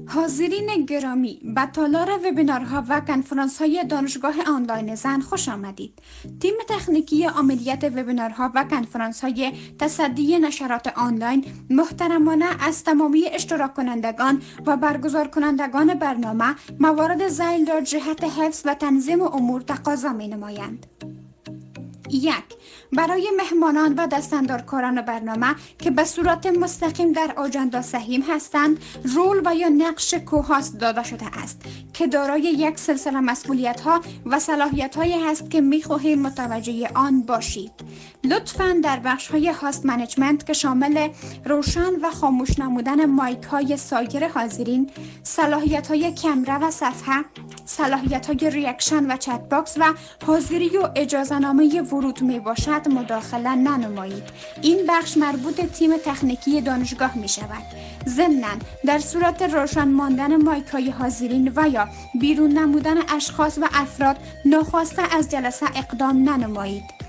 حاضرین گرامی، به تالار وبینارها و کنفرانس‌های دانشگاه آنلاین زن خوش آمدید. تیم تکنیکی عملیات وبینارها و کنفرانس‌های تصدی نشرات آنلاین محترمانه از تمامی اشتراک کنندگان و برگزار کنندگان برنامه موارد ذیل را جهت حفظ و تنظیم امور تقاضا می‌نمایند. 1. برای مهمانان و دستاندارکاران برنامه که به صورت مستقیم در آجندا سهیم هستند، رول و یا نقش کوهاست داده شده است که دارای یک سلسله مسئولیت‌ها و صلاحیت‌هایی است که می‌خواهیم متوجه آن باشید. لطفاً در بخش‌های هاست منیجمنت که شامل روشن و خاموش نمودن مایک‌های سایر حاضرین، صلاحیت‌های کمره و صفحه، صلاحیت‌های ریاکشن و چت باکس و حاضری و اجازه‌نامه ورود می باشد مداخله ننمایید. این بخش مربوط تیم تکنیکی دانشگاه می شود. ضمناً در صورت روشن ماندن مایک‌های حاضرین و یا بیرون نمودن اشخاص و افراد ناخواسته از جلسه اقدام ننمایید.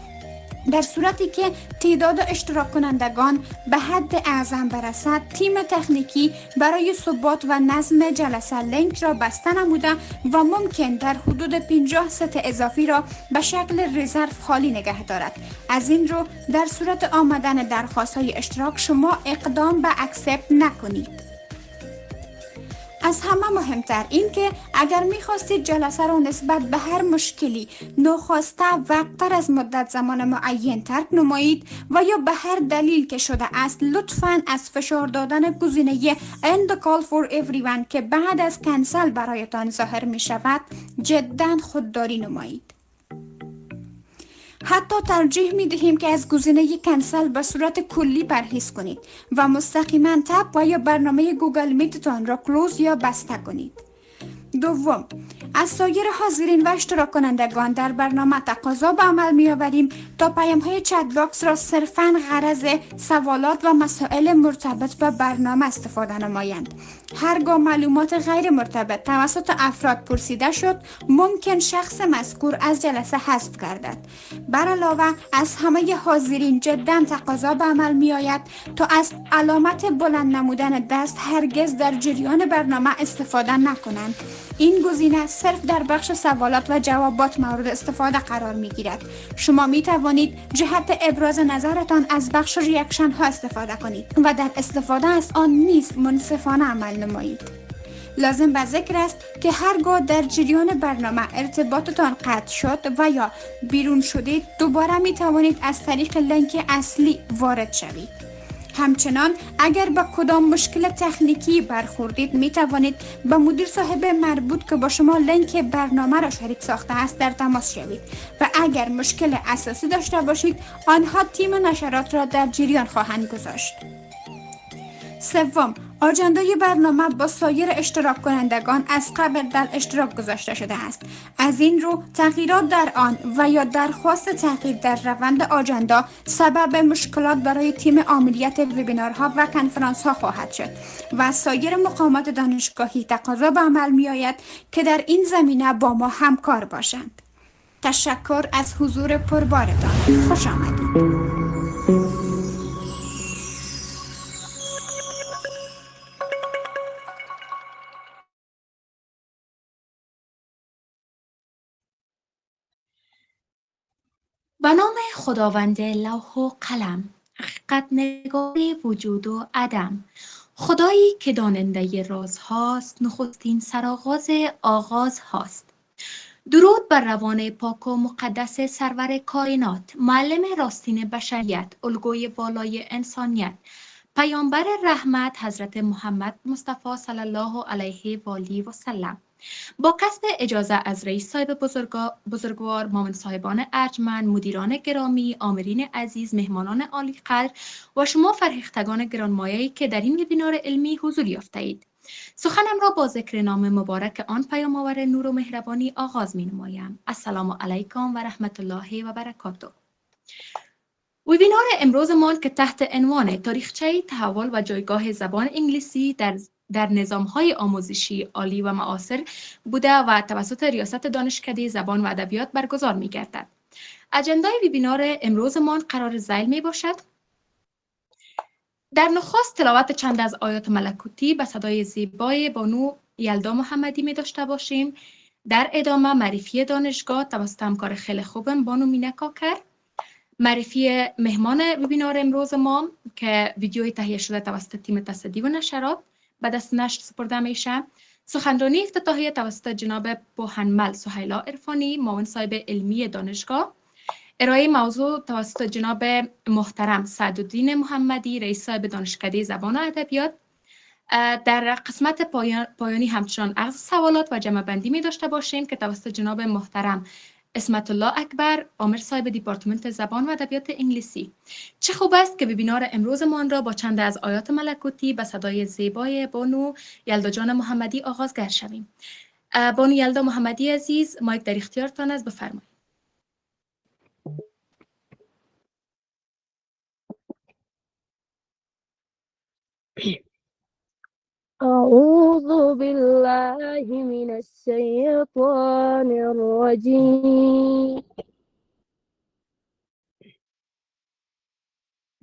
در صورتی که تعداد اشتراک کنندگان به حد اعظم برسد، تیم تکنیکی برای ثبات و نظم جلسه لینک را بسته نموده و ممکن در حدود 50 ست اضافی را به شکل رزرو خالی نگه دارد. از این رو در صورت آمدن درخواست های اشتراک شما اقدام به اکسپت نکنید. از همه مهمتر این که اگر می‌خواستید جلسه را نسبت به هر مشکلی ناخواسته وقت‌تر از مدت زمان معین ترک نمایید و یا به هر دلیل که شده است، لطفاً از فشار دادن گزینه End the call for everyone که بعد از کنسل برایتان ظاهر می شود جداً خودداری نمایید. حتی ترجیح می دهیم که از گزینه کنسل به صورت کلی پرهیز کنید و مستقیما تب و یا برنامه گوگل میتتان را کلوز یا بسته کنید. دوم، از سایر حاضرین و اشتراک کنندگان در برنامه تقاضا به عمل می آوریم تا پیام‌های چت باکس را صرفاً غرض سوالات و مسائل مرتبط به برنامه استفاده نمایند. هرگاه معلومات غیر مرتبط توسط افراد پرسیده شد، ممکن شخص مذکور از جلسه حذف گردد. بر علاوه از همه حاضرین جدا تقاضا به عمل می آید تا از علامت بلند نمودن دست هرگز در جریان برنامه استفاده نکنند. این گزینه صرف در بخش سوالات و جوابات مورد استفاده قرار می گیرد. شما می توانید جهت ابراز نظرتان از بخش ریاکشن ها استفاده کنید و در استفاده از آن نیز منصفانه عمل نمایید. لازم به ذکر است که هرگاه در جریان برنامه ارتباطتان قطع شد و یا بیرون شدید، دوباره می توانید از طریق لینک اصلی وارد شوید. همچنان اگر با کدام مشکل تکنیکی برخوردید می توانید با مدیر صاحب مربوط که با شما لینک برنامه را شریک ساخته است در تماس شوید و اگر مشکل اساسی داشته باشید آنها تیم نشرات را در جریان خواهند گذاشت. سوم، آجندای برنامه با سایر اشتراک کنندگان از قبل در اشتراک گذاشته شده است. از این رو تغییرات در آن و یا درخواست تغییر در روند آجندا سبب مشکلات برای تیم عملیات وبینارها و کنفرانس‌ها خواهد شد و سایر مقامات دانشگاهی تقاضا به عمل می آید که در این زمینه با ما همکار باشند. تشکر از حضور پربارتان. خوش آمدید. به نام خداوند لوح و قلم، حقیقت نگار وجود و عدم، خدایی که داننده راز هاست، نخستین سرآغاز آغاز هاست. درود بر روان پاک و مقدس سرور کائنات، معلم راستین بشریت، الگوی والای انسانیت، پیامبر رحمت حضرت محمد مصطفی صلی الله علیه و آله و سلم. با قصد اجازه از رئیس صاحب بزرگوار، معاون صاحبان ارجمند، مدیران گرامی، آمرین عزیز، مهمانان عالی قدر و شما فرهیختگان گرانمایه‌ای که در این وبینار علمی حضور یافته‌اید، سخنم را با ذکر نام مبارک آن پیام‌آور نور و مهربانی آغاز می‌نمایم. السلام علیکم و رحمت الله و برکاته. وبینار امروزمان که تحت عنوان تاریخچه تحول و جایگاه زبان انگلیسی در در نظام‌های آموزشی عالی و معاصر بوده و توسط ریاست دانشکده زبان و ادبیات برگزار می‌گردد. اجندای وبینار امروزمان قرار ذیل میباشد. در نخست تلاوت چند از آیات ملکوتی به صدای زیبای بانو یلدا محمدی می داشته باشیم. در ادامه معرفی دانشگاه توسط همکار خیلی خوبم بانو مینا کاکر، معرفی مهمان وبینار امروز ما که ویدیوی تهیه شده توسط تیم تصدی و نشرات به دست نشر سپرده میشه، سخنرانی افتتاحیه توسط جناب بوهنمل سهیلا عرفانی، معاون صاحب علمی دانشگاه، ارائه موضوع توسط جناب محترم سعدالدین محمدی، رئیس صاحب دانشکده زبان و ادبیات. در قسمت پایانی همچنان عرض سوالات و جمع بندی می داشته باشیم که توسط جناب محترم اسمت الله اکبر، آمر صاحب دیپارتمنت زبان و ادبیات انگلیسی. چه خوب است که وبینار امروزمان را با چند از آیات ملکوتی به صدای زیبای بانو یلدا جان محمدی آغازگر شویم. بانو یلدا محمدی عزیز، مایک در اختیارتان است، بفرمایید. أعوذ بالله من الشيطان الرجيم.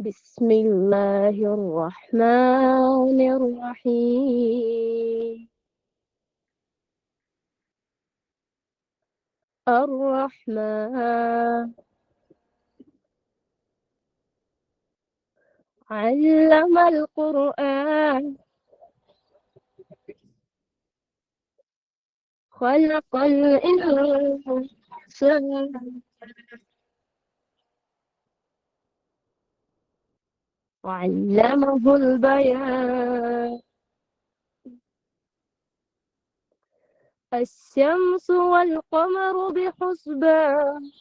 بسم الله الرحمن الرحيم. الرحمن علم القرآن خلق الإنسان وعلمه البيان. الشمس والقمر بحسبان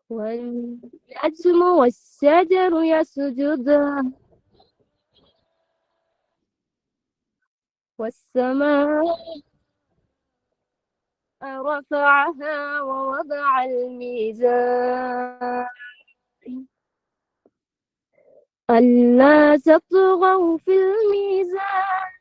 والنجم والشجر يسجدان والسماء رفعها ووضع الميزان ألا تطغوا في الميزان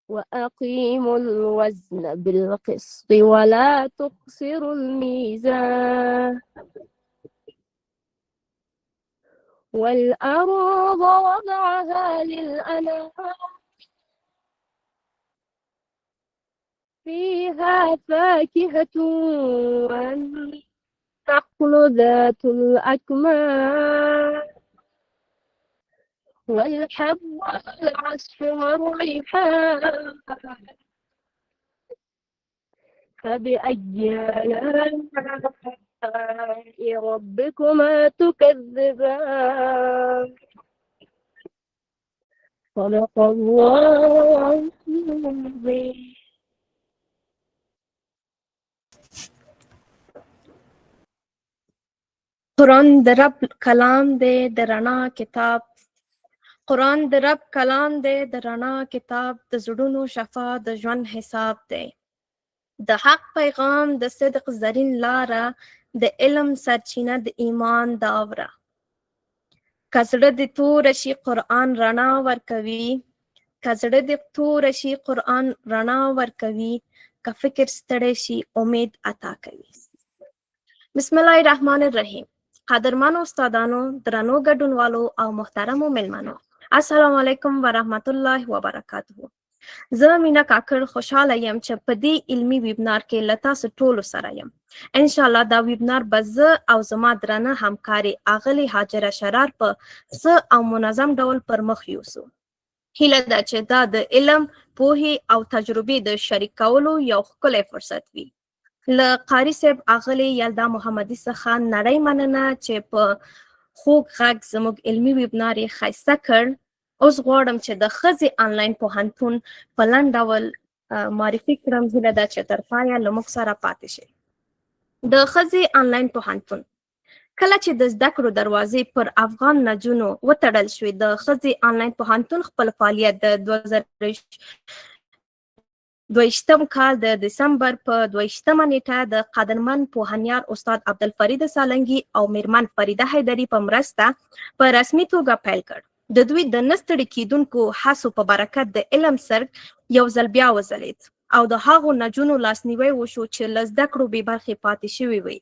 وأقيموا الوزن بالقسط ولا تخسروا الميزان والأرض وضعها للأنام فيها فاكهة والنخل ذات الأكمام والحب والعصف والريحان فبأي آلاء ربكما تكذبان صدق الله العظيم. قرآن د رب کلام دی د رڼا کتاب. قرآن د رب کلام دی د رڼا کتاب، د زړونو شفا د ژوند حساب دی. د حق پیغام د صدق زرین لاره، د علم سرچینه د ایمان داوره. که زړه د توره شي قرآن رڼا ورکوي، که زړه د توره شي قرآن رڼا ورکوي، که فکر ستړی شي امید عطا کوي. بسم الله الرحمن الرحیم. قدرمنو استادانو، درنو ګډونوالو او محترمو مېلمنو، السلام علیکم ورحمت الله وبرکاته. زه مینا کاکړ خوشحاله یم چې په دې علمي ویبنار کې له تاسو ټولو سره یم. انشاءالله دا ویبنار به زه او زما درنه همکارې اغلې هاجره شرار په ښه او منظم ډول پر مخ یوسو. هیله ده چې دا د علم، پوهې او تجربې د شریک کولو یو ښکلی فرصت وي. له قاري صاحب اغلې یلدا محمدي څخه نړۍ مننه چې په خوږ غږ زموږ علمي ویبنار یې ښایسته کړ. اوس غواړم چې د ښځې آنلاین پوهنتون په لنډ ډول معرفي کړم. هیله ده چې تر پایه له موږ سره پاتې شئ. د ښځې آنلاین پوهنتون کله چې د زده کړو دروازې پر افغان نجونو وتړل شوې، د ښځې آنلاین پوهنتون خپل فعالیت د 2023 دویشتم کال د دسمبر په 22 نیټه د قدرمن پوهنیار استاد عبدالفرید سالنګي او میرمن فریده حیدري په مرسته په رسمي توګه پیل کړ. د دوی د نه ستړي کیدونکو هڅو په برکت د علم سرک یو ځل بیا وځلید او د هغو نجونو لاسنیوی وشو چې له زده کړو بې برخې پاتې شوي وي.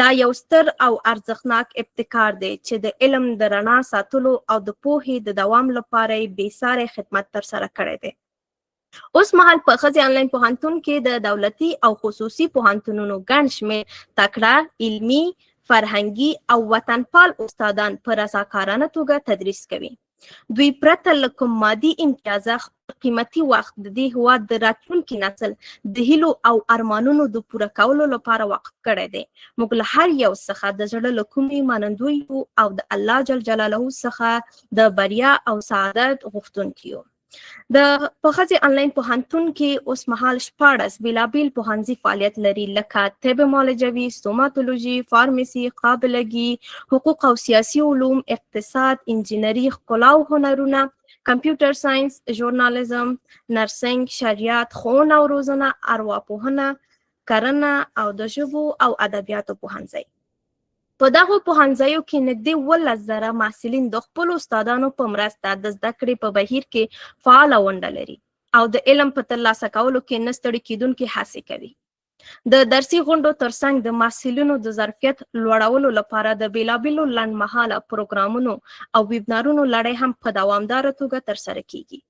دا یو ستر او ارزښتناک ابتکار دی چې د علم د رڼا ساتلو او د پوهې د دوام لپاره یې بېساری خدمت ترسره کړی دی. اوس مهال په ښځې آنلاین پوهنتون کې د دولتي او خصوصي پوهنتونونو ګڼ شمېر تکړه علمي، فرهنګي او وطنپال استادان په رضاکارانه توګه تدریس کوي. دوی پرته له کوم مادي امتیازه خپل قیمتي وخت د دې هېواد د راتلونکي نسل د هیلو او ارمانونو د پوره کولو لپاره وقف کړی دی. موږ له هر یو څخه د زړه له کومې منندوی یو او د الله جل جلاله څخه د بریا او سعادت غوښتونکي یو. د په ښځې آنلاین پوهنتون کې اوس مهال 14 بېلابېل پوهنځي فعالیت لري لکه طب معالجوي، ستوماتولوژي، فارمسي، قابلګي، حقوق او سیاسي علوم، اقتصاد، انجینري، ښکلا او هنرونه، کمپیوټر ساینس، ژورنالیزم، نرسنګ، شریعت، ښوونه او روزنه، ارواپوهنه، کرنه او د ژبو او ادبیاتو پوهنځی. په دغو پوهنځیو کې نږدې 11,000 محصلین د خپلو استادانو په مرسته د زده کړې په بهیر کې فعاله ونډه لري او د علم په ترلاسه کولو کې نه ستړي کیدونکې هڅې کوي. د درسي غونډو ترڅنګ د محصلینو د ظرفیت لوړولو لپاره د بېلابېلو لنډمهاله پروګرامونو او ویبنارونو لړۍ هم په دوامداره توګه ترسره کیږي.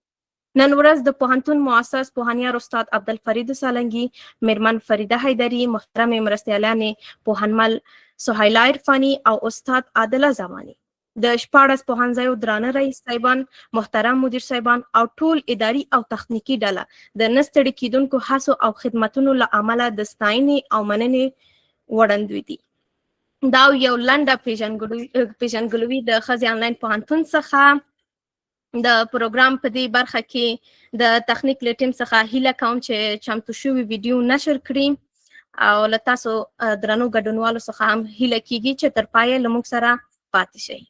نن ورځ د پوهنتون مؤسس پوهنیار استاد عبدالفرید سالنګي، میرمن فریده حیدري، محترمې مرستیالانې پوهنمل سهیلا عرفاني او استاد عادله زماني، د 14 پوهنځیو درانه رئیس صاحبان، محترم مدیر صاحبان او ټول اداري او تخنیکي ډله د نه ستړي کیدونکو هڅو او خدمتونو له امله د ستاینې او مننې وړاندوي دي. دا یو لنډه پیژنګلوي د ښځې آنلاین پوهنتون څخه. د پروګرام په دې برخه کې د تخنیک له ټیم څخه هیله کوم چې چمتو شوي ویډیو نشر کړي او له تاسو درنو ګډونوالو څخه هم هیله کیږي چې تر پایه له موږ سره پاتې شئ.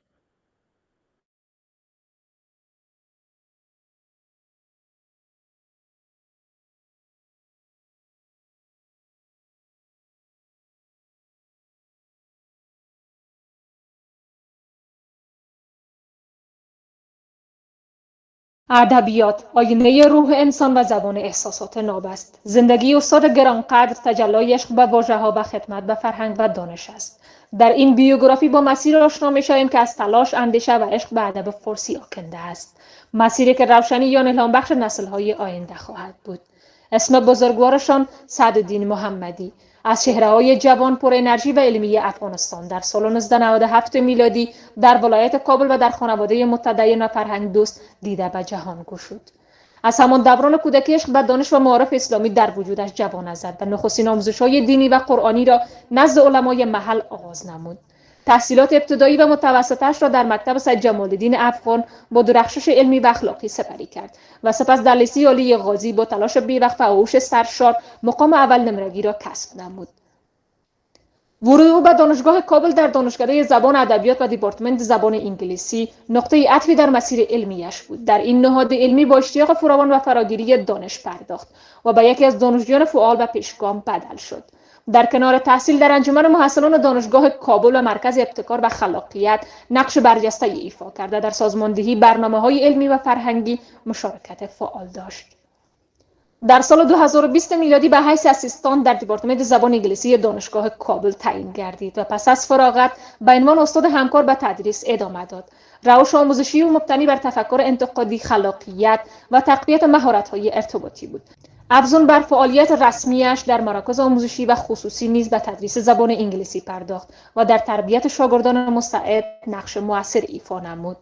ادبیات، آینه روح انسان و زبان احساسات ناب است. زندگی استاد گرانقدر تجلی عشق به واژه‌ها و خدمت به فرهنگ و دانش است. در این بیوگرافی با مسیر آشنا می‌شویم که از تلاش، اندیشه و عشق به ادب فارسی آکنده است. مسیری که روشنی یا الهام بخش نسل‌های آینده خواهد بود. اسم بزرگوارشان سعدالدین محمدی، از چهره‌های جوان پر انرژی و علمی افغانستان در سال 1997 میلادی در ولایت کابل و در خانواده متدین و فرهنگ دوست دیده به جهان گشود. از همان دوران کودکی عشق به دانش و معارف اسلامی در وجودش جوانه زد و نخستین آموزش‌های دینی و قرآنی را نزد علمای محل آغاز نمود. تحصیلات ابتدایی و متوسطه‌اش را در مکتب سید جمال‌الدین افغان با درخشش علمی و اخلاقی سپری کرد و سپس در لیسه عالی غازی با تلاش بی‌وقف و آغوش سرشار مقام اول نمرگی را کسب نمود. ورود او به دانشگاه کابل در دانشکده زبان ادبیات و دیپارتمنت زبان انگلیسی نقطه عطفی در مسیر علمیش بود. در این نهاد علمی با اشتیاق فراوان و فراگیری دانش پرداخت و به یکی از دانشجویان فعال و پیشگام بدل شد. در کنار تحصیل در انجمن محصلان دانشگاه کابل و مرکز ابتکار و خلاقیت نقش برجسته ایفا کرده در سازماندهی برنامه‌های علمی و فرهنگی مشارکت فعال داشت. در سال 2020 میلادی به حیث اسیستان در دیپارتمنت زبان انگلیسی دانشگاه کابل تعیین گردید و پس از فراغت به عنوان استاد همکار به تدریس ادامه داد. روش آموزشی او مبتنی بر تفکر انتقادی، خلاقیت و تقویت مهارت‌های ارتباطی بود. افزون بر فعالیت رسمیش در مراکز آموزشی و خصوصی نیز به تدریس زبان انگلیسی پرداخت و در تربیت شاگردان مستعد نقش مؤثر ایفا نمود.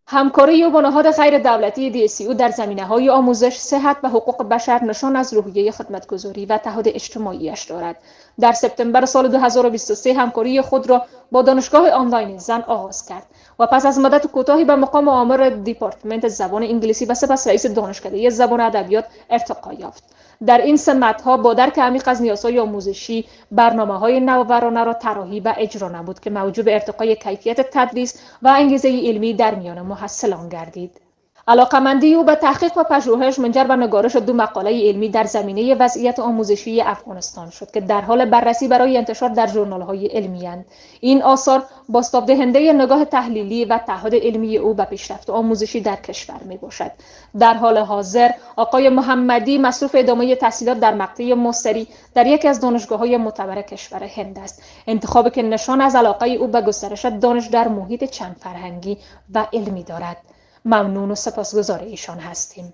همکاری او با نهاد غیر دولتی DSU در زمینه‌های آموزش، صحت و حقوق بشر نشان از روحیه خدمتگزاری و تعهد اجتماعیش دارد. در سپتامبر سال 2023 همکاری خود را با دانشگاه آنلاین زن آغاز کرد و پس از مدت کوتاهی به مقام آمر دیپارتمنت زبان انگلیسی و سپس رئیس دانشکده زبان ادبیات ارتقا یافت. در این سمت‌ها با درک عمیق از نیازهای آموزشی، برنامه‌های نوآورانه را طراحی و اجرا نمود که موجب ارتقای کیفیت تدریس و انگیزه علمی در میان محصلان گردید. علاقمندی او به تحقیق و پژوهش منجر به نگارش 2 مقاله علمی در زمینه وضعیت آموزشی افغانستان شد که در حال بررسی برای انتشار در ژورنال‌های علمی اند. این آثار بازتاب‌دهنده نگاه تحلیلی و تعهد علمی او به پیشرفت آموزشی در کشور میباشد. در حال حاضر آقای محمدی مصروف ادامه تحصیلات در مقطع ماستری در یکی از دانشگاه‌های معتبر کشور هند است. انتخابی که نشان از علاقه او به گسترش دانش در محیط چند فرهنگی و علمی دارد. ممنون و سپاسگزار ایشان هستیم.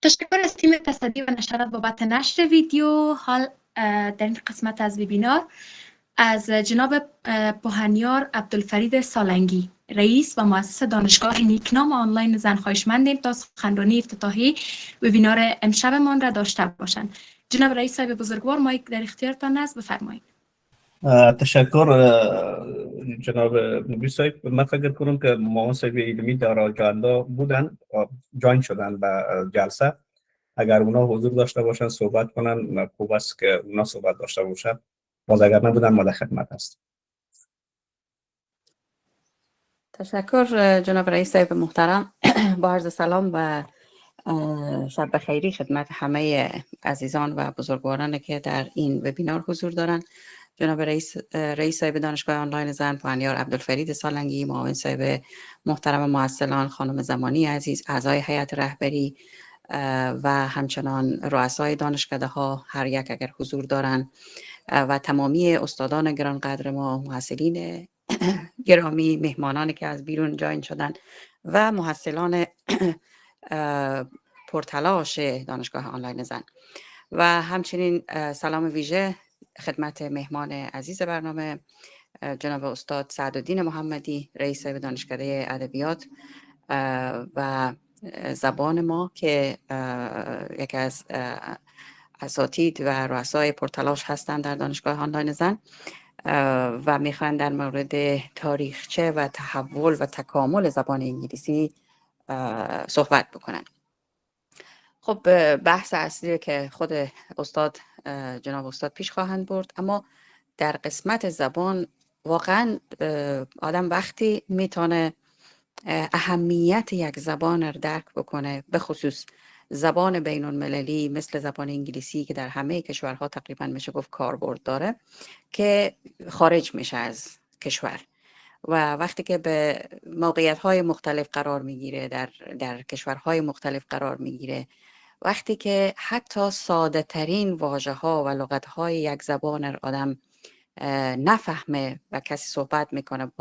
تشکر از تیم تصدی و نشرات بابت نشر ویدیو. حال در این قسمت از وبینار از جناب بوهنیار عبدالفرید سالنگی، رئیس و مؤسس دانشگاه نیکنام آنلاین زن خواهش مندیم تا سخنرانی افتتاحی وبینار امشبمان را داشته باشند. جناب رئیس صاحب بزرگوار، مایک در اختیارتان است، بفرمایید. تشکر جناب نبی صاحب. من فکر کنم که معاون صاحب علمی در آجندا بودن، جوین شدن به جلسه. اگر اونا حضور داشته باشن صحبت کنن خوب است که اونا صحبت داشته باشن. باز اگر نبودن ما در خدمت هستیم. تشکر جناب رئیس صاحب محترم. با عرض سلام و شب بخیری خدمت همه عزیزان و بزرگوارانی که در این وبینار حضور دارند. جناب رئیس صاحب دانشگاه آنلاین زن بوهنیار عبدالفرید سالنگی، معاون صاحب محترم معسلان خانم زمانی عزیز، اعضای هیئت رهبری و همچنان رؤسای دانشکده ها هر یک اگر حضور دارند و تمامی استادان گرانقدر ما، محصلین گرامی، مهمانانی که از بیرون جاین شدن و محصلان پرتلاش دانشگاه آنلاین زن و همچنین سلام ویژه خدمت مهمان عزیز برنامه جناب استاد سعدالدین محمدی، رئیس صاحب دانشکده ادبیات و زبان ما که یکی از اساتید و رؤسای پرتلاش هستند در دانشگاه آنلاین زن و میخوان در مورد تاریخچه و تحول و تکامل زبان انگلیسی صحبت بکنن. خب بحث اصلی که خود جناب استاد پیش خواهند برد، اما در قسمت زبان واقعا آدم وقتی میتونه اهمیت یک زبان رو درک بکنه، به خصوص زبان بین المللی مثل زبان انگلیسی که در همه کشورها تقریبا میشه گفت کاربرد داره، که خارج میشه از کشور و وقتی که به موقعیت‌های مختلف قرار میگیره، در کشورهای مختلف قرار میگیره، وقتی که حتی ساده ترین واژه ها و لغت های یک زبان را آدم نفهمه و کسی صحبت میکنه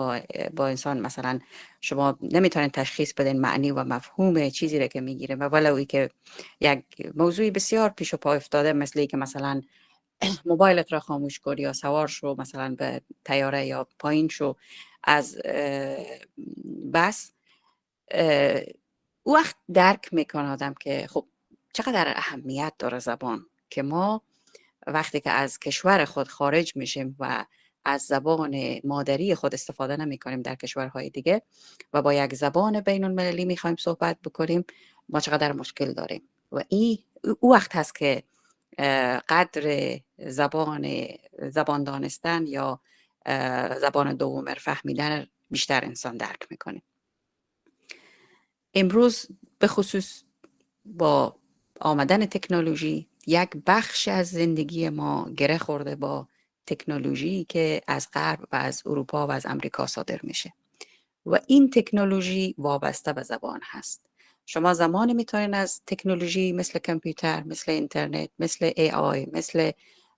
با انسان، مثلا شما نمیتونید تشخیص بدین معنی و مفهوم چیزی را که میگیره، و ولوی که یک موضوعی بسیار پیش و پا افتاده، مثل ای که مثلا موبایلت را خاموش کن یا سوار شو مثلا به طیاره یا پایین شو از بس، وقت درک میکنه آدم که خب چقدر اهمیت داره زبان، که ما وقتی که از کشور خود خارج میشیم و از زبان مادری خود استفاده نمی کنیم در کشورهای دیگه و با یک زبان بین المللی میخوایم صحبت بکنیم، ما چقدر مشکل داریم. و این او وقت هست که قدر زبان دانستن یا زبان دوم فهمیدن بیشتر انسان درک میکنه. امروز به خصوص با آمدن تکنولوژی یک بخش از زندگی ما گره خورده با تکنولوژی که از غرب و از اروپا و از امریکا صادر میشه و این تکنولوژی وابسته به زبان هست. شما زمانی میتونید از تکنولوژی مثل کامپیوتر، مثل اینترنت، مثل AI، مثل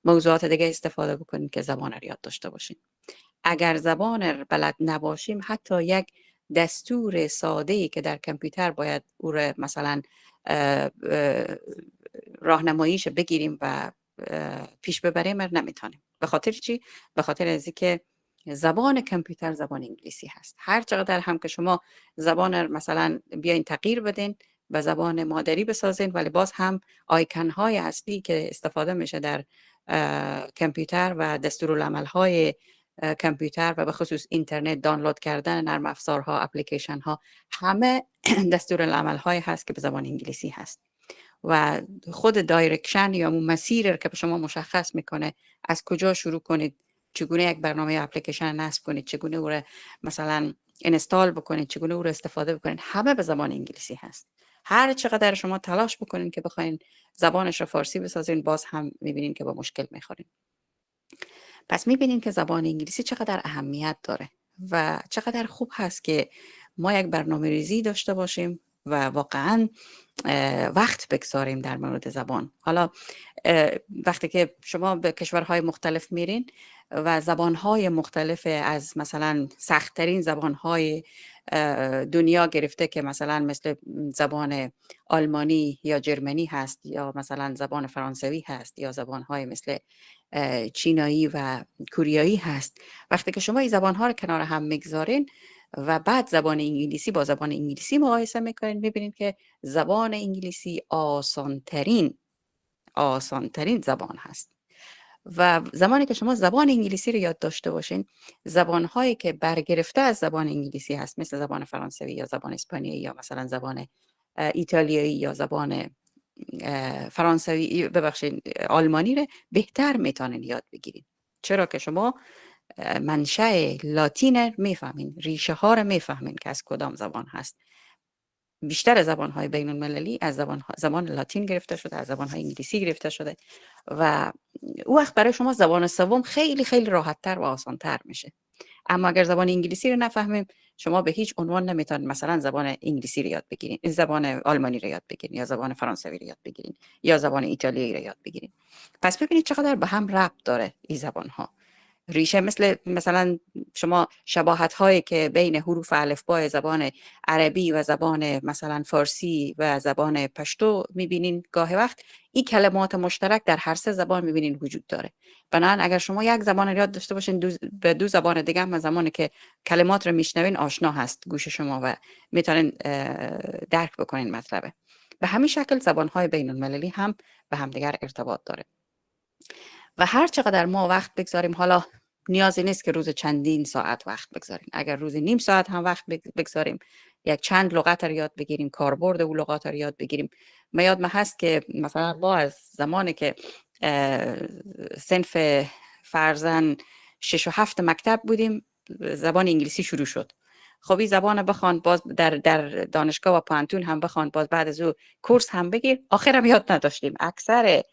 موضوعات دیگه استفاده بکنید که زبان رو یاد داشته باشین. اگر زبان رو بلد نباشیم، حتی یک دستور ساده‌ای که در کامپیوتر باید او رو مثلا راهنماییش بگیریم و پیش ببریم نمیتونیم. به خاطر چی؟ به خاطر از اینکه زبان کامپیوتر زبان انگلیسی هست. هر چقدر هم که شما زبان مثلا بیاین تغییر بدین، به زبان مادری بسازین، ولی باز هم آیکن های اصلی که استفاده میشه در کامپیوتر و دستورالعمل‌های کامپیوتر و به خصوص اینترنت، دانلود کردن نرم افزارها، اپلیکیشن ها، همه دستورالعمل‌های هست که به زبان انگلیسی هست و خود دایرکشن یا مسیر که به شما مشخص میکنه از کجا شروع کنید، چگونه یک برنامه اپلیکیشن نصب کنید، چگونه او را مثلا اینستال بکنید، چگونه او را استفاده بکنید، همه به زبان انگلیسی هست. هر چقدر شما تلاش بکنید که بخواید زبانش را فارسی بسازین، باز هم میبینید که با مشکل میخورین. پس میبینید که زبان انگلیسی چقدر اهمیت داره و چقدر خوب هست که ما یک برنامه ریزی داشته باشیم و واقعا وقت بگذاریم در مورد زبان. حالا وقتی که شما به کشورهای مختلف میرین و زبانهای مختلف از مثلا سخت‌ترین زبانهای دنیا گرفته که مثلا مثل زبان آلمانی یا جرمنی هست یا مثلا زبان فرانسوی هست یا زبانهای مثل چینایی و کوریایی هست، وقتی که شما این زبانها رو کنار هم میگذارین و بعد زبان انگلیسی با زبان انگلیسی مقایسه میکنین، میبینید که زبان انگلیسی آسانترین زبان هست. و زمانی که شما زبان انگلیسی رو یاد داشته باشین، زبانهایی که برگرفته از زبان انگلیسی هست مثل زبان فرانسوی یا زبان اسپانیایی یا مثلا زبان ایتالیایی یا زبان فرانسوی آلمانی رو بهتر میتونین یاد بگیرید، چرا که شما منشأ لاتین میفهمین، ریشه ها رو میفهمین که از کدام زبان هست. بیشتر زبان های بین المللی از زبان لاتین گرفته شده، از زبان های انگلیسی گرفته شده و او وقت برای شما زبان سوم خیلی خیلی راحت تر و آسان تر میشه. اما اگر زبان انگلیسی رو نفهمیم، شما به هیچ عنوان نمیتونید مثلا زبان انگلیسی رو یاد بگیرین، زبان آلمانی رو یاد بگیرین یا زبان فرانسوی رو یاد بگیرین یا زبان ایتالیایی رو یاد بگیرین. پس ببینید چقدر به هم ربط داره این زبان ها. ریشه مثلا شما شباهت هایی که بین حروف الفبای زبان عربی و زبان مثلا فارسی و زبان پشتو میبینین، گاهی وقت این کلمات مشترک در هر سه زبان میبینین وجود داره. بنابراین اگر شما یک زبان رو یاد داشته باشین، به دو زبان دیگه هم زمانی که کلمات رو میشنوین آشنا هست گوش شما و میتونین درک بکنین مطلبه. به همین شکل زبان های بین المللی هم به همدیگر ارتباط داره و هر چقدر ما وقت بگذاریم، حالا نیازی نیست که روز چندین ساعت وقت بگذاریم، اگر روز نیم ساعت هم وقت بگذاریم، یک چند لغت رو یاد بگیریم، کاربرد اون لغات رو یاد بگیریم. من یادم هست که مثلا ما از زمانی که صنف فرزن 6 و 7 مکتب بودیم، زبان انگلیسی شروع شد. خب این زبان بخوان، باز در دانشگاه و پانتون هم بخوان، باز بعد از او کورس هم بگیر، آخرم یاد نداشتیم. اکثر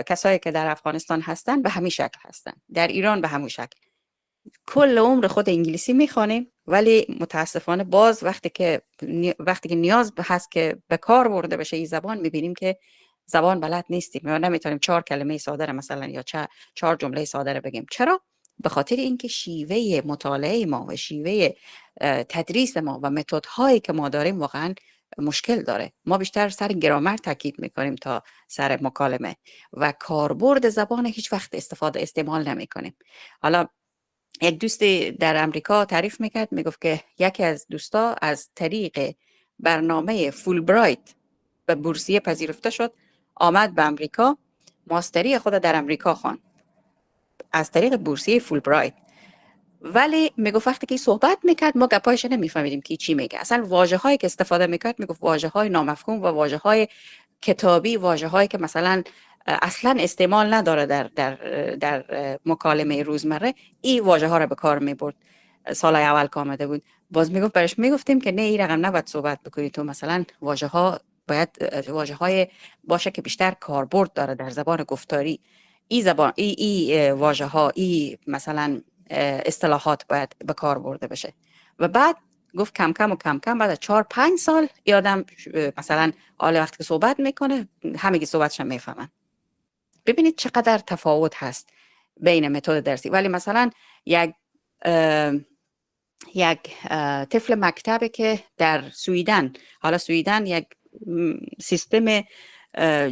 کسایی که در افغانستان هستن به همین شکل هستن، در ایران به همین شکل کل عمر خود انگلیسی میخوانیم، ولی متاسفانه باز وقتی که نیاز هست که به کار برده بشه این زبان، میبینیم که زبان بلد نیستیم یا نمیتونیم 4 کلمه ساده مثلا یا 4 جمله ساده بگیم. چرا؟ به خاطر اینکه شیوه مطالعه ما و شیوه تدریس ما و متدهایی که ما داریم واقعا مشکل داره. ما بیشتر سر گرامر تاکید میکنیم تا سر مکالمه و کاربرد زبان هیچ وقت استعمال نمیکنیم. حالا یک دوست در امریکا تعریف میکرد، میگفت که یکی از دوستا از طریق برنامه فولبرایت به بورسیه پذیرفته شد، آمد به امریکا، ماستری خود در امریکا خواند از طریق بورسیه فولبرایت. ولی میگفت وقتی که صحبت میکرد ما گپایش نمیفهمیدیم که چی میگه. اصلا واژه هایی که استفاده میکرد میگفت واژه های نامفهوم و واژه های کتابی، واژه هایی که مثلا اصلا استعمال نداره در مکالمه روزمره، این واژه ها رو به کار میبرد. سال اول که آمده بود باز میگفت برش میگفتیم که نه، این رقم نباید صحبت بکنی تو، مثلا واژه ها باید واژه های باشه که بیشتر کاربرد داره در زبان گفتاری. این واژه ها، این مثلا اصطلاحات باید به کار برده بشه. و بعد گفت کم کم بعد 4-5 سال یادم مثلا حال وقتی که صحبت میکنه همگی صحبتش هم میفهمن. ببینید چقدر تفاوت هست بین متد درسی. ولی مثلا یک طفل مکتبی که در سویدن، حالا سویدن یک سیستم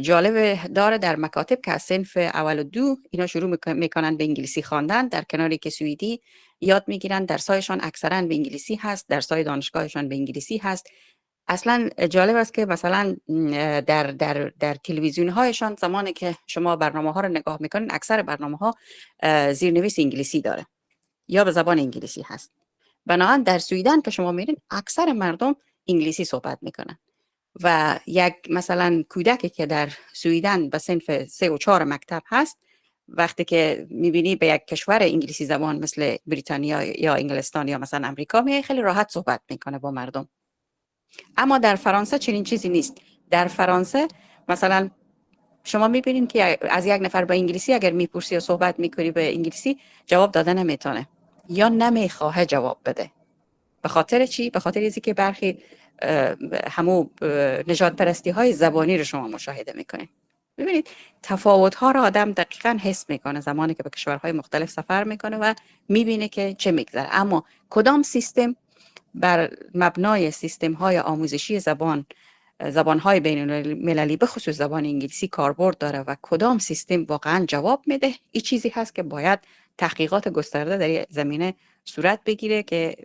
جالب داره در مکاتب که از صنف اول و 2 اینا شروع میکنن به انگلیسی خواندن، در کناری که سوئدی یاد میگیرن. درسایشان اکثرا به انگلیسی هست، درسای دانشگاهشان به انگلیسی هست. اصلا جالب است که مثلا در تلویزیون هایشان زمانی که شما برنامه ها رو نگاه میکنین، اکثر برنامه ها زیرنویس انگلیسی داره یا به زبان انگلیسی هست. بنابراین در سویدن که شما میرین اکثر مردم انگلیسی صحبت میکنن و یک مثلا کودکی که در سویدن به صنف 3 و 4 مکتب هست، وقتی که میبینی به یک کشور انگلیسی زبان مثل بریتانیا یا انگلستان یا مثلا امریکا میای، خیلی راحت صحبت میکنه با مردم. اما در فرانسه چنین چیزی نیست. در فرانسه مثلا شما میبینین که از یک نفر به انگلیسی اگر میپرسی یا صحبت میکنی به انگلیسی، جواب دادن نمیتونه یا نمیخواه جواب بده. به خاطر چی؟ به خاطر اینکه برخی همو نژاد پرستی های زبانی رو شما مشاهده میکنین. ببینید تفاوت ها رو آدم دقیقاً حس میکنه زمانی که به کشورهای مختلف سفر میکنه و میبینه که چه میگذره. اما کدام سیستم بر مبنای سیستم های آموزشی زبان های بین المللی به خصوص زبان انگلیسی کاربرد داره و کدام سیستم واقعا جواب میده، این چیزی هست که باید تحقیقات گسترده در این زمینه صورت بگیره که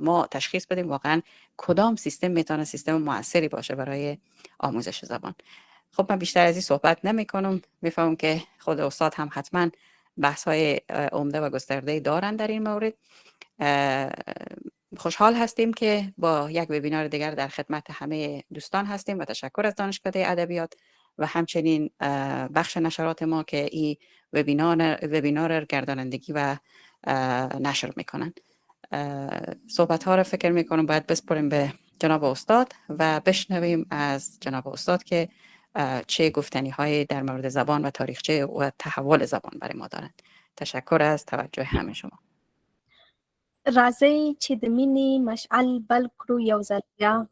ما تشخیص بدیم واقعا کدام سیستم میتونه سیستم موثری باشه برای آموزش زبان. خب من بیشتر از این صحبت نمی کنم. میفهمم که خود استاد هم حتما بحث های عمده و گسترده دارن در این مورد. خوشحال هستیم که با یک وبینار دیگر در خدمت همه دوستان هستیم و تشکر از دانشکده ادبیات و همچنین بخش نشرات ما که این وبینار گردانندگی و نشر میکنن. صحبت ها رو فکر میکنم باید بسپریم به جناب استاد و بشنویم از جناب استاد که چه گفتنی های در مورد زبان و تاریخچه و تحول زبان برای ما دارند. تشکر از توجه همه شما. راځئ چې د مینې مشعل بل کړو یو ځل بیا،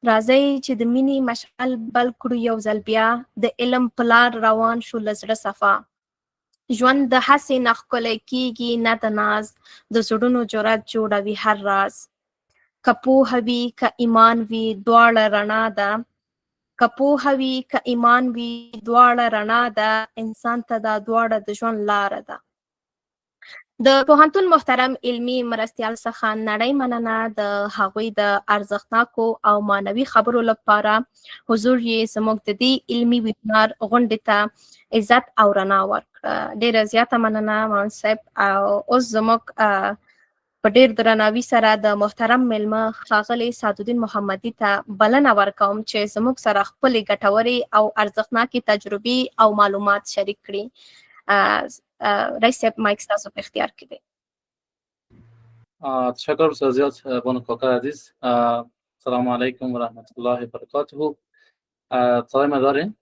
راځئ چې د مینې مشعل بل کړو یو ځل بیا، د علم په لار روان شو له زړه صفا. ژوند د هسې نه ښکلی کېږي نه د ناز، د زړونو جرأت جوړوي هر راز. که پوهه وي که ایمان وي دواړه رڼا ده، که پوهه وي که ایمان وي دواړه رڼا ده، انسان ته دا دواړه د ژوند لاره ده. د پوهنتون محترم علمي مرستیال څخه نړۍ مننه د هغوی د ارزښتناکو او معنوي خبرو لپاره. حضور یې زموږ د دې علمي ویبینار غونډې ته عزت او رڼا ورکړه. ډېره زیاته مننه ماون صاحب. او اوس زموږ په ډېر درناوي سره د محترم میلمه ښاغلي سعدالدین محمدي ته بلنه ورکوم چې زموږ سره خپلې ګټورې او ارزښتناکې تجربې او معلومات شریک کړي. رئیس صاحب مایک ستاسو په اختیار کې دی. تشکر بسیار زیاد بانو کاکر عزیز. السلام علیکم و رحمت الله و برکاته. صدای ما دارین؟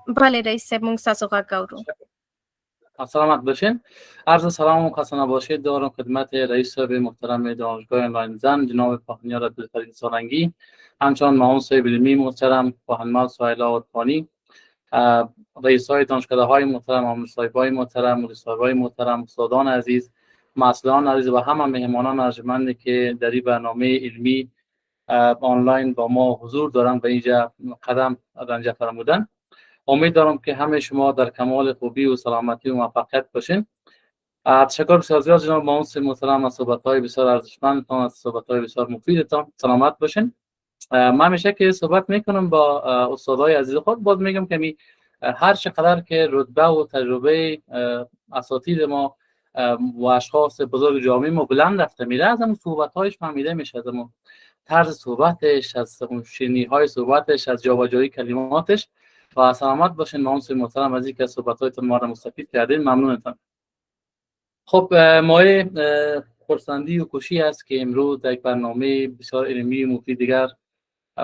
بله رئیس صاحب موږ ستاسو غږ اورو. سلامت باشین. عرض سلام و خسته نباشید دارم خدمت رئیس صاحب محترم دانشگاه آنلاین زن جناب پاهنیار عبدالفرید سارنگی، همچنان معاون صاحب علمی محترم پاهنمال سهیلا عرفانی، رئیس های دانشکده های محترم، آموزش صاحب های محترم، مدیر صاحب های محترم، استادان عزیز، مسئولان عزیز و همه مهمانان ارجمندی که در این برنامه علمی آنلاین با ما حضور دارن و اینجا قدم رنجه فرمودن. امید دارم که همه شما در کمال خوبی و سلامتی و موفقیت باشین. تشکر بسیار زیاد جناب معاون محترم از صحبت‌های بسیار ارزشمندتان، از صحبت‌های بسیار مفیدتان. سلامت باشین. من همیشه که صحبت میکنم با استادای عزیز خود باز میگم که هر چقدر که رتبه و تجربه اساتید ما و اشخاص بزرگ جامعه ما بلند رفته میره، از اون صحبت‌هایش فهمیده میشه، از اون طرز صحبتش، از اون شیرینی‌های صحبتش، از جابجایی کلماتش. و سلامت باشین معاون محترم از اینکه صحبت‌هایتون ما را مستفید کردین. ممنونتان. خب مایه خرسندی و خوشی است که امروز در یک برنامه بسیار علمی و مفید دیگر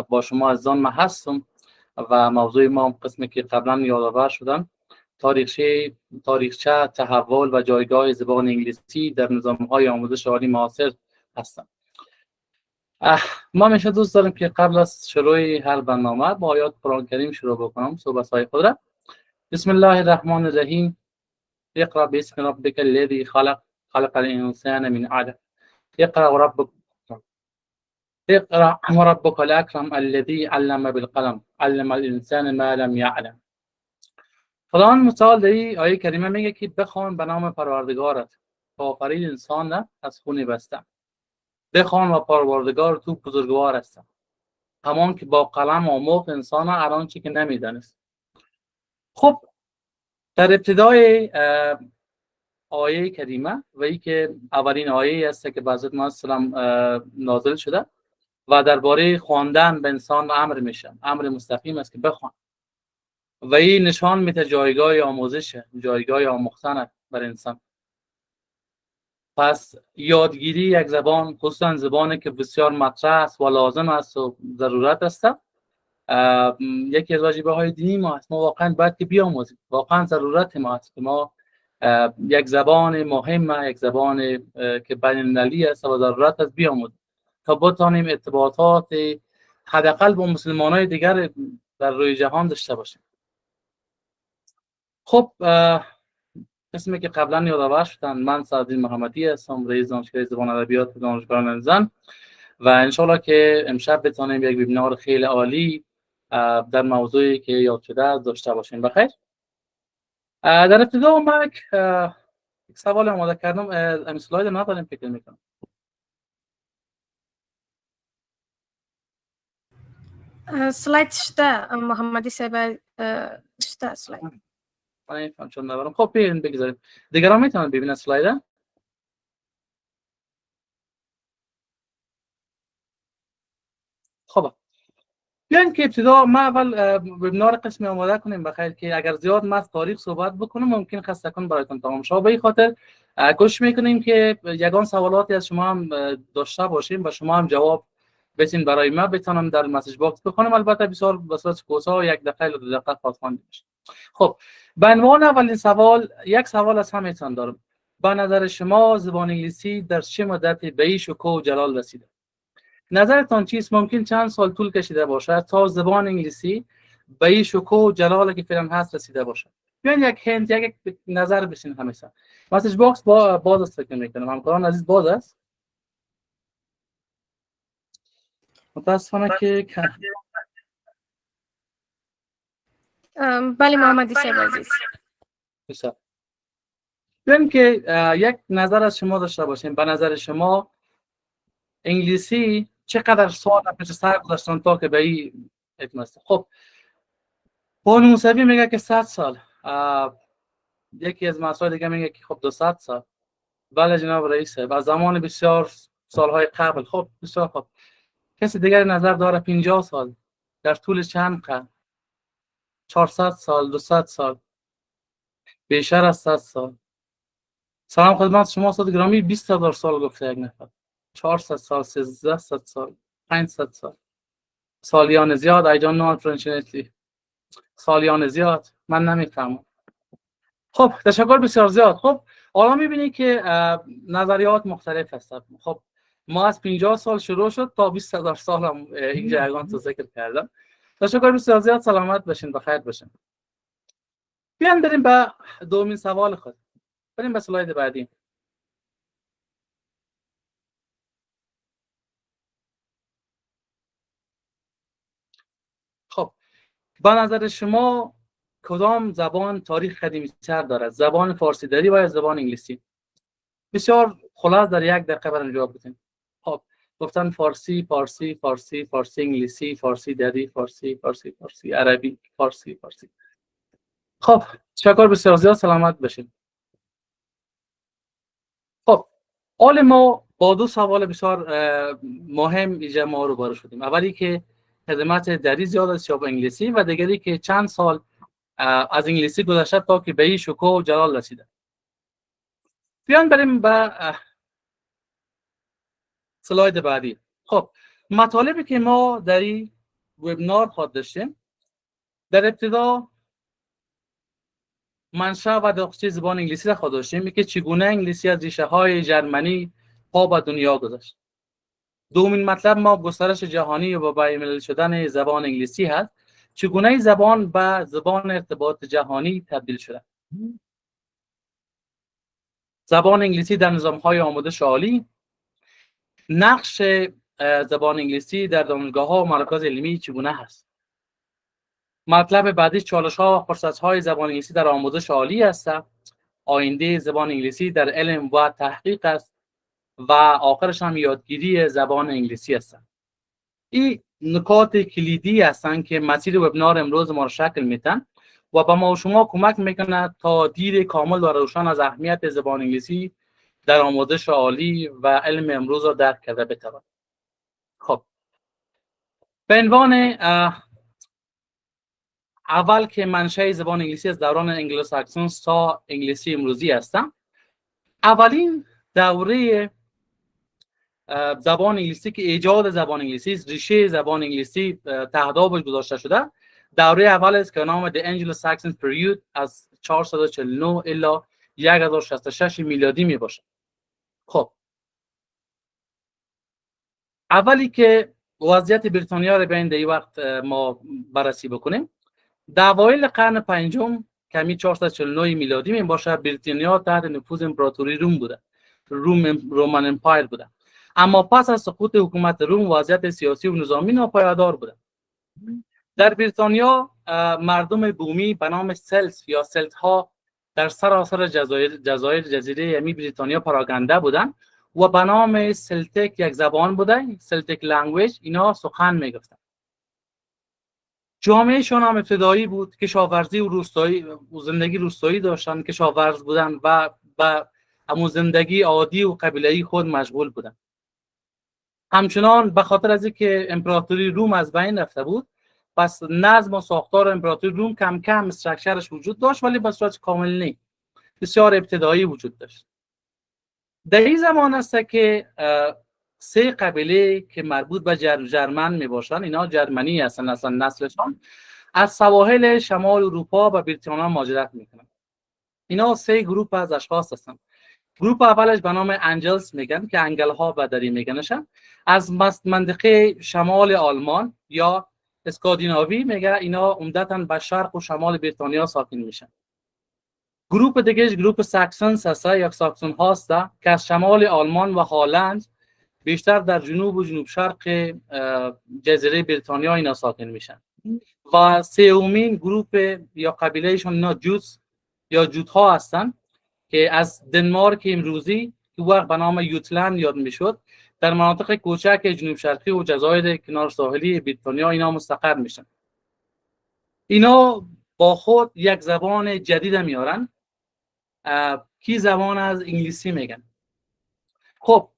با شما عزیزان من هستم و موضوع ما قسمی که قبلا یادآور شدم تاریخچه تحول و جایگاه زبان انگلیسی در نظام‌های آموزش عالی معاصر هستم. ما همیشه دوست داریم که قبل از شروع هر برنامه با آیات قرآن کریم شروع بکنم صحبت‌های خود را. بسم الله الرحمن الرحیم. اقرأ باسم ربک الذی خلق الانسان من علق. اقرأ وربك الاکرم الذی علم بالقلم علم الانسان ما لم یعلم. خداوند متعال در این آیه کریمه میگه که بخوان به نام پروردگارت که آفرید انسان را از خون بسته. بخوان و پروردگار تو بزرگوار است. همان که با قلم آموخت انسان هر آنچه که نمیدانست. خب در ابتدای آیه کریمه و ای که اولین آیه است که به حضرت محمد صلی الله علیه و نازل شده و درباره خواندن به انسان امر میشه، امر مستقیم است که بخوان و این نشان میده جایگاه آموزش، جایگاه آموختن بر انسان. پس یادگیری یک زبان، خصوصا زبانی که بسیار مطرح است و لازم است و ضرورت است، یکی از واجبه های دینی ما است. ما واقعا باید که بیاموزیم، واقعا ضرورت ما است که ما یک زبان مهمه، یک زبان که بین المللی است و ضرورت است بیاموزیم تا بتانیم ارتباطات حداقل با مسلمانای دیگر در روی جهان داشته باشیم. خب اسمی که قبلا یادآور شدن، من سعدالدین محمدی هستم، رئیس دانشکده زبان ادبیات دانشگاه نایینزن و انشالله که امشب بتانیم یک وبینار خیلی عالی در موضوعی که یاد شده داشته باشیم. بخیر. در ابتدا من یک سوال آماده کردم، این اسلاید نداریم فکر میکنم. سلاید شته محمدی صاحب، شته سلاید. من نمیفهم چون ندارم. خب بیاین بگذاریم دیگران میتونن ببینن اسلاید. خب بیاین که ابتدا ما اول وبینار قسمی آماده کنیم بخیر که اگر زیاد ما از تاریخ صحبت بکنم ممکن خسته کن برایتون تمام شه. به این خاطر کوشش میکنیم که یگان سوالاتی از شما هم داشته باشیم و شما هم جواب بتین برای ما بتونم در مسیج باکس بخونم. البته بسیار بساط کوتاه، یک دقیقه یا 2 دقیقه خواندن میشه. خب به عنوان اولین سوال، یک سوال از همتون دارم. به نظر شما زبان انگلیسی در چه مدتی به این شکوه و جلال رسیده؟ نظرتان چیست؟ ممکن چند سال طول کشیده باشه تا زبان انگلیسی به این شکوه و جلالی که فعلا هست رسیده باشه؟ بیاین یک هند، یک نظر بسین همیشه. مسیج باکس باز است فکر میکنم. همکاران عزیز باز است؟ متاسفانه که بله محمدی صاحب عزیز. بسیار. بیاین که یک نظر از شما داشته باشیم. به نظر شما انگلیسی چقدر سال پیش سر گذاشتن تا که به این اتمسته؟ خب بانو موسوی میگه که 100 سال. یکی از مسائل دیگه میگه که خب 200 سال. بله جناب رئیس، از زمان بسیار سالهای قبل. خب بسیار خوب. کسی دیگر نظر داره 50 سال در طول چند قرن؟ 400 سال، 200 سال، بیشتر از 100 سال. سلام خدمت شما استاد گرامی. 20,000 سال گفته یک نفر. 400 سال، 1300 سال، 500 سال. سالیان زیاد. I don't know unfortunately. سالیان زیاد. من نمیفهمم. خب تشکر بسیار زیاد. خب حالا میبینید که نظریات مختلف هستند. خب ما از 50 سال شروع شد تا 20,000 سال هم اینجا اگان تو ذکر کردم. تشکر بسیار زیاد. سلامت باشین، بخیر باشین. بیاین بریم به دومین سوال خود. بریم به سلاید بعدی. خب به نظر شما کدام زبان تاریخ قدیمی‌تر دارد؟ زبان فارسی دری و یا زبان انگلیسی؟ بسیار خلاص در 1 دقیقه برام جواب بدین. خب گفتن فارسی، فارسی، فارسی، فارسی انگلیسی، فارسی دری، فارسی، فارسی، فارسی عربی، فارسی، فارسی. خب تشکر بسیار زیاد. سلامت باشین. خب حال ما با 2 سوال بسیار مهم اینجا ما رو روبرو شدیم. اولی که خدمت دری زیاد است یا با انگلیسی و دیگری که چند سال از انگلیسی گذشته تا که به این شکوه و جلال رسیده. بیان بریم به سلاید بعدی. خب مطالبی که ما در این وبینار خواهد داشتیم، در ابتدا منشأ و داغچه زبان انگلیسی را خواهد داشتیم که چگونه انگلیسی از ریشه های ژرمنی پا به دنیا گذاشت. دومین مطلب ما گسترش جهانی و بین‌المللی شدن زبان انگلیسی هست. چگونه زبان به زبان ارتباط جهانی تبدیل شده. زبان انگلیسی در نظام‌های آموزش عالی، نقش زبان انگلیسی در دانشگاه‌ها و مراکز علمی چگونه هست. مطلب بعدی چالش‌ها و فرصت‌های زبان انگلیسی در آموزش عالی است. آینده زبان انگلیسی در علم و تحقیق است. و آخرش هم یادگیری زبان انگلیسی هستند. این نکات کلیدی هستند که مسیر وبینار امروز ما را شکل میدن و به ما و شما کمک میکنه تا دید کامل و روشن از اهمیت زبان انگلیسی در آموزش عالی و علم امروز را درک کرده بتوان. خب به عنوان اول که منشأ زبان انگلیسی از دوران انگلو ساکسون تا انگلیسی امروزی هستم. اولین دوره زبان انگلیسی که ایجاد زبان انگلیسی، ریشه زبان انگلیسی تهداب گذاشته شده، دوره اول است که نام The Anglo-Saxon Period از 449 الی 1066 میلادی می باشه. خب اولی که وضعیت بریتانیا را به این وقت ما بررسی بکنیم، در اوایل قرن پنجم کمی 449 میلادی می باشه، بریتانیا تحت نفوذ امپراتوری روم بوده، رومن امپایر بوده. اما پس از سقوط حکومت روم وضعیت سیاسی و نظامی ناپایدار بوده. در بریتانیا مردم بومی به نام سلت یا سلت ها در سراسر جزایر یمی بریتانیا پراکنده بودند و به نام سلتیک یک زبان بوده، سلتیک لنگویج، اینا سخن میگفتند. جامعهشان هم ابتدایی بود، کشاورزی و روستایی و زندگی روستایی داشتند، کشاورز بودند و به همون زندگی عادی و قبیله‌ای خود مشغول بودند. همچنان به خاطر از اینکه امپراتوری روم از بین رفته بود، پس نظم و ساختار امپراتوری روم کم کم استراکچرش وجود داشت، ولی به صورت کامل نه، بسیار ابتدایی وجود داشت. در این زمان است که سه قبیله که مربوط به جرمن می باشند، اینا جرمنی هستند، اصلا نسلشان از سواحل شمال اروپا به بریتانیا مهاجرت میکنند. اینا سه گروه از اشخاص هستند. گروه اولش به نام انجلز میگن که انگل ها به دری میگنشن، از منطقه شمال آلمان یا اسکاندیناوی میگه، اینا عمدتاً به شرق و شمال بریتانیا ساکن میشن. گروه دیگه گروه ساکسونز هست یا ساکسون هاست که از شمال آلمان و هالند بیشتر در جنوب و جنوب شرق جزیره بریتانیا اینا ساکن میشن. و سومین گروه یا قبیلهشون اینا جوتس یا جوت ها هستن که از دنمارک امروزی که وقت به نام یوتلند یاد میشد، در مناطق کوچک جنوب شرقی و جزایر کنار ساحلی بریتانیا اینا مستقر میشن. اینا با خود یک زبان جدید میارن کی زبان از انگلیسی میگن. خب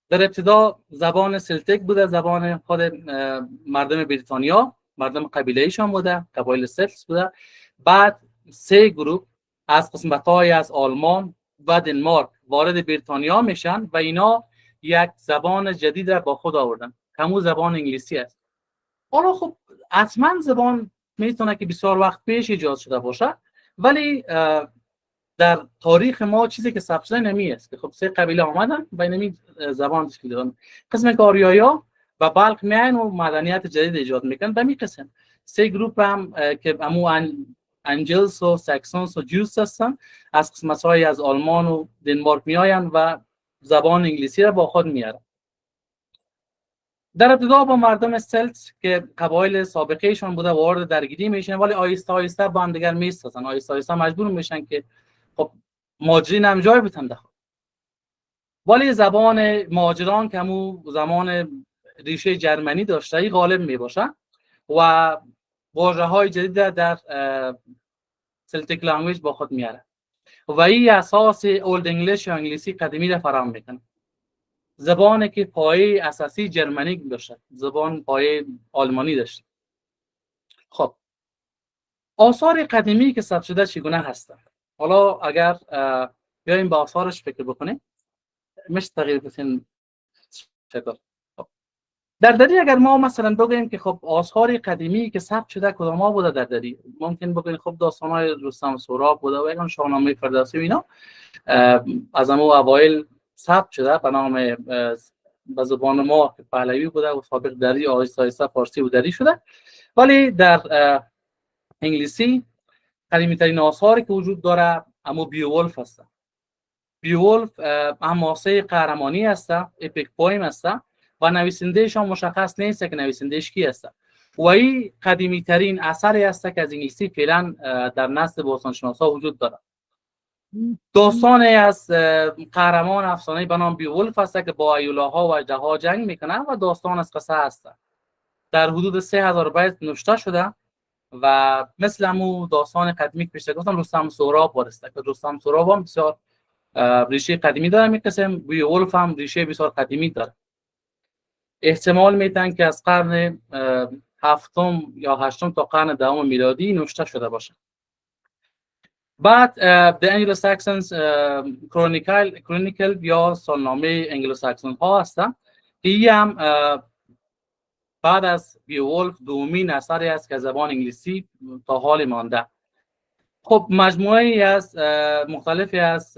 در ابتدا زبان سلتیک بوده، زبان خود مردم بریتانیا، مردم قبیله‌ایشان بوده، قبایل سلتس بوده. بعد سه گروه از قسمت‌های از آلمان و دنمارک وارد بریتانیا میشن و اینا یک زبان جدید را با خود آوردن، همون زبان انگلیسی است. حالا خب حتما زبان میتونه که بسیار وقت پیش ایجاد شده باشه، ولی در تاریخ ما چیزی که ثبت شده نمی است که خب سه قبیله آمدن و نمی زبان تشکیل دادن. قسم آریایا و بلخ میان و مدنیت جدید ایجاد میکنن. به می قسم سه گروه هم که همون انجلز و ساکسونز و جوتس هستن، از قسمت‌های از آلمان و دنمارک میآیند و زبان انگلیسی را با خود میارن. در ابتدا با مردم سلت که قبایل سابقه‌شون بوده وارد درگیری میشن، ولی آهسته آهسته با هم دیگر میسازن، آهسته آهسته مجبور میشن که خب مهاجرین هم جای بتن داخل. ولی زبان مهاجران که همون زمان ریشه جرمنی داشته غالب میباشه و واژه‌های جدید در سلتیک لنگویج با خود میاره و این اساس اولد انگلیش یا انگلیسی قدیمی را فراهم میکنه. زبانی که پایه اساسی جرمنیک داشته، زبان پایه آلمانی داشته. خب آثار قدیمی که ثبت شده چگونه هستند؟ حالا اگر بیایم به آثارش فکر بکنیم میشه تغییر بدیم. در دری اگر ما مثلا بگیم که خب آثار قدیمی که ثبت شده کدام ها بوده در دری، ممکن بگیم خب داستان‌های رستم و سهراب بوده و یا شاهنامه فردوسی اینا از همون اوایل ثبت شده به نام به زبان ما که پهلوی بوده و سابق دری آهسته آهسته فارسی و دری شده. ولی در انگلیسی قدیمی ترین آثاری که وجود داره اما بیوولف هست. بیوولف حماسه قهرمانی هست، اپیک پویم هست و نویسندهش هم مشخص نیست که نویسندهش کی هست و این قدیمی ترین اثری است که از انگلیسی فعلا در نسل باستانشناسا وجود داره. داستانی از قهرمان افسانه به نام بیولف است که با ایولاها و اژدها جنگ میکنه و داستان از قصه است. در حدود 3000 بیت نوشته شده و مثل همون داستان قدیمی که پیش گفتم رستم سهراب وارسته که رستم سهراب هم بسیار ریشه قدیمی داره. می قسم بیولف هم ریشه بسیار قدیمی داره. احتمال میتن که از قرن هفتم یا هشتم تا قرن دهم میلادی نوشته شده باشه. بعد The Anglo-Saxons Chronicle یا سالنامه انگلو-ساکسون ها هستن که این هم بعد از بیولف دومین اثری است که زبان انگلیسی تا حال مانده. خب مجموعه‌ای از مختلفی از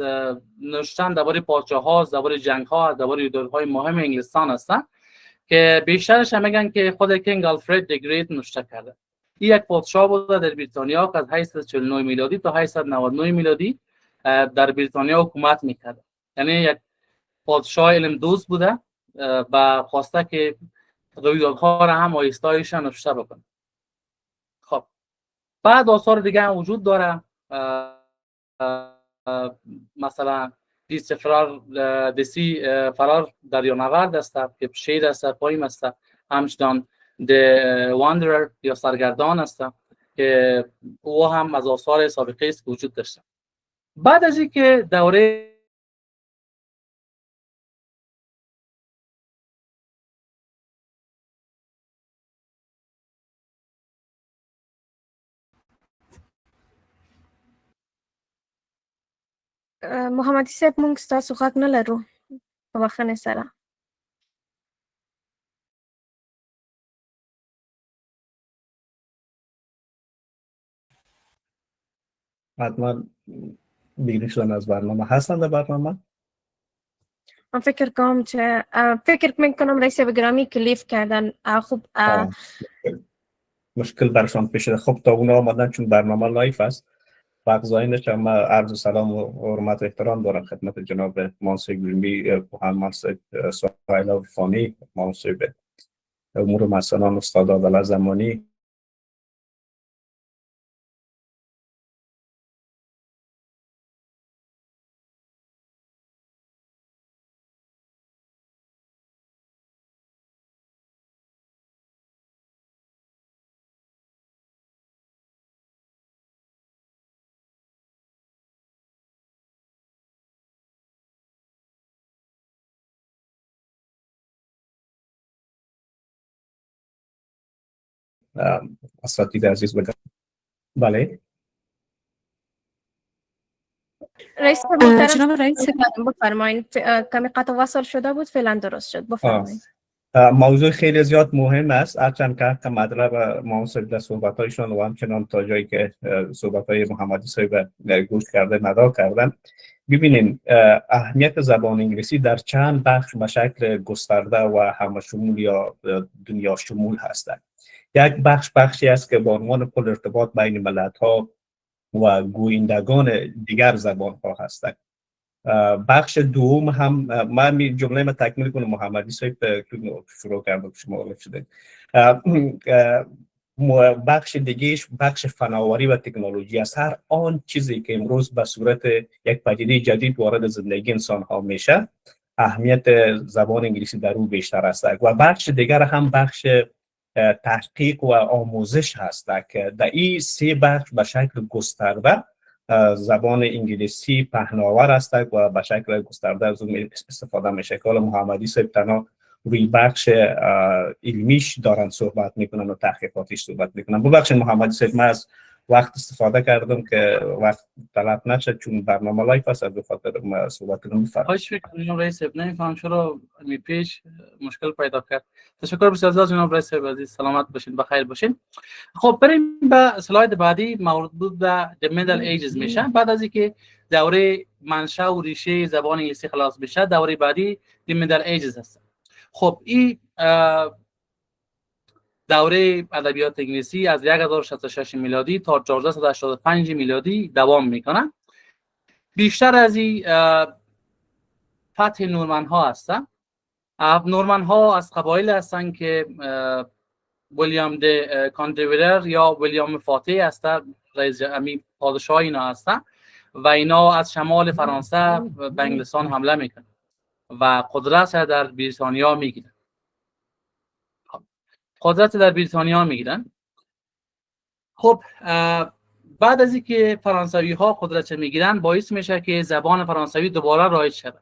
نوشتن درباره پادشاه‌ها، درباره جنگ‌ها، درباره دورهای مهم انگلستان هستن که بیشترش هم میگن که خود کینگ آلفرد دی گریت نوشته کرده. این یک پادشاه بوده در بریتانیا که از 849 میلادی تا 899 میلادی در بریتانیا حکومت میکرده. یعنی یک پادشاه علم دوست بوده و خواسته که رویدادها را هم آیستایش نوشته بکنه. خب بعد آثار دیگه هم وجود داره، مثلا دیست فرار دسی فرار دریانورد است که شعر است، پویم است. همچنان The Wanderer یا سرگردان است که او هم از آثار سابقه است که وجود داشته. بعد از اینکه دوره محمدي صاحب مونږ ستاسو غږ نه لرو په بخښنې سره. حتما بیگری شدن از برنامه هستن در برنامه. من فکر کنم که فکر میکنم رئیس گرامی کلیف کردن. خوب مشکل برشان پیش ده. خب تا اونا آمدن چون برنامه لایف است. بغضاینش هم عرض سلام و حرمت و احترام دارم خدمت جناب منصب علمی پوهان منصب سهیل عرفانی، منصب امور مسئلان استاد عادل زمانی. اساتید عزیز بگم. بله رئیس محترم بفرمایید. کمی قطع وصل شده بود، فعلا درست شد. بفرمایید. موضوع خیلی زیاد مهم است، هرچند که مطلب مناسب در صحبت‌هایشان و همچنان تا جایی که صحبت‌های محمدی صاحب گوش کرده مدار کردن. ببینین اهمیت زبان انگلیسی در چند بخش به شکل گسترده و همشمول یا دنیا شمول هستند. یک بخشی است که به عنوان پل ارتباط بین ملت‌ها و گویندگان دیگر زبان‌ها هستند. بخش دوم هم من جمله ما تکمیل کنم. محمدی صاحب شروع کردم شما مولف شده. بخش دیگهش بخش فناوری و تکنولوژی است. هر آن چیزی که امروز به صورت یک پدیده جدید وارد زندگی انسان ها میشه، اهمیت زبان انگلیسی در او بیشتر است. و بخش دیگر هم بخش تحقیق و آموزش هست که در این سه بخش به شکل گسترده زبان انگلیسی پهناور است و به شکل گسترده از اون استفاده میشه. که محمدی صاحب تنها روی بخش علمیش دارن صحبت میکنن و تحقیقاتیش صحبت میکنن. ببخشید محمدی صاحب، من از وقت استفاده کردم که وقت طلب نشد چون برنامه لایف است، به خاطر صحبت کنم. خواهش می‌کنم رئیس صاحب، نمی‌فهم چرا می پیش مشکل پیدا کرد. تشکر بسیار از جناب رئیس صاحب عزیز. سلامت باشین، بخیر باشین. خب بریم به اسلاید بعدی. مربوط به The Middle Ages میشه. بعد از اینکه دوره منشأ و ریشه زبان انگلیسی خلاص بشه، دوره بعدی The Middle Ages هست. خب این دوره ادبیات انگلیسی از 1066 میلادی تا 1485 میلادی دوام میکنه. بیشتر از این فتح نورمن ها هستن. نورمن ها از قبایل هستن که ویلیام د کاندیورر یا ویلیام فاتح هستن، رئیس جمهوری پادشاه اینا هستن و اینا از شمال فرانسه به انگلستان حمله میکنن و قدرت در بریتانیا میگیرن. قدرت در بریتانیا میگیرن. خب بعد از اینکه فرانسوی ها قدرت میگیرن باعث میشه که زبان فرانسوی دوباره رایج شود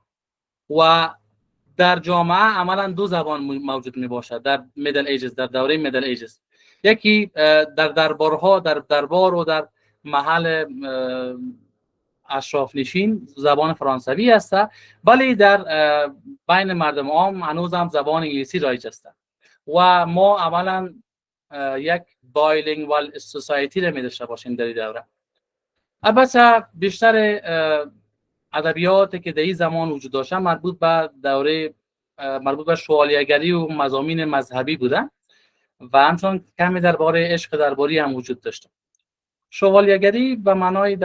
و در جامعه عملا دو زبان موجود می باشد در میدل ایجز، در دوره میدل ایجز. یکی در دربارها، در دربار و در محل اشراف نشین زبان فرانسوی است، ولی در بین مردم عام هنوز هم زبان انگلیسی رایج است و ما عملا یک بایلینگوال سوسایتی را می داشته باشیم در این دوره. البته بیشتر ادبیاتی که در این زمان وجود داشت مربوط به دوره مربوط به شوالیه‌گری و مضامین مذهبی بودن و همچنان کمی درباره عشق درباری هم وجود داشت. شوالیه‌گری به معنای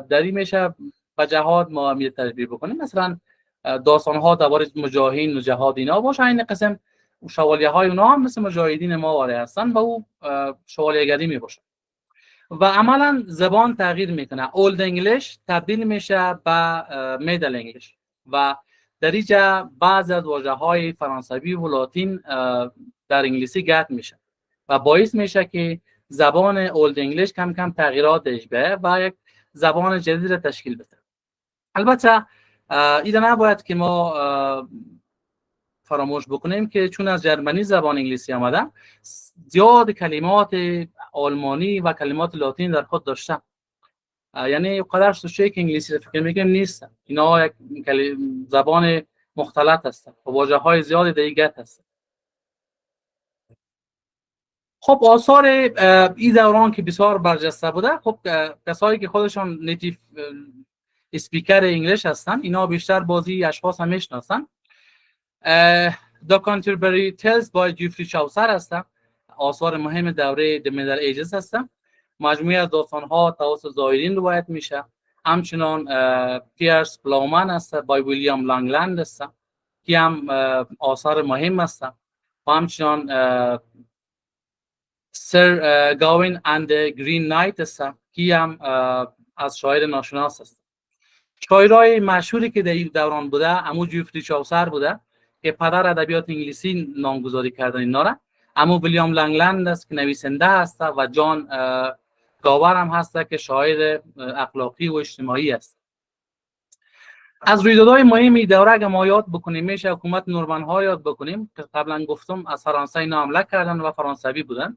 دری میشه به جهاد ما می تعبیر بکنیم، مثلا داستان‌ها درباره مجاهدین و جهاد اینا باشه. این قسم شوالیه‌های اونا هم مثل مجاهدین ما واره هستن و او شوالیه‌گری می باشه و عملا زبان تغییر میکنه. اولد انگلیش تبدیل میشه به میدل انگلیش و در اینجا بعضی از واژه‌های فرانسوی و لاتین در انگلیسی قطع میشه و باعث میشه که زبان اولد انگلیش کم کم تغییراتش به و یک زبان جدید را تشکیل بده. البته ایده نباید که ما فراموش بکنیم که چون از جرمنی زبان انگلیسی آمده زیاد کلمات آلمانی و کلمات لاتین در خود داشته، یعنی قدر سوچه که انگلیسی رو فکر میکنیم نیست. اینا یک زبان مختلط هست و واژه های زیادی دیگه هست. خب آثار این دوران که بسیار برجسته بوده، خب کسایی که خودشان نیتیو اسپیکر انگلیش هستن اینا بیشتر بازی اشخاص هم میشناسن. The Canterbury Tales by جیفری چاوسر هستن، آثار مهم دوره The Middle Ages هستن. مجموعه از داستان‌ها توسط زایرین روایت میشه. همچنان پیرس بلاومن هست با ویلیام لانگلند هست که هم آثار مهم هستن و همچنان سر گاوین اند گرین نایت هست که هم از شاعر ناشناس هست. شاعرای مشهوری که در این دوران بوده همون جیفری چاوسر بوده که پدر ادبیات انگلیسی نامگذاری کردن اینا را. اما ویلیام لانگلند است که نویسنده است و جان گاور هم هست که شاعر اخلاقی و اجتماعی است. از رویدادهای مهمی دوره اگه ما یاد بکنیم میشه حکومت نورمن ها یاد بکنیم که قبلا گفتم از فرانسه اینا حمله کردن و فرانسوی بودن.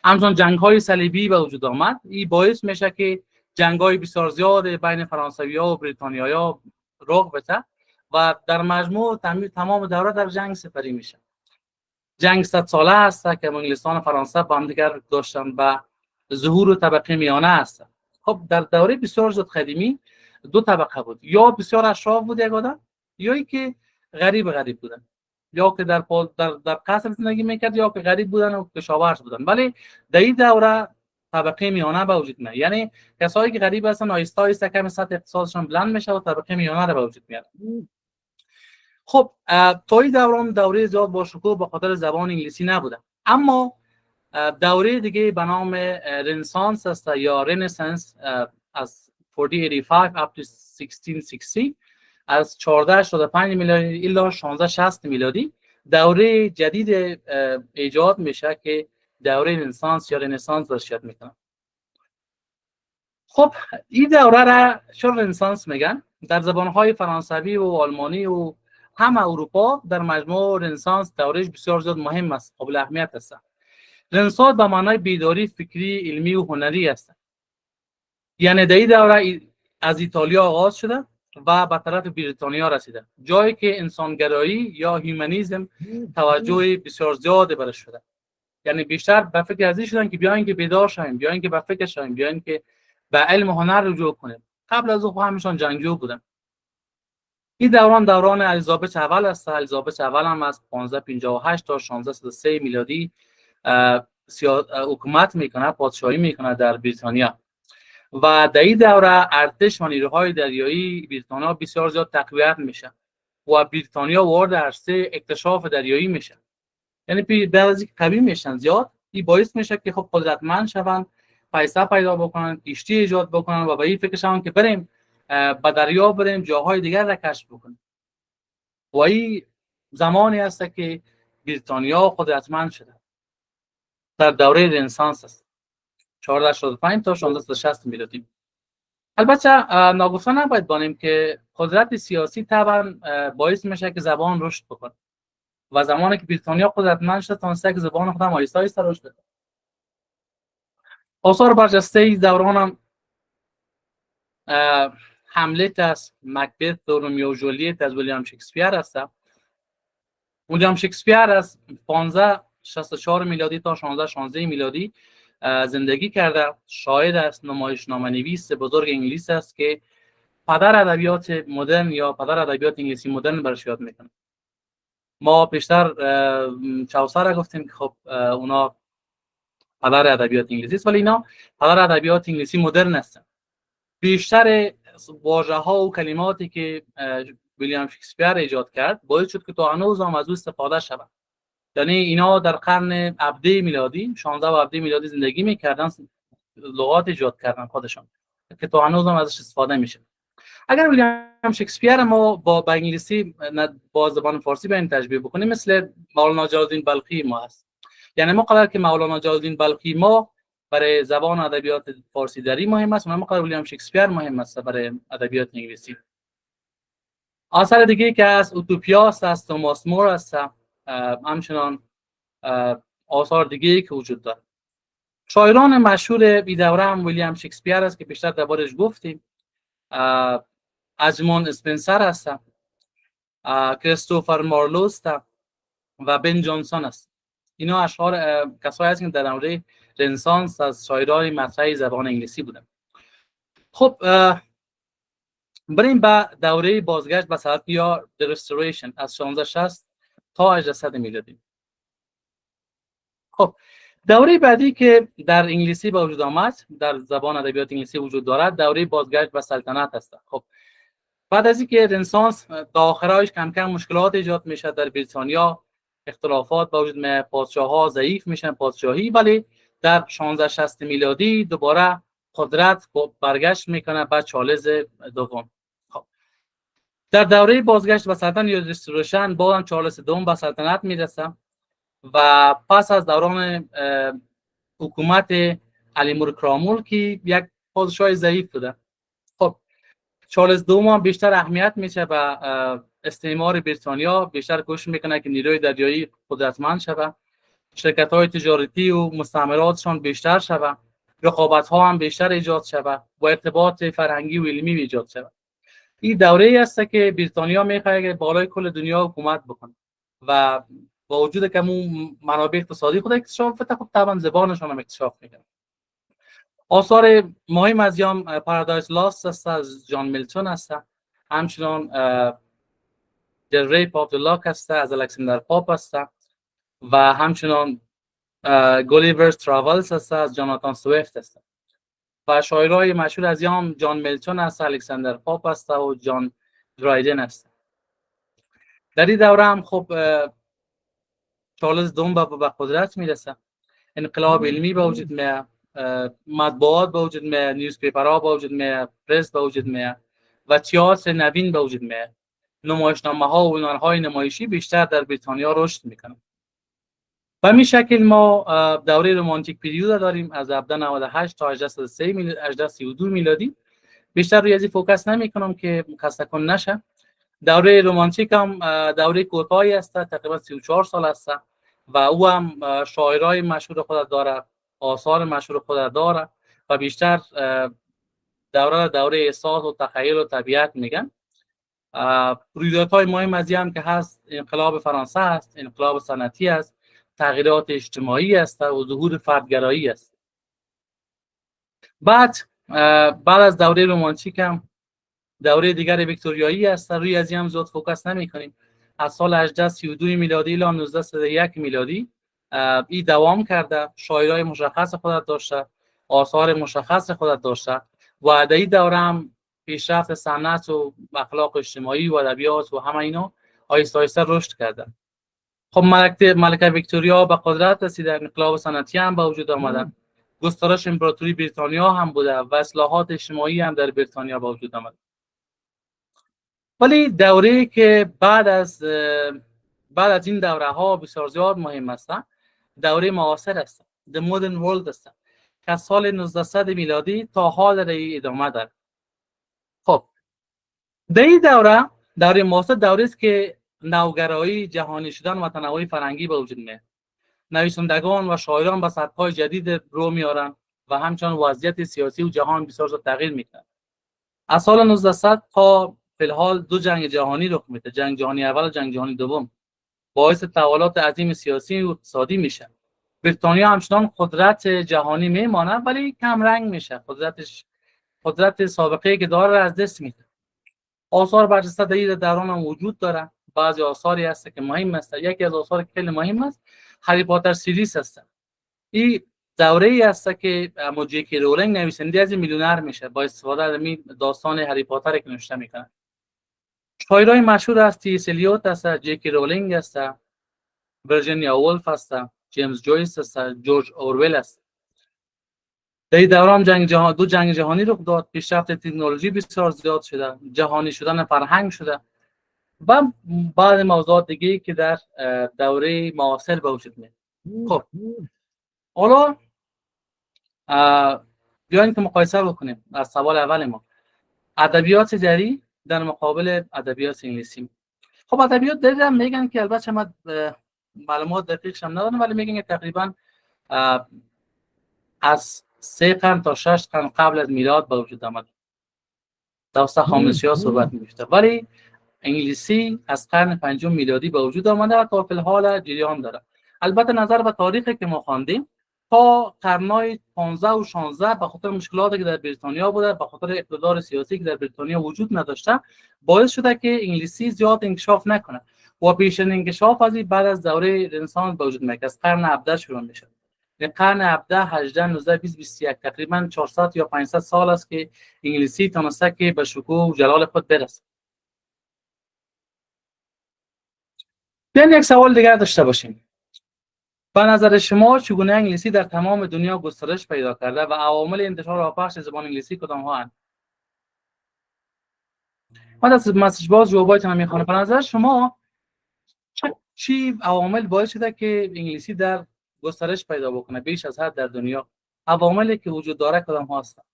همچنان جنگ های صلیبی به وجود آمد. این باعث میشه که جنگ های بسیار زیاد بین فرانسوی ها و بریتانیایی ها رخ بده و در مجموع تمام دوره در جنگ سپری میشه. جنگ 100 ساله است که انگلستان و فرانسه با هم دیگر داشتن و ظهور طبقه میانه است. خب در دوره بسیار زود قدیمی دو طبقه بود، یا بسیار اشراف بود یک آدم، یا ای که غریب بودن، یا که در قصر زندگی میکرد، یا که غریب بودن و کشاورز بودن. ولی در این دوره طبقه میانه به وجود میاد، یعنی کسایی که غریب هستن آهسته آهسته کم سطح اقتصادشون بلند میشه و طبقه میانه رو به وجود میاد. خب تا این دوران دوره زیاد با شکوه به خاطر زبان انگلیسی نبوده. اما دوره دیگه به نام رنسانس است یا رنسانس از 1485 up to 1660 از 1485 میلادی الی 1660 میلادی دوره جدید ایجاد میشه که دوره رنسانس یا رنسانس باشد میکنه. خب این دوره را چرا رنسانس میگن؟ در زبانهای فرانسوی و آلمانی و همه اروپا در مجموع رنسانس دورهش بسیار زیاد مهم است، قابل اهمیت است. رنسانس به معنای بیداری فکری، علمی و هنری است. یعنی در این دوره از ایتالیا آغاز شده و به طرف بریتانیا رسیده، جایی که انسانگرایی یا هیومانیسم توجه بسیار زیاد برش شده. یعنی بیشتر به فکر ازی شدن که بیاین که بیدار شویم، بیاین که به فکر شویم، بیاین که به علم و هنر رجوع کنیم. قبل از او همشون جنگجو بودن. این دوران الیزابت اول است. الیزابت اول هم از 1558 تا 1603 میلادی حکومت میکنه، پادشاهی میکنه در بریتانیا و در این دوره ارتش و نیروهای دریایی بریتانیا بسیار زیاد تقویت میشه و بریتانیا وارد عرصه اکتشاف دریایی میشه. یعنی بعد از اینکه قوی میشن زیاد، این باعث میشه که خب قدرتمند شوند پیسه پیدا بکنن، کشتی ایجاد بکنن و به این فکرشون که بریم به دریا بریم، جاهای دیگر را کشف بکنیم. و این زمانی است که بریتانیا قدرتمند شده در دوره رنسانس است، 1485 تا 1660 میلادی. البته ناگفتن نباید بانیم که قدرت سیاسی طبعا باعث میشه که زبان رشد بکنه و زمانی که بریتانیا قدرتمند شد تونسته که زبان خودم آهسته آهسته رشد بده. آثار برجسته دوران هم هملت است، مکبث و رومیو و جولیت از ویلیام شکسپیر است. ویلیام شکسپیر از 1564 میلادی تا 1616 میلادی زندگی کرده. شاعر است، نمایشنامه نویس بزرگ انگلیس است که پدر ادبیات مدرن یا پدر ادبیات انگلیسی مدرن برش یاد میکنه. ما پیشتر چاوسر را گفتیم که خب اونا پدر ادبیات انگلیسی است، ولی اینا پدر ادبیات انگلیسی مدرن هستن. بیشتر واژه‌ها و کلماتی که ویلیام شکسپیر ایجاد کرد باعث شد که تا هنوز هم از او استفاده شود. یعنی اینا در قرن 17 میلادی 16 و 17 میلادی زندگی میکردن، لغات ایجاد کردن خودشان که تا هنوز هم ازش استفاده میشه. اگر ویلیام شکسپیر ما با انگلیسی با زبان فارسی به این تشبیه بکنیم، مثل مولانا جلال‌الدین بلخی ما هست. یعنی ما قدر که مولانا جلال‌الدین بلخی ما برای زبان ادبیات فارسی دری مهم است، اما قدر ویلیام شکسپیر مهم است برای ادبیات انگلیسی. آثار دیگه که از اوتوپیاست، از توماس مور است، همچنان آثار دیگه که وجود داره. شاعران مشهور این دوره هم ویلیام شکسپیر است که بیشتر دربارش گفتیم. اجمون اسپنسر است، کریستوفر مارلو است و بن جانسون است. اینا اشعار کسایی هستند که در دوره رنسانس از شاعران مطرح زبان انگلیسی بودند. خب بریم به دوره بازگشت به سنت یا The Restoration از 1660 تا 1800 میلادی. خب دوره بعدی که در انگلیسی به وجود آمد، در زبان ادبیات انگلیسی وجود دارد، دوره بازگشت به سلطنت است. خب بعد از اینکه رنسانس تا آخرش کم کم مشکلات ایجاد میشه در بریتانیا، اختلافات با وجود میاد، پادشاه‌ها ضعیف میشن پادشاهی، ولی در 1660 میلادی دوباره قدرت برگشت میکنه به چارلز دوم. خب در دوره بازگشت به سلطنت یا ریستوریشن بازم چارلز دوم به سلطنت میرسه و پس از دوران حکومت علی مور کرامول که یک پادشاه ضعیف بوده، خب چارلز دوم بیشتر اهمیت میشه به استعمار بریتانیا، بیشتر کوشش میکنه که نیروی دریایی قدرتمند شود، شرکت‌های تجارتی و مستعمراتشان بیشتر شود، رقابت‌ها هم بیشتر ایجاد شود و ارتباط فرهنگی و علمی ایجاد شود. این دوره‌ای است که بریتانیا می‌خواد که بالای کل دنیا حکومت بکنه و با وجود که منابع اقتصادی خود اکتشاف بده، خب طبعا زبانشان هم اکتشاف میکنه. آثار مهم از یام پارادایس لاست است از جان میلتون است، همچنان The Rape of the Lock است از الکساندر پاپ است و همچنان گولیورز تراولز است از جاناتان سویفت است. و شاعرای مشهور از یام جان میلتون است، الکساندر پاپ است و جان درایدن است. در این دوره هم خب چارلز دوم به قدرت میرسه، انقلاب علمی به وجود میاد، مطبوعات به وجود میاد، نیوزپیپرها به وجود میاد، پرس به وجود میاد و تئاتر نوین به وجود میاد. نمایشنامه‌ها و هنرهای نمایشی بیشتر در بریتانیا رشد میکنه. به این شکل ما دوره رمانتیک پیریود داریم از 1798 تا 1832 میلادی. بیشتر روی ازی فوکس نمیکنم که خسته‌کن نشه. دوره رمانتیک هم دوره کوتاهی است، تقریبا 34 سال است و او هم شاعرای مشهور خود داره، آثار مشهور خود داره و بیشتر دوره احساس و تخیل و طبیعت میگن. رویدادهای مهم از هم که هست انقلاب فرانسه است، انقلاب صنعتی است، تغییرات اجتماعی است و ظهور فردگرایی است. بعد از دوره رمانتیک هم دوره دیگر ویکتوریایی است، روی از هم زیاد فوکس نمی‌کنیم. از سال 1832 میلادی الی 1901 میلادی این دوام کرده، شاعرای مشخص خودت داشته، آثار مشخص خودت داشته و در این دوره هم پیشرفت صنعت و اخلاق اجتماعی و ادبیات و همه اینا آهسته آهسته رشد کرده. خب ملکه ویکتوریا به قدرت رسیده، انقلاب صنعتی هم به وجود آمده گسترش امپراتوری بریتانیا هم بوده و اصلاحات اجتماعی هم در بریتانیا به وجود آمد. ولی دوره‌ای که بعد از این دوره ها بسیار زیاد مهم هستند، دوره معاصر است، the modern world است که از سال 1900 میلادی تا حال در ادامه دارد. خب در این دوره معاصر دوره است که نوگرایی، جهانی شدن و تنوع فرهنگی به وجود میاد. نویسندگان و شاعران به سبک‌های جدید رو میارن و همچنان وضعیت سیاسی و جهان بسیار زیاد تغییر میکنه. از سال 1900 تا فی الحال 2 جنگ جهانی رخ میده، جنگ جهانی اول و جنگ جهانی دوم، باعث تحولات عظیم سیاسی و اقتصادی میشه. بریتانیا همچنان قدرت جهانی میمانه ولی کم رنگ میشه، قدرت سابقه که داره از دست میده. آثار برجسته در این دوران هم وجود داره. بعضی آثاری هست که مهم است. یکی از آثار که خیلی مهم است هری پاتر سریز است. این دوره‌ای است که جی.کی رولینگ نویسنده از میلیونر میشه با استفاده از داستان هری پاتر که نوشته میکنه. شاعرای مشهور است تی.اس. الیوت است، جی.کی رولینگ است، ورجینیا وولف است، جیمز جویس است، جورج اورول است. در این دوران دو جنگ جهانی رخ داد، پیشرفت تکنولوژی بسیار زیاد شده، جهانی شدن فرهنگ شده و بعض موضوعات دیگه که در دوره معاصر به وجود میاد. خب حالا بیاین که مقایسه بکنیم از سوال اول ما، ادبیات دری در مقابل ادبیات انگلیسی. خب ادبیات دری هم میگن که البته ما معلومات دقیقش هم ندارم ولی میگن که تقریبا از 3 قرن تا 6 قرن قبل از میلاد به وجود آمد. داستان هاملسیا صحبت می‌کنه ولی انگلیسی از قرن 5 میلادی به وجود آمده و تا فی الحال جریان داره. البته نظر به تاریخی که ما خواندیم تا قرن‌های 15 و 16 به خاطر مشکلاتی که در بریتانیا بوده، به خاطر اقتدار سیاسی که در بریتانیا وجود نداشته، باعث شده که انگلیسی زیاد انکشاف نکنه و پیشین انکشاف از بعد از دوره رنسانس به وجود میاد. از قرن 17 شروع میشه. در قرن 17 18 19 20 21 تقریبا 400 یا 500 سال است که انگلیسی تونسته که به شکوه و جلال خود برسه. بیاین یک سوال دیگر داشته باشیم. به نظر شما چگونه انگلیسی در تمام دنیا گسترش پیدا کرده و عوامل انتشار و پخش زبان انگلیسی کدام ها هستند؟ من از مسیج باز جواباتون میخوام. به نظر شما چی عوامل باعث شده که انگلیسی در گسترش پیدا بکنه بیش از حد در دنیا؟ عواملی که وجود داره کدام ها هستند؟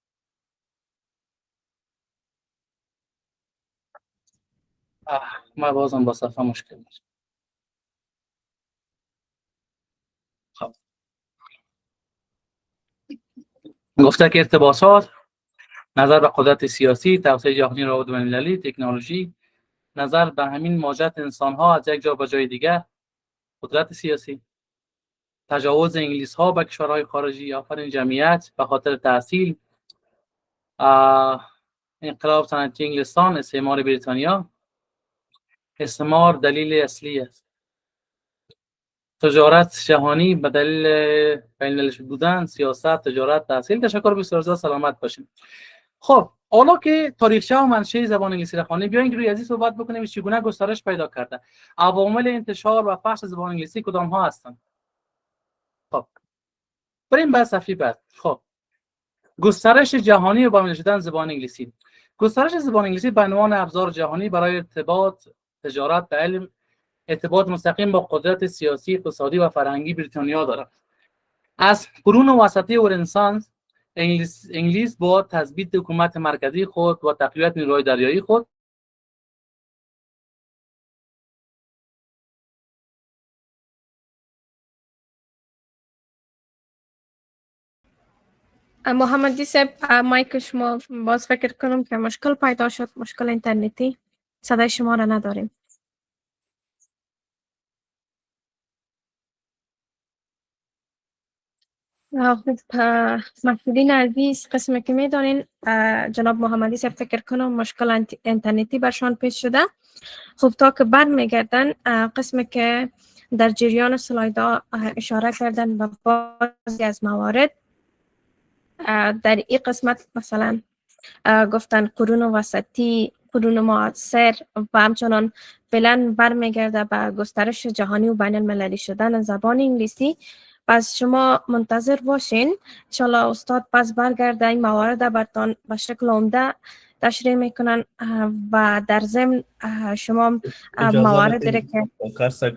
ما بازم با صفحه مشکل دارم. خب گفته که ارتباطات، نظر به قدرت سیاسی، توسعه جهانی روابط بین‌المللی، تکنولوژی، نظر به همین مواجهت انسان‌ها از یک جا به جای دیگر، قدرت سیاسی، تجاوز انگلیس‌ها به کشورهای خارجی، آفرین جمعیت به خاطر تحصیل، انقلاب صنعتی انگلستان، استعمار بریتانیا. استعمار دلیل اصلی است. تجارت جهانی به دلیل بین‌المللی بودن، سیاست، تجارت، تحصیل. تشکر، بسیار زیاد سلامت باشین. خب حالا که تاریخچه و منشأ زبان انگلیسی را خوانیم، بیاین روی ازی صحبت بکنیم چگونه گسترش پیدا کرده. عوامل انتشار و پخش زبان انگلیسی کدام ها هستند؟ خب بریم به صفحه بعد. خب گسترش جهانی و بامزه شدن زبان انگلیسی. گسترش زبان انگلیسی به عنوان ابزار جهانی برای ارتباط، تجارت و علم، ارتباط مستقیم با قدرت سیاسی، اقتصادی و فرهنگی بریتانیا دارد. از قرون وسطی و رنسانس انگلیس با تثبیت حکومت مرکزی خود و تقویت نیروهای دریایی خود محمدی صاحب مایک شما باز فکر کنم که مشکل پیدا شد، مشکل اینترنتی، صدای شما را نداریم. محمدین عزیز، قسمی که میدانین جناب محمدی صاحب فکر کنم مشکل اینترنتی برشان پیش شده. خب تا که بر میگردن قسمی که در جریان سلایدا اشاره کردن به بعضی از موارد، در این قسمت مثلا گفتن قرون وسطی، قرون معاصر و همچنان فعلا برمیگرده به گسترش جهانی و بین المللی شدن زبان انگلیسی پس شما منتظر باشین. انشالله استاد پس برگرده این موارد برتان به شکل عمده تشریح میکنن و در ضمن شما موارد داره که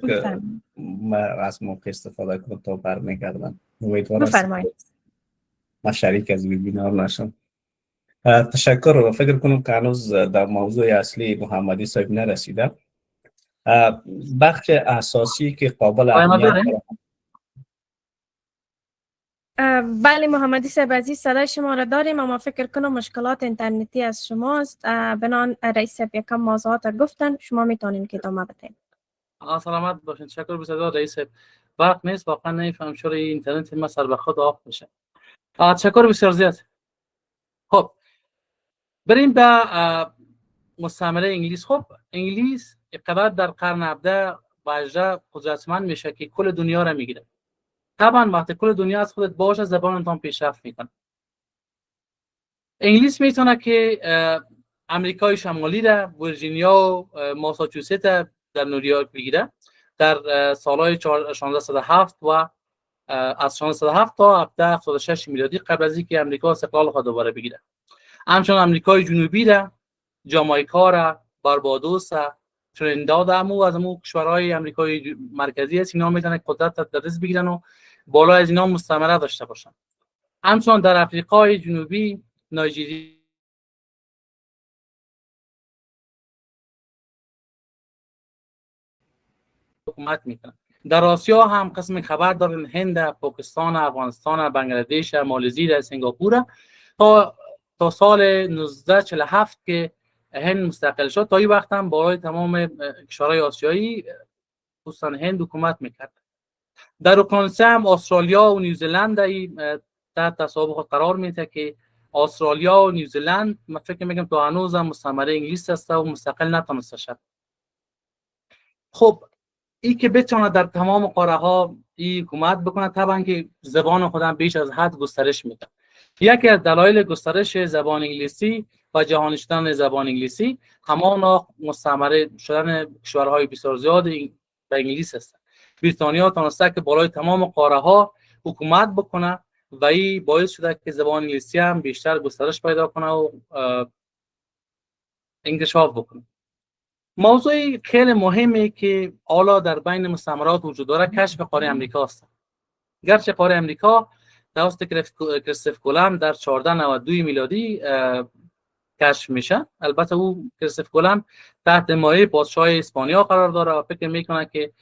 بفرمایید. ما از موقع استفاده کنم تا برمیگردم. امیدوارم بفرمایید. ما شریک از ویبینار نشم. تشکر و فکر کنم که هنوز در موضوع اصلی محمدی صاحب نرسیده. بخش اساسی که قابل اهمیت بله محمدی صاحب عزیز صدای شما را داریم، اما فکر کنم مشکلات اینترنتی از شماست. بنان رئیس صاحب یکم موضوعات گفتن، شما میتونین که ادامه بدین. سلامت باشین. تشکر بسیار رئیس صاحب. وقت نیست، واقعا نمیفهم چرا اینترنت ما سر به خود آف میشه. تشکر بسیار زیاد. خب بریم به مستعمره انگلیس. خب انگلیس اقتدار در قرن 17 و 18 قدرتمند میشه که کل دنیا را میگیره. طبعا وقتی کل دنیا از خودت باشه زبانتون پیشرفت میکنه. انگلیس میتونه که امریکای شمالی را، ویرجینیا و ماساچوست در نیویورک بگیره در سالهای 1607 و از 1607 تا 1776 میلادی قبل از اینکه امریکا استقلال خود دوباره بگیره. همچنین امریکای جنوبی را، جامائیکا را، باربادوس، ترینداد همو از همو کشورهای امریکای مرکزی است. اینا میتونن قدرت در دست بگیرن و بالا از اینا مستعمره داشته باشن. همچنین در افریقای جنوبی، نایجیریا حکومت میکنن. در آسیا هم قسم خبر دارن، هند، پاکستان، افغانستان، بنگلادش، مالزی، سنگاپور تا سال 1947 که هند مستقل شد. تا این وقت هم بالای تمام کشورهای آسیایی خصوصا هند حکومت میکرد. در اقیانوسیه هم استرالیا و نیوزلند تحت تصاحب خود قرار میده که استرالیا و نیوزلند من فکر میگم تا هنوز هم مستعمره انگلیس هست و مستقل نتونسته شد. خب این که بتونه در تمام قاره ها این حکومت بکنه، طبعا که زبان خودم بیش از حد گسترش میده. یکی از دلایل گسترش زبان انگلیسی و جهانی شدن زبان انگلیسی همان مستعمره شدن کشورهای بسیار زیاد به انگلیس است. بریتانیا تونسته که بالای تمام قاره ها حکومت بکنه و این باعث شده که زبان انگلیسی هم بیشتر گسترش پیدا کنه و انکشاف بکنه. موضوع خیلی مهمی که حالا در بین مستعمرات وجود داره کشف قاره امریکا است. گرچه قاره امریکا توسط کریستوفر کلمب در 1492 میلادی کشف میشه، البته او کریستوفر کلمب تحت مایه پادشاه اسپانیا قرار داره و فکر میکنه که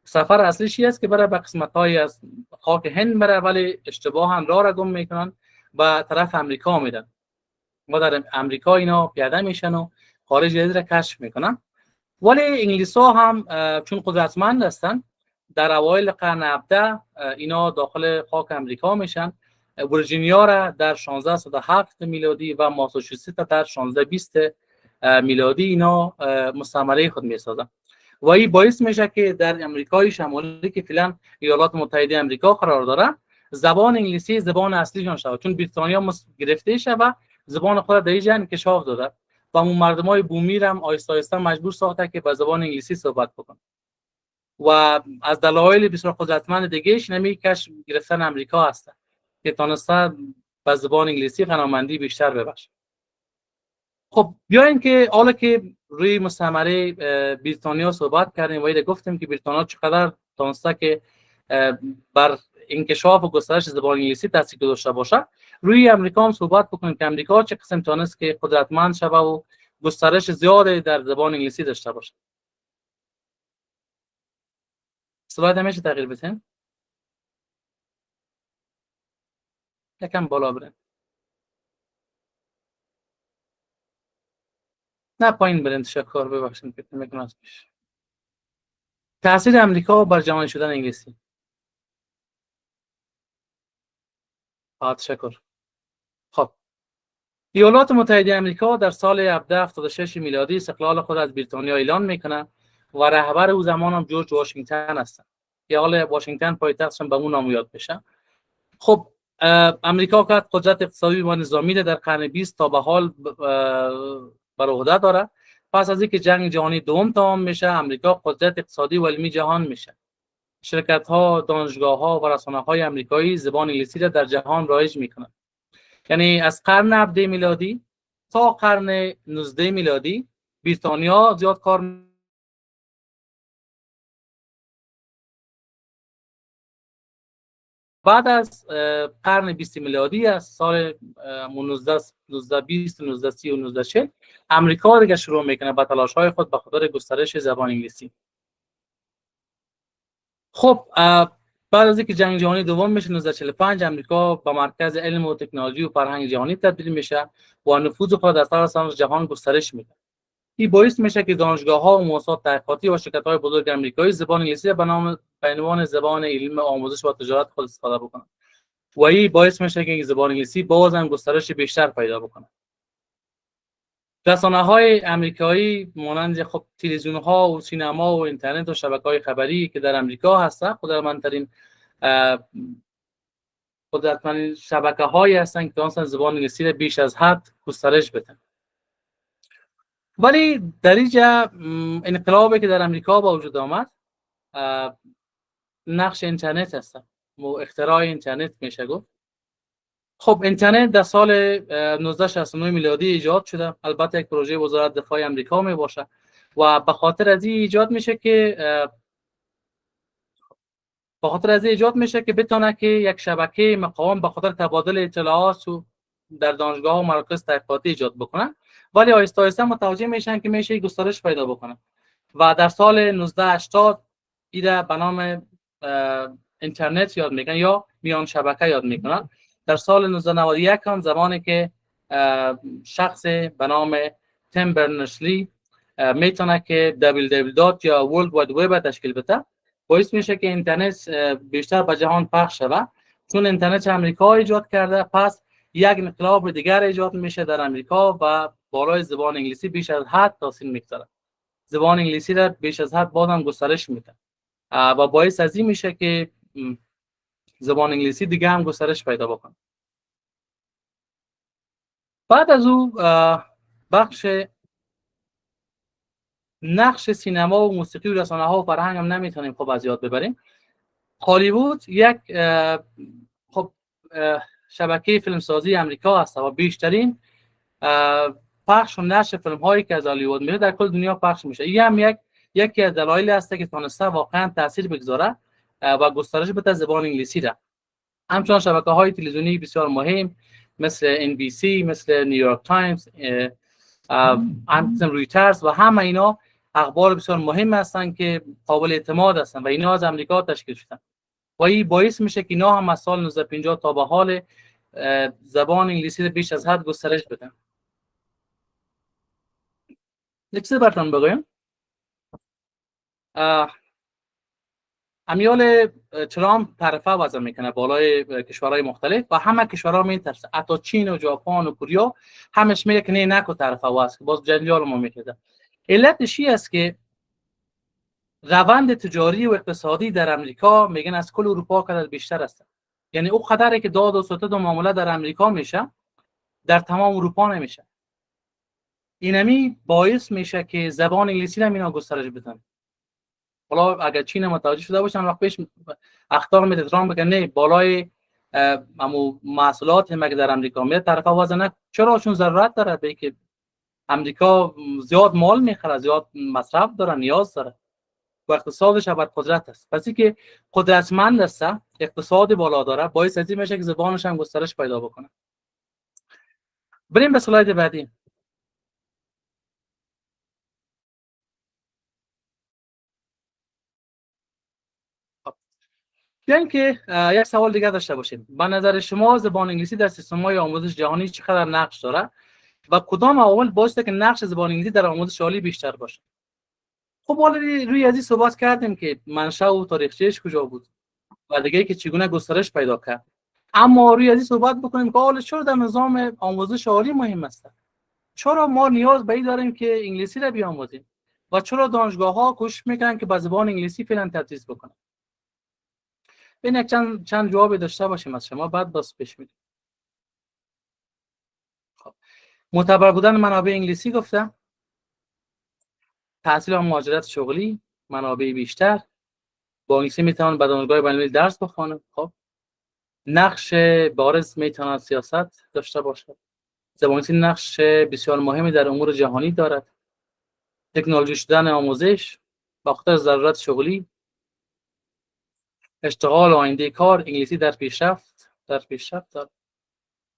سفر اصلیش است که برای به قسمت‌های از خاک هند بره، ولی اشتباه هم راه را گم میکنن و طرف امریکا میدن و در امریکا اینا پیاده میشن و خارج جدید را کشف میکنن. ولی انگلیس‌ها هم چون قدرتمند هستن در اوایل قرن 17 اینا داخل خاک امریکا میشن. ویرجینیا را در 1607 میلادی و ماساچوست در 1620 میلادی اینا مستعمره خود میسازن و این باعث میشه که در امریکای شمالی که فعلا ایالات متحده آمریکا قرار داره زبان انگلیسی زبان اصلیشون شود، چون بریتانیا گرفته شد و زبان خود در اینجا انکشاف داده و اون مردمای بومی هم آهسته آهسته مجبور ساخته که با زبان انگلیسی صحبت بکنن و از دلایل بسیار قدرتمند دیگه‌اش نمی کش گرفتن امریکا هست که تونسته با زبان انگلیسی غنامندی بیشتر ببخشه. خب بیاین که حالا که روی مستعمره بریتانیا صحبت کردیم و گفتیم که بریتانیا چقدر تونسته که بر انکشاف و گسترش زبان انگلیسی تاثیر داشته باشه، روی امریکا هم صحبت بکنیم که امریکا چه قسم تونست که قدرتمند شوه و گسترش زیاد در زبان انگلیسی داشته باشه. سلاید همیشه تغییر بدین. یکم بالا برین. نه پایین برین. تشکر، ببخشید که میکنم از پیش. تاثیر امریکا بر جهانی شدن انگلیسی. تشکر. خب ایالات متحده آمریکا در سال 1776 میلادی استقلال خود از بریتانیا اعلان میکنه و رهبر او زمان هم جورج واشنگتن هستن که حالا واشنگتن پایتختش به اون نام یاد بشه. خب امریکا که قدرت اقتصادی و نظامی در قرن 20 تا به حال بر عهده داره. پس از اینکه جنگ جهانی دوم تمام میشه امریکا قدرت اقتصادی و علمی جهان میشه شرکت ها، دانشگاه ها و رسانه های آمریکایی زبان انگلیسی را در جهان رایج میکنند. یعنی از قرن 17 میلادی تا قرن 19 میلادی بریتانیا زیاد کار بعد از قرن 20 میلادی از سال 1920 1930 و 1940 امریکا دیگه شروع میکنه با تلاش‌های خود به خاطر گسترش زبان انگلیسی. خب بعد از اینکه جنگ جهانی دوم میشه 1945 امریکا به مرکز علم و تکنولوژی و فرهنگ جهانی تبدیل میشه و نفوذ خود در سراسر جهان گسترش میده. این باعث میشه که دانشگاه‌ها و مؤسسات تحقیقاتی و شرکت‌های بزرگ آمریکایی زبان انگلیسی را به عنوان زبان علم آموزش و تجارت خود استفاده بکنند. و این باعث میشه که زبان انگلیسی بازم گسترش بیشتر پیدا بکنه. رسانه‌های آمریکایی مانند خب تلویزیون‌ها و سینما و اینترنت و شبکه‌های خبری که در آمریکا هستند قدرتمندترین شبکه‌هایی هستند که مثلا زبان انگلیسی را بیش از حد گسترش بدن. ولی در اینجا انقلابی که در آمریکا با وجود آمد نقش اینترنت هست و اختراع اینترنت میشه گفت. خب اینترنت در سال 1969 میلادی ایجاد شده، البته یک پروژه وزارت دفاع آمریکا می باشه و به خاطر از این ایجاد میشه که بتونه که یک شبکه مقاوم به خاطر تبادل اطلاعات و در دانشگاه و مراکز تحقیقاتی ایجاد بکنه، ولی آهسته آهسته متوجه میشن که میشه گسترش پیدا بکنه و در سال 1980 ایده به نام اینترنت یاد میکنن یا میان شبکه یاد میکنن. در سال 1991 هم زمانی که شخص به نام تیم برنرز-لی میتونه که www یا World Wide Web تشکیل بده، باعث میشه که اینترنت بیشتر به جهان پخش شود. چون اینترنت آمریکا ایجاد کرده، پس یک انقلاب دیگر ایجاد میشه در آمریکا و بالای زبان انگلیسی بیش از حد تاثیر میگذاره. زبان انگلیسی را بیش از حد بازم گسترش میده و باعث از این میشه که زبان انگلیسی دیگه هم گسترش پیدا بکنه. بعد از او بخش نقش سینما و موسیقی و رسانه ها و فرهنگ هم نمیتونیم خب از یاد ببریم. هالیوود یک شبکه فیلمسازی آمریکا هست و بیشترین پخش و نشر فیلم هایی که از هالیوود میره در کل دنیا پخش میشه. این هم یکی از دلایلی هست که تونسته واقعا تاثیر بگذاره و گسترش بده زبان انگلیسی را. همچنان شبکه‌های تلویزیونی بسیار مهم مثل NBC، مثل نیویورک تایمز، رویترز و همه اینا اخبار بسیار مهم هستند که قابل اعتماد هستند و اینا از آمریکا تشکیل شدن و این باعث میشه که اینا هم از سال 1950 تا به حال زبان انگلیسی رو بیش از حد گسترش بدن. یک چیز براتون بگم. امیال ترامپ طرفه وضع میکنه بالای کشورهای مختلف و همه کشورها میترسه، حتی چین و ژاپن و کره همش میگه که نه نکو طرفه وضع که باز جنجال ما میکرده. علتش این است که روند تجاری و اقتصادی در امریکا میگن از کل اروپا قدر بیشتر است. یعنی او قدری که داد و ستد و معامله در امریکا میشه در تمام اروپا نمیشه. اینمی باعث میشه که زبان انگلیسی را اینا گسترش بدن. حالا اگر چین متوجه شده باشن وقت پیش اخطار میده ترامپ بگه نه بالای محصولات مگه در امریکا میاد طرف وضع نه. چرا؟ چون ضرورت داره به که امریکا زیاد مال میخره، زیاد مصرف داره، نیاز داره و اقتصادش بر قدرت است. پس اینکه قدرتمند است، اقتصاد بالا داره، باعث از این میشه که زبانش هم گسترش پیدا بکنه. بریم به اسلاید بعدی. بیاین که یک سوال دیگه داشته باشیم. به نظر شما زبان انگلیسی در سیستم‌های آموزش جهانی چقدر نقش داره و کدام عوامل باعث که نقش زبان انگلیسی در آموزش عالی بیشتر باشه؟ خب حالا روی از این صحبت کردیم که منشأ و تاریخچه‌اش کجا بود و دیگه که چگونه گسترش پیدا کرد. اما روی از این صحبت بکنیم که حالا چرا در نظام آموزش عالی مهم است؟ چرا ما نیاز به این داریم که انگلیسی را بیاموزیم و چرا دانشگاه‌ها کوشش میکنن که به زبان انگلیسی فعلا تدریس بکنن؟ ببین یک چند جواب داشته باشیم از شما بعد باز پیش میریم. خب معتبر بودن منابع انگلیسی گفتم، تحصیل و مهاجرت شغلی، منابع بیشتر، با انگلیسی میتوان به دانشگاه بین‌المللی درس بخوانه. خب نقش بارز میتواند سیاست داشته باشد. زبان انگلیسی نقش بسیار مهمی در امور جهانی دارد. تکنولوژی شدن آموزش، بخاطر ضرورت شغلی، اشتغال، آینده کار، انگلیسی در پیشرفت دارد.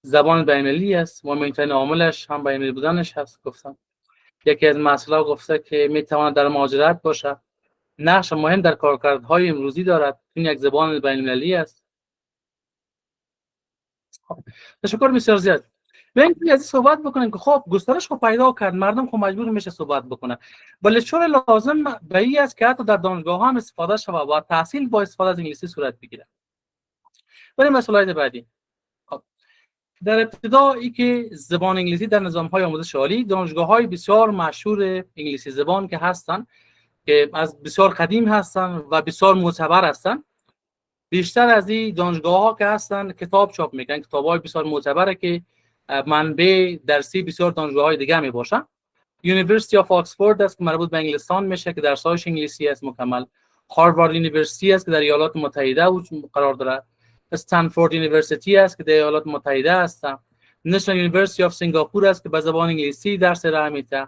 زبان بین‌المللی است و مهمترین عاملش هم بین‌المللی بودنش هست. گفتم یکی از مسائل گفته که میتواند در مهاجرت باشد. نقش مهم در کارکردهای امروزی دارد. این یک زبان بین‌المللی است. تشکر بسیار زیاد. ببین از صحبت بکنیم که خب گسترش خب پیدا کرد، مردم خب مجبور میشه صحبت بکنه، ولی چرا لازم به این است که حتی در دانشگاه ها هم استفاده شود و تحصیل با استفاده از انگلیسی صورت بگیره. بریم مسئله بعدی. خب در ابتدا ای که زبان انگلیسی در نظام های آموزش عالی، دانشگاه های بسیار مشهور انگلیسی زبان که هستند که از بسیار قدیم هستند و بسیار معتبر هستند، بیشتر از این دانشگاه ها که هستند کتاب چاپ میکنن، کتاب های بسیار معتبره که منبع درسی بسیار دانشگاه های دیگه می باشن. یونیورسیتی آف آکسفورد است که مربوط به انگلستان میشه که درس‌هایش انگلیسی است مکمل. هاروارد یونیورسیتی است که در ایالات متحده قرار دارد. استنفورد یونیورسیتی است که در ایالات متحده است. نشنال یونیورسیتی آف سنگاپور است که به زبان انگلیسی درس ارائه میده.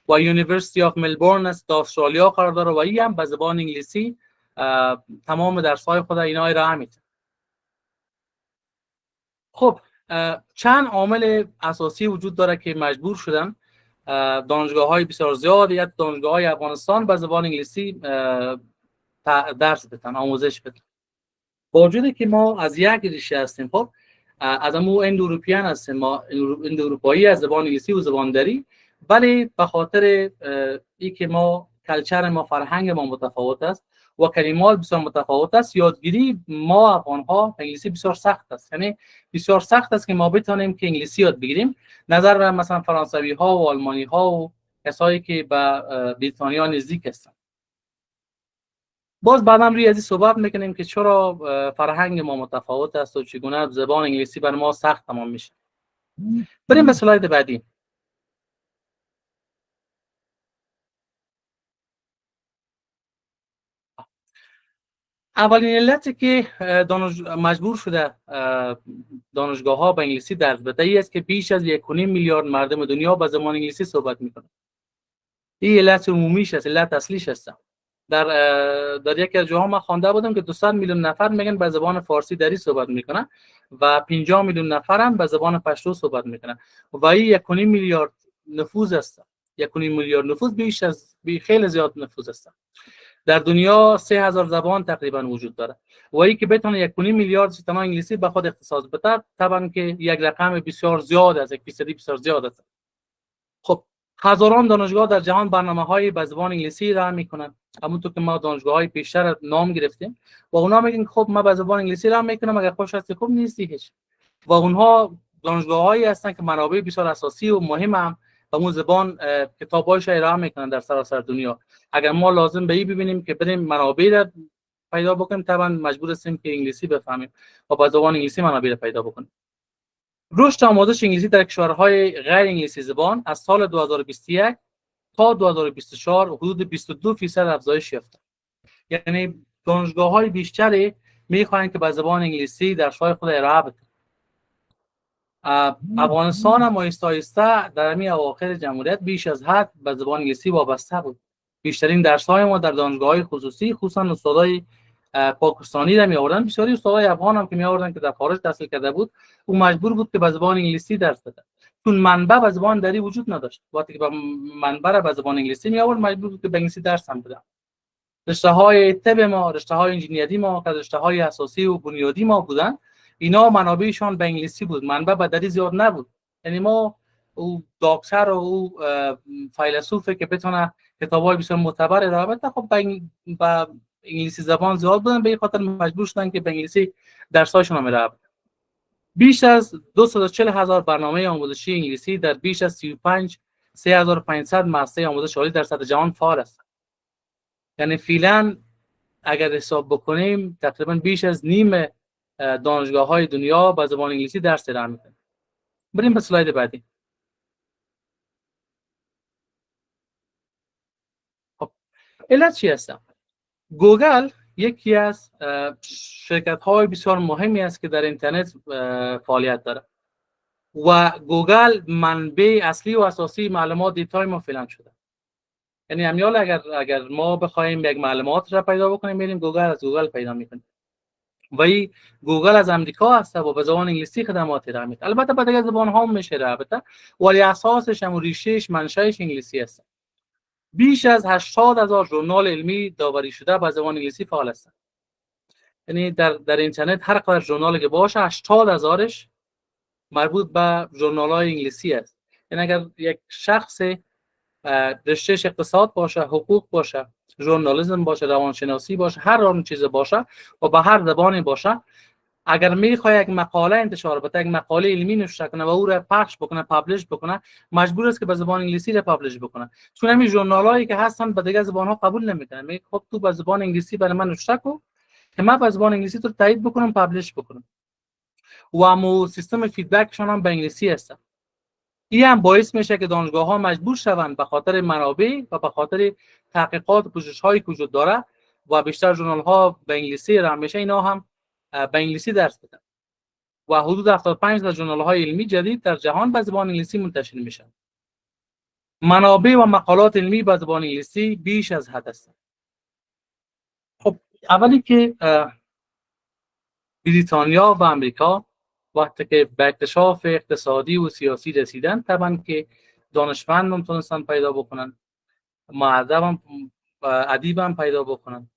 و یونیورسیتی آف ملبورن است در استرالیا قرار داره و این هم به زبان انگلیسی تمام درس‌های خود اینا ارائه میده. خب چند عامل اساسی وجود داره که مجبور شدن دانشگاه‌های بسیار زیاد یا دانشگاه‌های افغانستان به زبان انگلیسی درس بدن، آموزش بدن. با وجودی که ما از یک ریشه هستیم، خب از همون اندوروپیان هستیم، ما اندوروپایی از زبان انگلیسی و زبان دری، ولی به خاطر این که ما کلچر ما، فرهنگ ما متفاوت است و کلمات بسیار متفاوت است، یادگیری ما افغان‌ها انگلیسی بسیار سخت است. یعنی بسیار سخت است که ما بتونیم که انگلیسی یاد بگیریم، نظر به مثلا فرانسوی‌ها و آلمانی‌ها و کسایی که به بریتانیا نزدیک هستند. باز بعدم روی از صحبت میکنیم که چرا فرهنگ ما متفاوت است و چگونه زبان انگلیسی بر ما سخت تمام میشه. بریم به اسلاید بعدی. اولین علتی که مجبور شده دانشگاه‌ها به انگلیسی درس بده ای است که بیش از 1.5 میلیارد مردم دنیا به زبان انگلیسی صحبت میکنند. این علت عمومیش است، علت اصلیش است. در یکی از جاها من خوانده بودم که 200 میلیون نفر میگن به زبان فارسی دری صحبت میکنن و 50 میلیون نفر هم به زبان پشتو صحبت میکنن و این 1.5 میلیارد نفوذ است. 1.5 میلیارد نفوذ بیش از خیلی زیاد نفوذ است. در دنیا 3000 زبان تقریبا وجود داره و این که بتونه 1.5 میلیارد تمام انگلیسی به خود اختصاص بده، طبعا که یک رقم بسیار زیاد است، 1% بسیار زیاد است. خب هزاران دانشگاه در جهان برنامه‌های به زبان انگلیسی ارائه میکنن، همونطور که ما دانشگاه‌های پیشتر نام گرفتیم و اونا میگن خب ما به زبان انگلیسی ارائه میکنم، اگر خوش هستی خوب نیستی هیچ. و اونها دانشگاه‌هایی هستن که منابع بسیار اساسی و مهم هم به اون زبان کتاب‌هایش ارائه میکنن در سراسر دنیا. اگر ما لازم به این ببینیم که بریم منابع را پیدا بکنیم، طبعا مجبور هستیم که انگلیسی بفهمیم و با زبان انگلیسی منابع را پیدا بکنیم. رشد آموزش انگلیسی در کشورهای غیر انگلیسی زبان از سال 2021 تا 2024 حدود 22% افزایش یافته. یعنی دانشگاه‌های بیشتری می‌خواهند که به زبان انگلیسی درس‌های خود ارائه بدن. افغانستان هم آهسته در همین اواخر جمهوریت بیش از حد به زبان انگلیسی وابسته بود. بیشترین درس‌های ما در دانشگاه‌های خصوصی، خصوصا استادای پاکستانی را می‌آوردن، بسیاری استادای افغان هم که می‌آوردن که در خارج تحصیل کرده بود، او مجبور بود که به زبان انگلیسی درس بده. چون منبع به زبان دری وجود نداشت. وقتی که به منبع را به زبان انگلیسی می‌آورد، مجبور بود که به انگلیسی درس هم بده. رشته‌های طب ما، رشته‌های انجینیری ما، که رشته‌های اساسی و بنیادی ما بودن، اینا منابعشان به انگلیسی بود، منبع به دری زیاد نبود. یعنی ما او دکتر و او فیلسوفی که بتونه کتاب‌های بسیار معتبر ارائه بده، خب به انگلیسی زبان زیاد بودن، به این خاطر مجبور شدن که به انگلیسی درس‌هاشون هم ارائه بدن. بیش از 240,000 برنامه آموزشی انگلیسی در بیش از 3500 مؤسسه آموزش عالی در سطح جهان فعال است. یعنی فعلا اگر حساب بکنیم تقریبا بیش از نیم دانشگاه‌های دنیا به زبان انگلیسی درس ارائه می‌کنند. بریم به اسلاید بعدی. خب علت چی هست؟ گوگل یکی از شرکت‌های بسیار مهمی است که در اینترنت فعالیت داره و گوگل منبع اصلی و اساسی معلومات دیتای ما فعلا شده. یعنی امیال اگر ما بخوایم یک معلومات را پیدا بکنیم میریم گوگل، از گوگل پیدا میکنیم. و این گوگل از امریکا هست و به زبان انگلیسی خدمات ارائه میده. البته به دیگر زبان ها هم میشه البته، ولی اساسش هم ریشهش منشأش انگلیسی است. بیش از 80,000 ژورنال علمی داوری شده به زبان انگلیسی فعال هستند. یعنی در اینترنت هر قدر ژورنالی که باشه 80,000ش مربوط به ژورنال‌های انگلیسی است. یعنی اگر یک شخص رشتهش اقتصاد باشه، حقوق باشه، ژورنالیسم باشه، روانشناسی باشه، هر اون چیز باشه و به هر زبانی باشه، اگر میخواد یک مقاله انتشار بده، یک مقاله علمی نوشته کنه و او را پخش بکنه، پابلش بکنه، مجبور است که به زبان انگلیسی را پابلش بکنه. چون همین ژورنالایی که هستن به دیگه زبان‌ها قبول نمیکنن. میگه خب تو به زبان انگلیسی برای من نوشته کن که من به زبان انگلیسی تو تایید بکنم، پابلش بکنم. و مو سیستم فیدبکشون هم به انگلیسی است. این هم باعث میشه که دانشگاه‌ها مجبور شوند به خاطر منابع و به خاطر تحقیقات و پژوهش‌هایی که وجود داره و بیشتر ژورنال‌ها به انگلیسی را میشه اینا هم به انگلیسی درس بدن. و حدود 75 تا ژورنال‌های علمی جدید در جهان به زبان انگلیسی منتشر میشن. منابع و مقالات علمی به زبان انگلیسی بیش از حد هستند. خب اولی که بریتانیا و امریکا وقتی که به اکتشاف اقتصادی و سیاسی رسیدن، طبعا که دانشمند هم تونستن پیدا بکنن، مؤدب هم ادیب هم پیدا بکنن،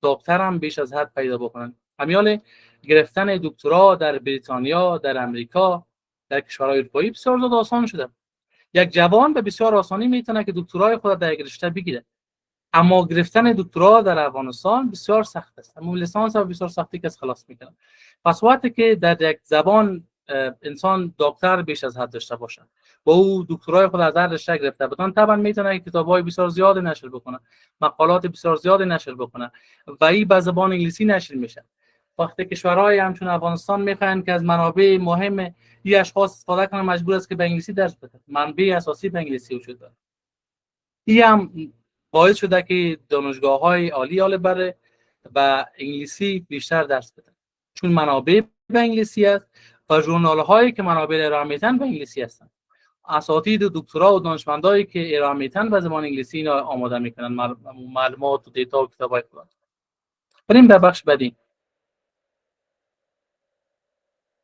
دکتر هم بیش از حد پیدا بکنن. امیال گرفتن دکترا در بریتانیا، در امریکا، در کشورهای اروپایی بسیار زیاد آسان شده. یک جوان به بسیار آسانی میتونه که دکترای خود در یک رشته بگیره، اما گرفتن دکترا در افغانستان بسیار سخت است. اما لیسانس هم بسیار سختی که خلاص میکنه. پس وقتی که در یک زبان انسان دکتر بیش از حد داشته باشه و او دکترای خود از هر رشته گرفته بتونه، طبعا میتونه کتاب‌های بسیار زیادی نشر بکنه، مقالات بسیار زیادی نشر بکنه و این به زبان انگلیسی نشر میشه. وقتی کشورهای همچون افغانستان میخواین که از منابع مهم این اشخاص استفاده کنن، مجبور است که به انگلیسی درس بده. منبع اساسی به انگلیسی وجود داره. این هم باعث شده که دانشگاه‌های عالی بره و انگلیسی بیشتر درس بدن، چون منابع به انگلیسی است و ژورنال‌هایی که منابع ارائه میدن به انگلیسی هستند. اساتید دکترا و دانشمندایی که ارائه میدن به زبان انگلیسی اینا آماده میکنن معلومات و دیتا و کتابای خود. بریم به بخش بعدی.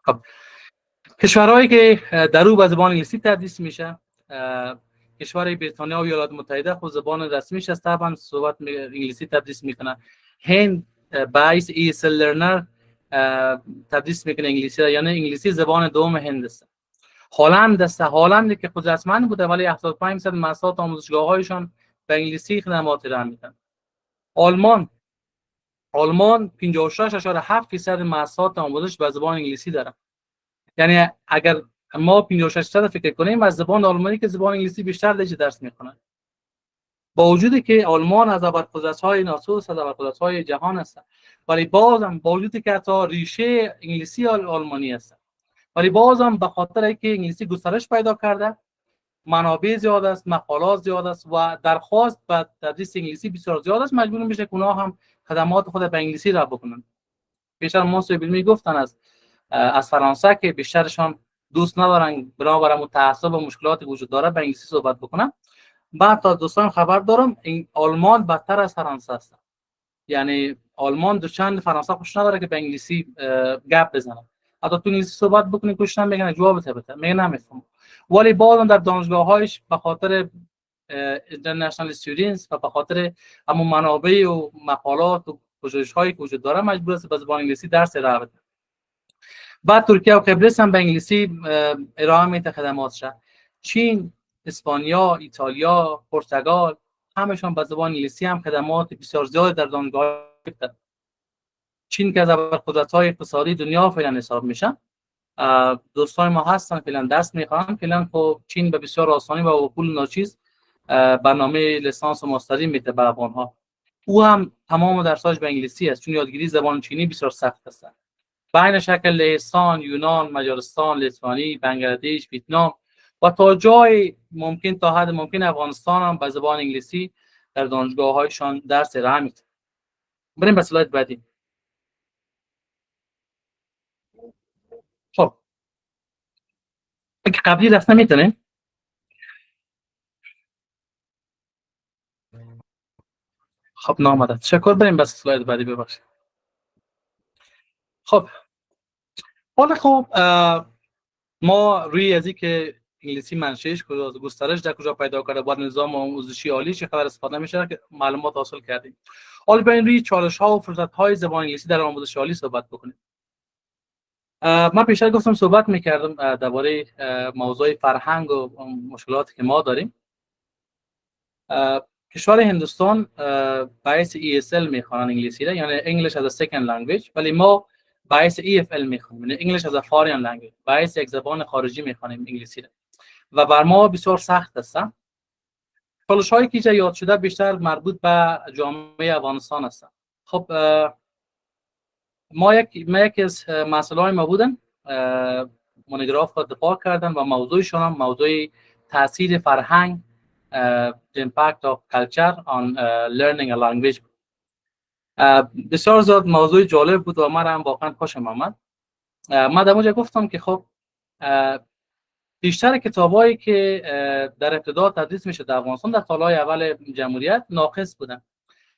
خب کشورهایی که در او به زبان انگلیسی تدریس میشه، کشور بریتانیا و ایالات متحده خود زبان رسمیش است، طبعا صحبت انگلیسی تدریس میکنه. هند باعث ESL لرنر تدریس میکنه انگلیسی را، یعنی انگلیسی زبان دوم هند است. هلند است، هلند که قدرتمند بوده ولی 75% مؤسسات آموزشگاه‌هایشان به انگلیسی خدمات ارائه میدن. آلمان 56.7% مؤسسات آموزش به زبان انگلیسی داره. یعنی اگر ما 56% فکر کنیم از زبان آلمانی که زبان انگلیسی بیشتر درس میکنن، با وجودی که آلمان از ابرقدرت‌های ناتوس، از ابرقدرت‌های جهان است، ولی بازم با وجودی که حتی ریشه انگلیسی آلمانی است، ولی بازم به خاطر اینکه انگلیسی گسترش پیدا کرده، منابع زیاد است، مقالات زیاد است و درخواست به تدریس انگلیسی بسیار زیاد است، مجبور میشه که اونها هم خدمات خود به انگلیسی را بکنن. بیشتر منصف علمی گفتن از فرانسه که بیشترشان دوست ندارن بنابراین متعصب و مشکلات وجود داره به انگلیسی صحبت بکنن. بعد تا دوستان خبر دارم این آلمان بدتر از فرانسه است. یعنی آلمان دوچند فرانسه خوش نداره که به انگلیسی گپ بزنه. حتی تو انگلیسی صحبت بکنی کوشن میگن جواب بده میگه نمیفهم. ولی بازم در دانشگاه‌هایش به خاطر اینترنشنال استودنتس و به خاطر همون منابع و مقالات و پژوهش‌هایی که وجود داره مجبور است به زبان انگلیسی درس ارائه بده. بعد ترکیه و قبرس هم به انگلیسی ارائه میده خدماتش. چین، اسپانیا، ایتالیا، پرتغال همشون به زبان انگلیسی هم خدمات بسیار زیاد در دانشگاه دارن. چین که از ابرقدرت‌های اقتصادی دنیا فعلا حساب میشن، دوستان ما هستن فعلا درس میخوان. فعلا خب چین به بسیار آسانی و با پول ناچیز برنامه لیسانس و ماستری میده به افغان‌ها. او هم تمام درساش به انگلیسی است، چون یادگیری زبان چینی بسیار سخت است. بین شکل لهستان، یونان، مجارستان، لیتوانی، بنگلادش، ویتنام و تا جای ممکن، تا حد ممکن افغانستان هم به زبان انگلیسی در دانشگاه‌هایشان درس ارائه میده. بریم به سلاید بعدی. خب که قبلی رفت نمیتونه. خب نامده. تشکر. بریم به سلاید بعدی. ببخشید. خب حالا خب ما روی از که انگلیسی منشأش کجا گسترش در کجا پیدا کرده با نظام آموزشی عالی چه خبر استفاده میشه که معلومات حاصل کردیم. حالا بیاین روی چالش ها و فرصت های زبان انگلیسی در آموزش عالی صحبت بکنیم. من پیشتر گفتم صحبت میکردم درباره موضوع فرهنگ و مشکلاتی که ما داریم. کشور هندوستان باعث ESL میخوانن انگلیسی را، یعنی English as a second language، ولی ما باعث EFL میخوانیم، یعنی English as a foreign language، باعث یک زبان خارجی میخوانیم انگلیسی را و بر ما بسیار سخت است. چالش هایی که یاد شده بیشتر مربوط به جامعه افغانستان است. خب ما یکی از مسائل های ما بودن مونوگراف را دفاع کردن و موضوعشون هم موضوع تاثیر فرهنگ the impact of culture on learning a language. بسیار زیاد موضوع جالب بود و من هم واقعا خوشم آمد. من در اونجا گفتم که خب بیشتر کتابایی که در ابتدا تدریس میشه در افغانستان در سالهای اول جمهوریت ناقص بودن.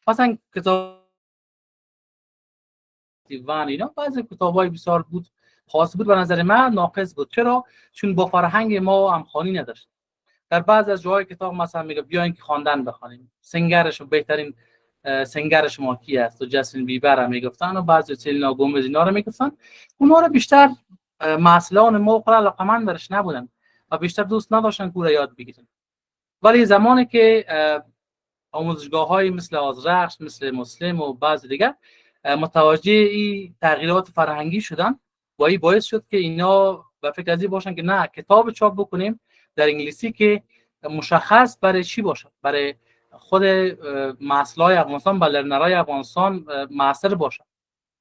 مثلا کتاب دیوان اینا بعضی کتابای بسیار بود خاص بود، به نظر من ناقص بود. چرا؟ چون با فرهنگ ما همخوانی نداشت. در بعض از جاهای کتاب مثلا میگه بیاین که خواندن بخونیم، سنگرش بهترین سنگر شما کی است و جاستین بیبر هم میگفتن و بعضی سلینا گومز اینا رو میگفتن. اونها رو بیشتر مسئولان موقع علاقمند درش نبودن و بیشتر دوست نداشتن که یاد بگیرن. ولی زمانی که آموزشگاه‌های مثل آزرخش، مثل مسلم و بعضی دیگر متوجه این تغییرات فرهنگی شدن و این باعث شد که اینا به فکر ازی باشن که نه کتاب چاپ بکنیم در انگلیسی که مشخص برای چی باشه، برای خود مسائل افغانستان، برای لرنرهای افغانستان موثر باشه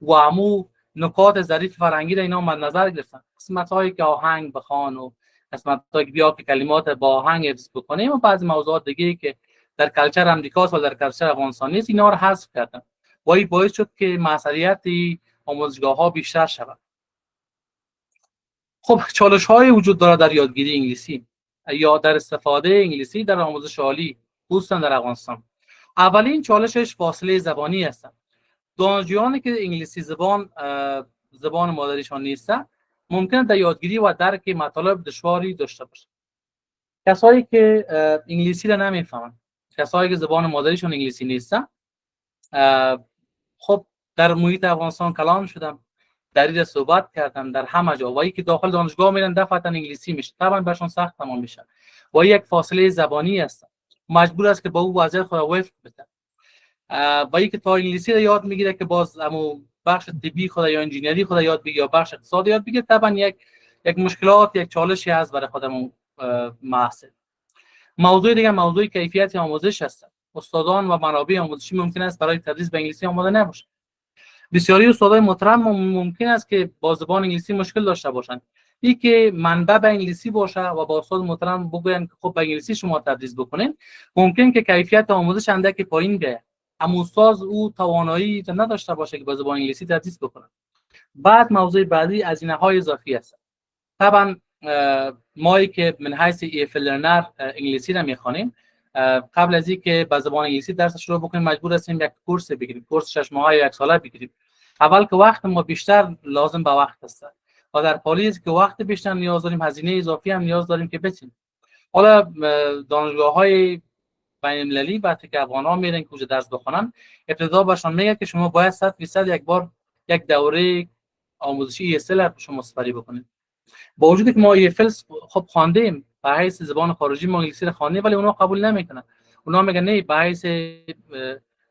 و همو نکات ظریف فرهنگی را اینا مد نظر گرفتن. قسمت‌هایی که آهنگ بخوان و قسمت‌هایی که بیا که کلمات با آهنگ حفظ بکنیم و بعضی موضوعات دیگه که در کلچر امریکاست و در کلچر افغانستان نیست اینا رو حذف کردن و این باعث شد که موثریت آموزشگاه‌ها بیشتر شود. خب چالش‌های وجود داره در یادگیری انگلیسی یا در استفاده انگلیسی در آموزش عالی خصوصا در افغانستان. اولین چالشش فاصله زبانی است. دانشجویانی که انگلیسی زبان مادریشان نیست ممکن در یادگیری و درک مطالب دشواری داشته باشند. کسایی که انگلیسی را نمیفهمند، کسایی که زبان مادریشان انگلیسی نیست، خب در محیط افغانستان کلام شدم، در این صحبت کردم در همه جا و ای که داخل دانشگاه میرن دفعتا انگلیسی میشه، طبعا برشون سخت تمام میشه و یک فاصله زبانی است، مجبور است که با او وضعیت خود وفق بده و ای که تا انگلیسی را یاد میگیره که باز همو بخش طبی خود یا انجینری خود یاد بگیره یا بخش اقتصادی یاد بگیره، طبعا یک مشکلات، یک چالشی هست برای خودمون محصل. موضوع دیگه موضوع کیفیت آموزش است. استادان و منابع آموزشی ممکن است برای تدریس به انگلیسی آماده نباشه. بسیاری استادای محترم ممکن است که با زبان انگلیسی مشکل داشته باشند. این که منبع به انگلیسی باشه و با استاد محترم بگوین که خب به انگلیسی شما تدریس بکنین، ممکن که کیفیت آموزش اندکی پایین بیاد. اما استاد او توانایی نداشته باشه که با زبان انگلیسی تدریس بکنه. بعد موضوع بعدی هزینه‌های اضافی است. طبعا مایی که من حیث EFL لرنر انگلیسی را می‌خوانیم، قبل از اینکه با زبان انگلیسی درس شروع بکنیم مجبور هستیم یک کورس بگیریم، کورس 6 ماهه یا 1 ساله بگیریم. اول که وقت ما بیشتر لازم به وقت است و در حالی که وقت بیشتر نیاز داریم، هزینه اضافی هم نیاز داریم که بدیم. حالا دانشگاه‌های بین‌المللی وقتی که افغان‌ها میرن که درس بخونن، ابتدا بهشون میگه که شما باید 100% یک بار یک دوره آموزشی ESL رو شما سپری بکنید. با وجودی که ما EFL خب خواندیم، به حیث زبان خارجی ما انگلیسی رو خواندیم، ولی اونا قبول نمیکنن. اونا میگن نه، به حیث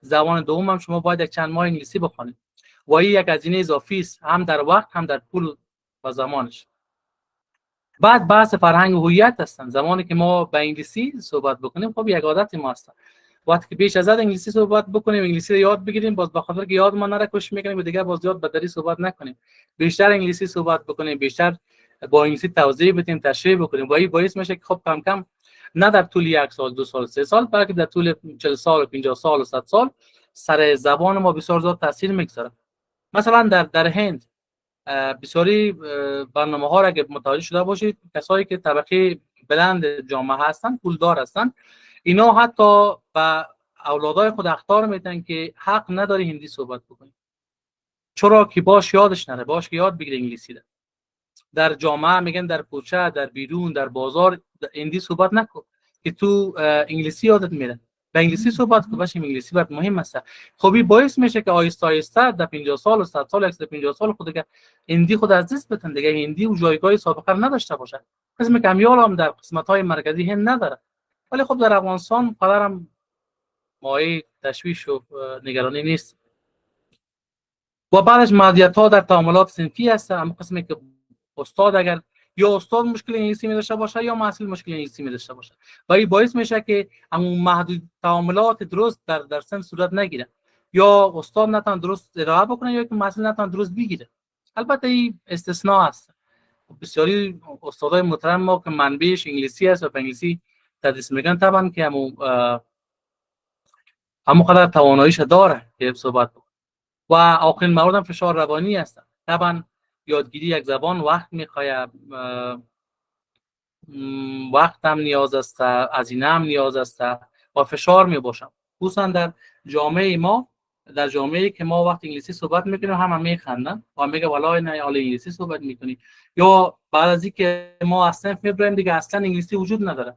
زبان دوم هم شما باید یک چند ماه انگلیسی بخونید و این یک هزینه اضافی است، هم در وقت هم در پول و زمانش. بعد بحث فرهنگ و هویت هستن. زمانی که ما به انگلیسی صحبت بکنیم خب یک عادت ما است. وقتی که بیش از حد انگلیسی صحبت بکنیم، انگلیسی رو یاد بگیریم، باز به خاطر که یادمان نره کوشش میکنیم و دیگه باز یاد بدری صحبت نکنیم. بیشتر انگلیسی صحبت بکنیم، بیشتر با انگلیسی توضیح بدیم، تشریح بکنیم و این باعث میشه که خب کم کم نه در طول 1 سال، 2 سال، 3 سال، بلکه در طول 40 سال، 50 سال و 100 سال سر زبان ما بسیار زیاد تاثیر میگذاره. مثلا در هند بسیاری برنامه ها را اگه متوجه شده باشید، کسایی که طبقه بلند جامعه هستن، پولدار هستن، اینا حتی به اولادای خود اخطار میدن که حق نداری هندی صحبت بکنی، چرا که باش یادش نره، باش که یاد بگیره انگلیسی ده. در جامعه میگن در کوچه، در بیرون، در بازار هندی صحبت نکن که تو انگلیسی یادت میره، به انگلیسی صحبت کن، باشه انگلیسی برات مهم است. خب این باعث میشه که آیسته آیسته در 50 سال و 100 سال 150 سال خود که هندی خود از دست بدن دیگه، هندی و جایگاه سابقه نداشته باشه. قسم کمیال هم در قسمت‌های مرکزی هند نداره، ولی خب در افغانستان قدرم مایه تشویش و نگرانی نیست. و بعدش محدودیت‌ها در تعاملات صنفی هست، اما قسمی که استاد اگر یا استاد مشکل انگلیسی می داشته باشه یا محصول مشکل انگلیسی می داشته باشه و این باعث میشه که همون محدود تعاملات درست در صنف صورت نگیره، یا استاد نتونه درست ارائه بکنه یا که محصول نتونه درست بگیره. البته این استثناء است. بسیاری استادای محترم ما که منبعش انگلیسی است و به انگلیسی تدریس میکنن، طبعا که همون قدر تواناییش داره که صحبت بکنه. و آخرین مورد هم فشار روانی است. طبعا یادگیری یک زبان وقت میخواد، وقت هم نیاز است، هزینه هم نیاز است و فشار میباشم. خصوصا در جامعه ما، در جامعه که ما وقت انگلیسی صحبت میکنیم هم میخندن و میگه والله نه حال انگلیسی صحبت میکنی، یا بعد از اینکه ما اصلا میبریم دیگه اصلا انگلیسی وجود نداره.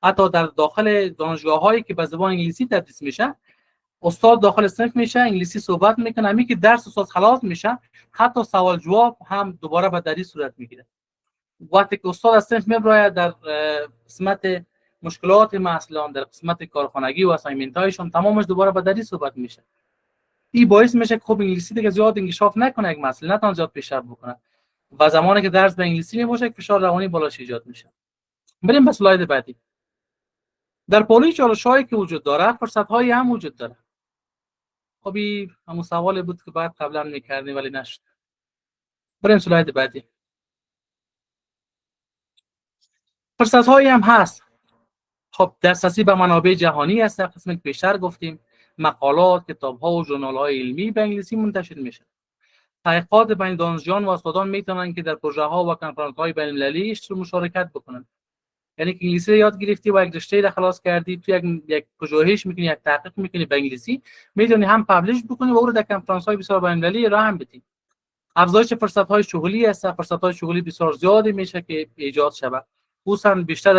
حتی در داخل دانشگاه هایی که به زبان انگلیسی تدریس میشه، استاد داخل صنف میشه انگلیسی صحبت میکنه، همین که درس استاد خلاص میشه حتی سوال جواب هم دوباره به دری صورت میگیره. وقتی که استاد از صنف میبره در قسمت مشکلات محصلان، در قسمت کارخانگی و اسایمنت هایشون تمامش دوباره به دری صحبت میشه. این باعث میشه که خب انگلیسی دیگه زیاد انکشاف نکنه، یک محصل نتونه زیاد پیشرفت بکنه و زمانی که درس به انگلیسی میباشه فشار روانی بالاش ایجاد میشه. بریم به اسلاید بعدی. در پالوی چالش‌هایی که وجود داره فرصت‌هایی هم وجود داره. خب این همون سوالی بود که بعد قبلا میکردیم ولی نشد. بریم اسلاید بعدی. فرصت‌هایی هم هست. خب دسترسی به منابع جهانی هست، قسمی که بیشتر گفتیم، مقالات، کتاب‌ها و ژورنال‌های علمی به انگلیسی منتشر میشه. تحقیقات بین دانشجویان و استادان میتونن که در پروژه‌ها و کنفرانس‌های بین‌المللی مشارکت بکنن. یعنی که انگلیسی یاد گرفتی و یک رشته را خلاص کردی، تو یک پژوهش میکنی، یک تحقیق میکنی به انگلیسی، میتونی هم پابلش بکنی و اون رو در کنفرانس‌های بسیار بین‌المللی راه هم بدی. افزایش فرصت‌های شغلی است، فرصت‌های شغلی بسیار زیادی میشه که ایجاد شود. خصوصا بیشتر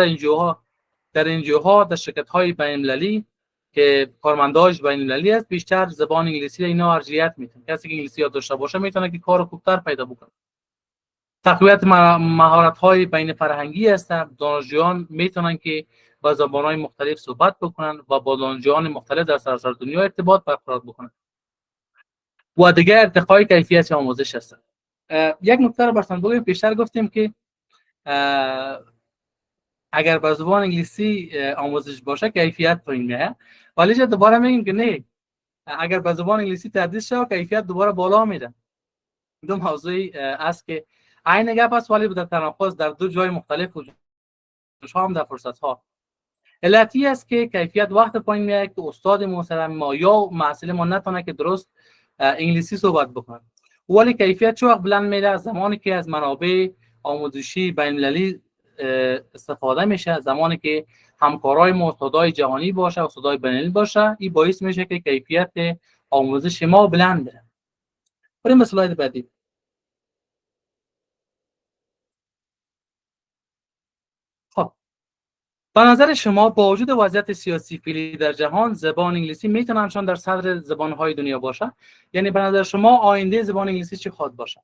در انجیوها در شرکت‌های بین‌المللی که کارمنداش بین‌المللی است، بیشتر زبان انگلیسی را اینا ارجحیت میدن. کسی که انگلیسی یاد داشته باشه میتونه که کار خوبتر پیدا بکنه. تقویت مهارت‌های بین فرهنگی است. دانشجویان میتونن که با زبان‌های مختلف صحبت بکنن و با دانشجویان مختلف در سراسر دنیا ارتباط برقرار بکنن. و دیگه ارتقای کیفیت آموزش است. یک نکته رو براتون بگم، پیشتر گفتیم که اگر با زبان انگلیسی آموزش باشه کیفیت پایین میاد، ولی جا دوباره میگیم که نه، اگر با زبان انگلیسی تدریس شه کیفیت دوباره بالا میره. دو موضوعی است که عین گپ است ولی در تناقض در دو جای مختلف وجود هم در فرصت ها. علتی است که کیفیت وقت پایین میاد که استاد محترم ما یا محصل ما نتونه که درست انگلیسی صحبت بکنه، ولی کیفیت چه وقت بلند میره؟ زمانی که از منابع آموزشی بین‌المللی استفاده میشه، زمانی که همکارای ما استادای جهانی باشه، استادای بین‌المللی باشه، این باعث میشه که کیفیت آموزش ما بلند بره. بریم به اسلاید بعدی. خب به نظر شما با وجود وضعیت سیاسی فعلی در جهان، زبان انگلیسی میتونه همچنان در صدر زبان‌های دنیا باشه؟ یعنی به نظر شما آینده زبان انگلیسی چی خواهد باشه؟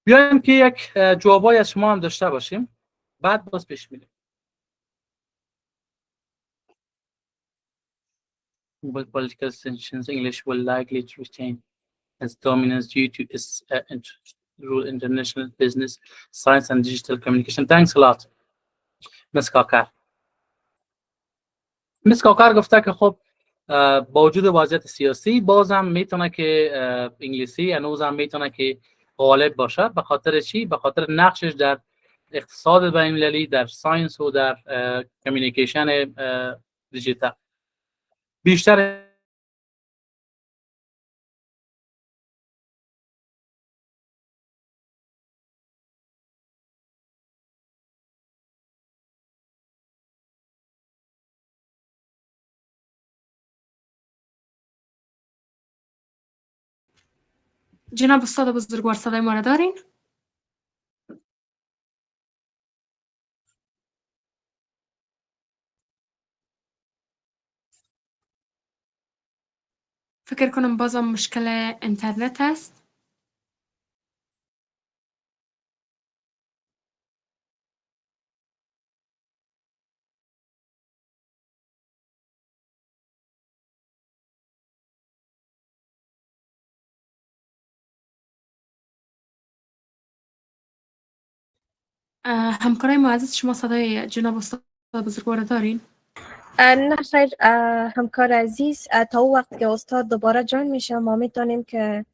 بیایم که یک جوابایی از شما هم داشته باشیم، بعد باز پیش میریم. With political tensions, English will likely to retain its dominance due to its role in international business, science and digital communication. Thanks a lot. Ms. کاکر. Ms. کاکر گفته که خب با وجود وضعیت سیاسی بازم میتونه که انگلیسی هنوز هم میتونه که غالب باشه. به خاطر چی؟ به خاطر نقشش در اقتصاد بین‌المللی، در ساینس و در کمیونیکیشن دیجیتال. بیشتر جناب استاد بزرگوار صدای ما را دارین؟ فکر کنم بازم مشکل اینترنت است. همکارای معزز شما صدای جناب استاد بزرگوار دارین؟ نه خیر همکار عزیز، تا او وقت که استاد دوباره جوین میشه ما میتونیم که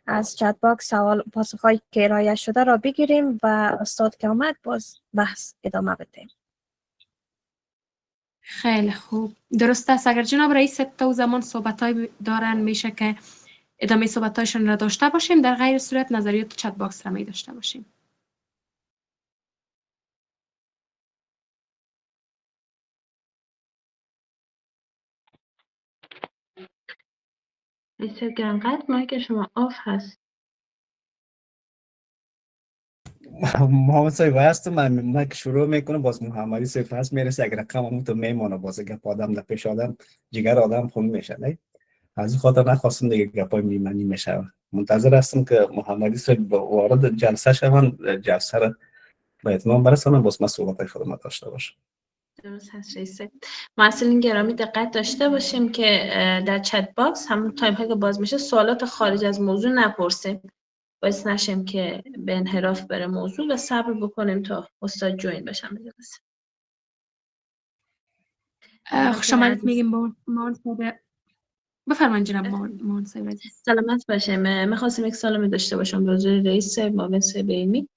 از چت باکس سوال پاسخهایی که ارائه شده را بگیریم و استاد که آمد باز بحث ادامه بدیم. خیلی خوب، درست است. اگر جناب رئیس تا زمان صحبت‌های دارن میشه که ادامه صحبت‌هایشان را داشته باشیم، در غیر صورت نظریات چت باکس را می داشته باشیم. رئیس گرانقدر مایک شما آف هست. محمد صاحب هست. من که شروع میکنم باز محمدی صاحب هست میرسه. اگر رقم تو میمونه باز گپ آدم در پیش آدم جگر آدم خون میشه. نه از این خاطر نخواستم دیگه گپای میمنی میشه. منتظر هستم که محمدی صاحب وارد جلسه شون، جلسه را به اتمام برسانم باز من صحبت خودم داشته باشم. درست هست رئیس. معلولین گرامی دقت داشته باشیم که در چت باکس همون تایم هایی که باز میشه سوالات خارج از موضوع نپرسیم، باعث نشیم که به انحراف بره موضوع و صبر بکنیم تا استاد جوین بشن. خوش آمدید میگیم با مان صاحب. بفرمایید جناب مان صاحب عزیز. سلامت باشیم. می‌خواستم یک سوالی داشته باشم به حضور رئیس معاون صاحب علمی.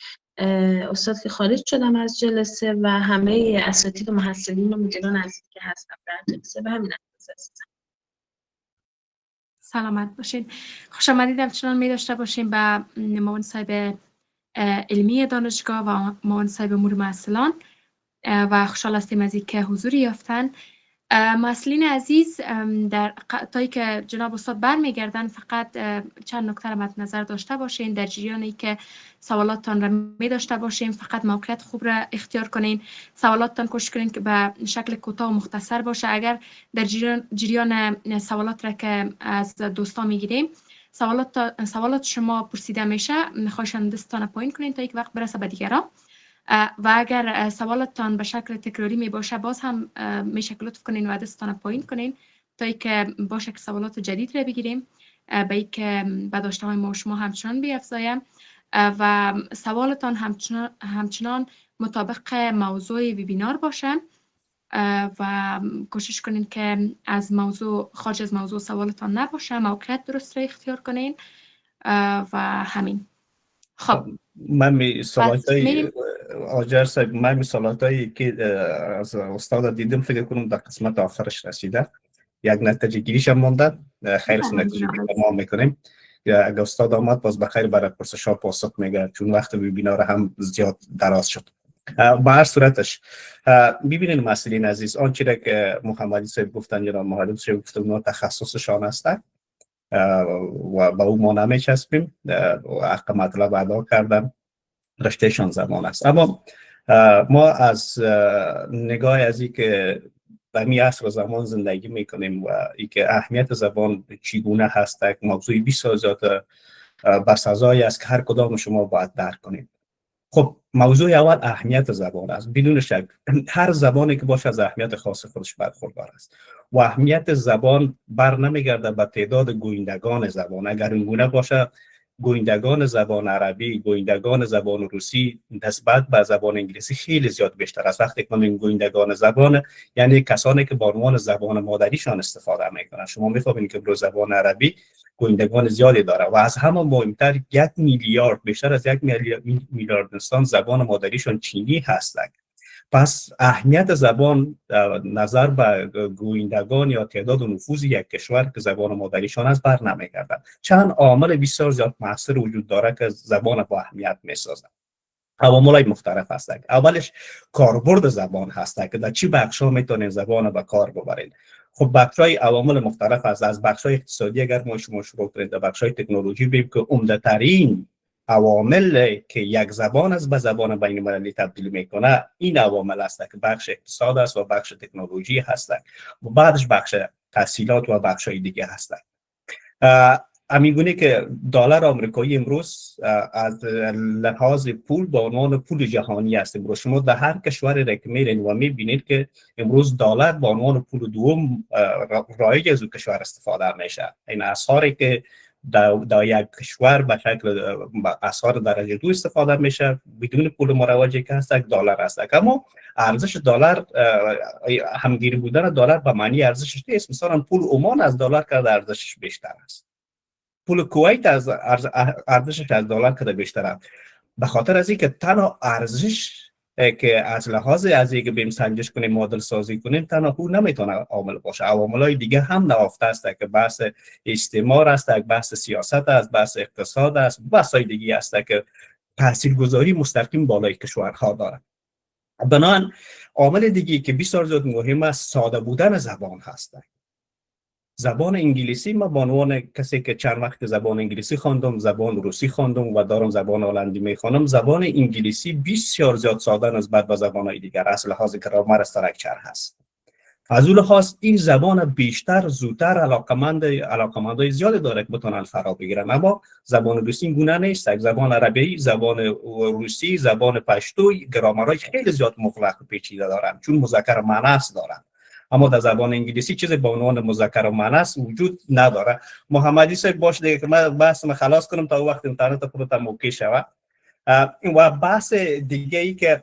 استاد که خارج شدم از جلسه و همه اساتید و محصلین و مدیران عزیزی که هستن در جلسه به همین اندازه هستم. سلامت باشید. خوش آمدید همچنان می داشته باشیم به معاون صاحب علمی دانشگاه و معاون صاحب امور محصلان و خوشحال هستیم از اینکه حضور یافتن. محصلین عزیز، در تایی که جناب استاد برمیگردن فقط چند نکته را مد نظر داشته باشین. در جریانی که سوالاتتان را می داشته باشیم فقط موقعیت خوب را اختیار کنین. سوالاتتان کوشش کنین که به شکل کوتاه و مختصر باشه. اگر در جریان سوالات را که از دوستان میگیریم سوالات شما پرسیده میشه، خواهشاً دستتان پایین کنین تا یک وقت برسه به دیگران. و اگر سوالاتتان به شکل تکراری می باشه باز هم میشه که لطف کنین و دستتان پایین کنین تا اینکه باشه که سوالات جدید را بگیریم به اینکه به داشته های ما و شما همچنان بیافزایم و سوالتان همچنان مطابق موضوع ویبینار باشه و کوشش کنین که از موضوع خارج از موضوع سوالتان نباشه، موقعیت درست را اختیار کنین و همین. خب من مثالاتای آجر صاحب، من مثالاتایی که از استاد دیدم فکر کنم در قسمت آخرش رسیده. یک نتیجه گیریش هم مونده. خیر است نتیجه گیری تمام میکنیم. اگر استاد آمد باز بخیر برای پرسش‌ها پاسخ میگه چون وقت ویبینار هم زیاد دراز شد. با هر صورتش ببینید مسئولین عزیز، آنچه را که محمدی صاحب گفتن یا محمدی صاحب گفتن اونا تخصصشان است و با او ما نمیچسبیم و حق مطلب ادا کردن رشتهشان زبان است. اما ما از نگاه از این که در می عصر زمان زندگی میکنیم و این که اهمیت زبان چگونه هست یک موضوعی بسیار زیاد بسزایی است که هر کدام شما باید درک کنید. خب موضوع اول اهمیت زبان است. بدون شک هر زبانی که باشه از اهمیت خاص خودش برخوردار است و اهمیت زبان بر نمیگرده به تعداد گویندگان زبان. اگر اینگونه باشه گویندگان زبان عربی، گویندگان زبان روسی نسبت به زبان انگلیسی خیلی زیاد بیشتر است. وقتی که من گویندگان زبان یعنی کسانی که با عنوان زبان مادریشان استفاده میکنن. شما میفهمید که برای زبان عربی گویندگان زیادی داره و از همه مهمتر 1 میلیارد بیشتر از 1 میلیارد انسان زبان مادریشان چینی هستند پس اهمیت زبان نظر به گویندگان یا تعداد و نفوذ یک کشور که زبان مادریشان است بر نمیگردد. چند عامل بسیار زیاد مؤثر وجود داره که زبان با اهمیت میسازند. عوامل مختلف هستند. اولش کاربرد زبان هست که در چی بخش‌ها میتونین زبان به کار ببرین. خب بخش‌های عوامل مختلف هست. از بخش‌های اقتصادی اگر ما شما شروع کنید در بخش‌های تکنولوژی ببینید که عمده‌ترین عوامل که یک زبان از به زبان بین‌المللی تبدیل میکنه این عوامل است که بخش اقتصاد است و بخش تکنولوژی هست و بعدش بخش تحصیلات و بخش‌های دیگه هستند. امیگونه که دلار آمریکایی امروز از لحاظ پول به عنوان پول جهانی است. امروز شما در هر کشوری را که میرین و میبینید که امروز دلار به عنوان پول دوم رایج از اون کشور استفاده میشه. این اسعاری که در یک کشور به شکل اسعار درجه 2 استفاده میشه بدون پول مروجی که هست دلار است. اما ارزش دلار همگیری بودن دلار به معنی ارزشش نیست. مثلا پول عمان از دلار کرده ارزشش بیشتر است. پول کویت از ارزشش از دلار کرده بیشتر است. به خاطر از اینکه تنها ارزش که از لحاظ از اینکه بیم سنجش کنیم مدل سازی کنیم تنها او نمیتونه عامل باشه. عوامل‌های دیگه هم نهفته است که بحث استعمار است، بحث سیاست است، بحث اقتصاد است، بحث‌های دیگه است که تاثیرگذاری مستقیم بالای کشورها داره. بنابراین عامل دیگه که بسیار زیاد مهم است ساده بودن زبان هست. زبان انگلیسی ما به عنوان کسی که چند وقت زبان انگلیسی خواندم، زبان روسی خواندم و دارم زبان هلندی میخوانم، زبان انگلیسی بسیار زیاد ساده نسبت به زبان‌های دیگر از لحاظ گرامر استراکچر هست. از اون لحاظ این زبان بیشتر زودتر علاقمندای زیادی داره که بتونن فرا بگیرن. اما زبان روسی گونه نیست. زبان عربی، زبان روسی، زبان پشتو گرامرهای خیلی زیاد مغلق و پیچیده دارن چون مذکر و مؤنث دارن. اما در زبان انگلیسی چیزی به عنوان مذکر و مؤنث وجود نداره. محمدی صاحب باش دیگه که من بحثم خلاص کنم تا وقت اینترنت خودتم اوکی شود. و بحث دیگه ای که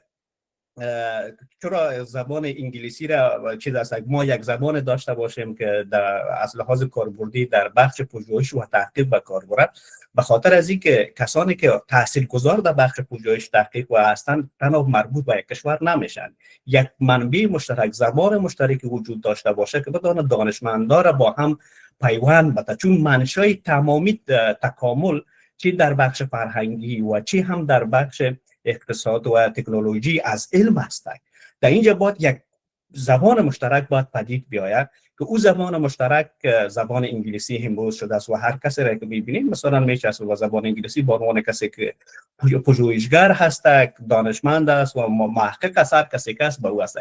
چرا زبان انگلیسی را چیز است ما یک زبان داشته باشیم که در از لحاظ کاربردی در بخش پژوهش و تحقیق به کار برد، به خاطر از اینکه کسانی که تاثیرگذار در بخش پژوهش تحقیق و هستند تنها مربوط به یک کشور نمیشن. یک منبع مشترک، زبان مشترکی وجود داشته باشه که بتونه دانشمندا را با هم پیوند بده، چون منشأ تمامی تکامل چه در بخش فرهنگی و چه هم در بخش اقتصاد و تکنولوژی از علم است. در اینجا باید یک زبان مشترک باید پدید بیاید که او زبان مشترک زبان انگلیسی امروز شده است و هر کسی را که ببینید مثلا میچسبه با زبان انگلیسی به عنوان کسی که پژوهشگر هست، دانشمند است و محقق است، هر کسی که است به او است.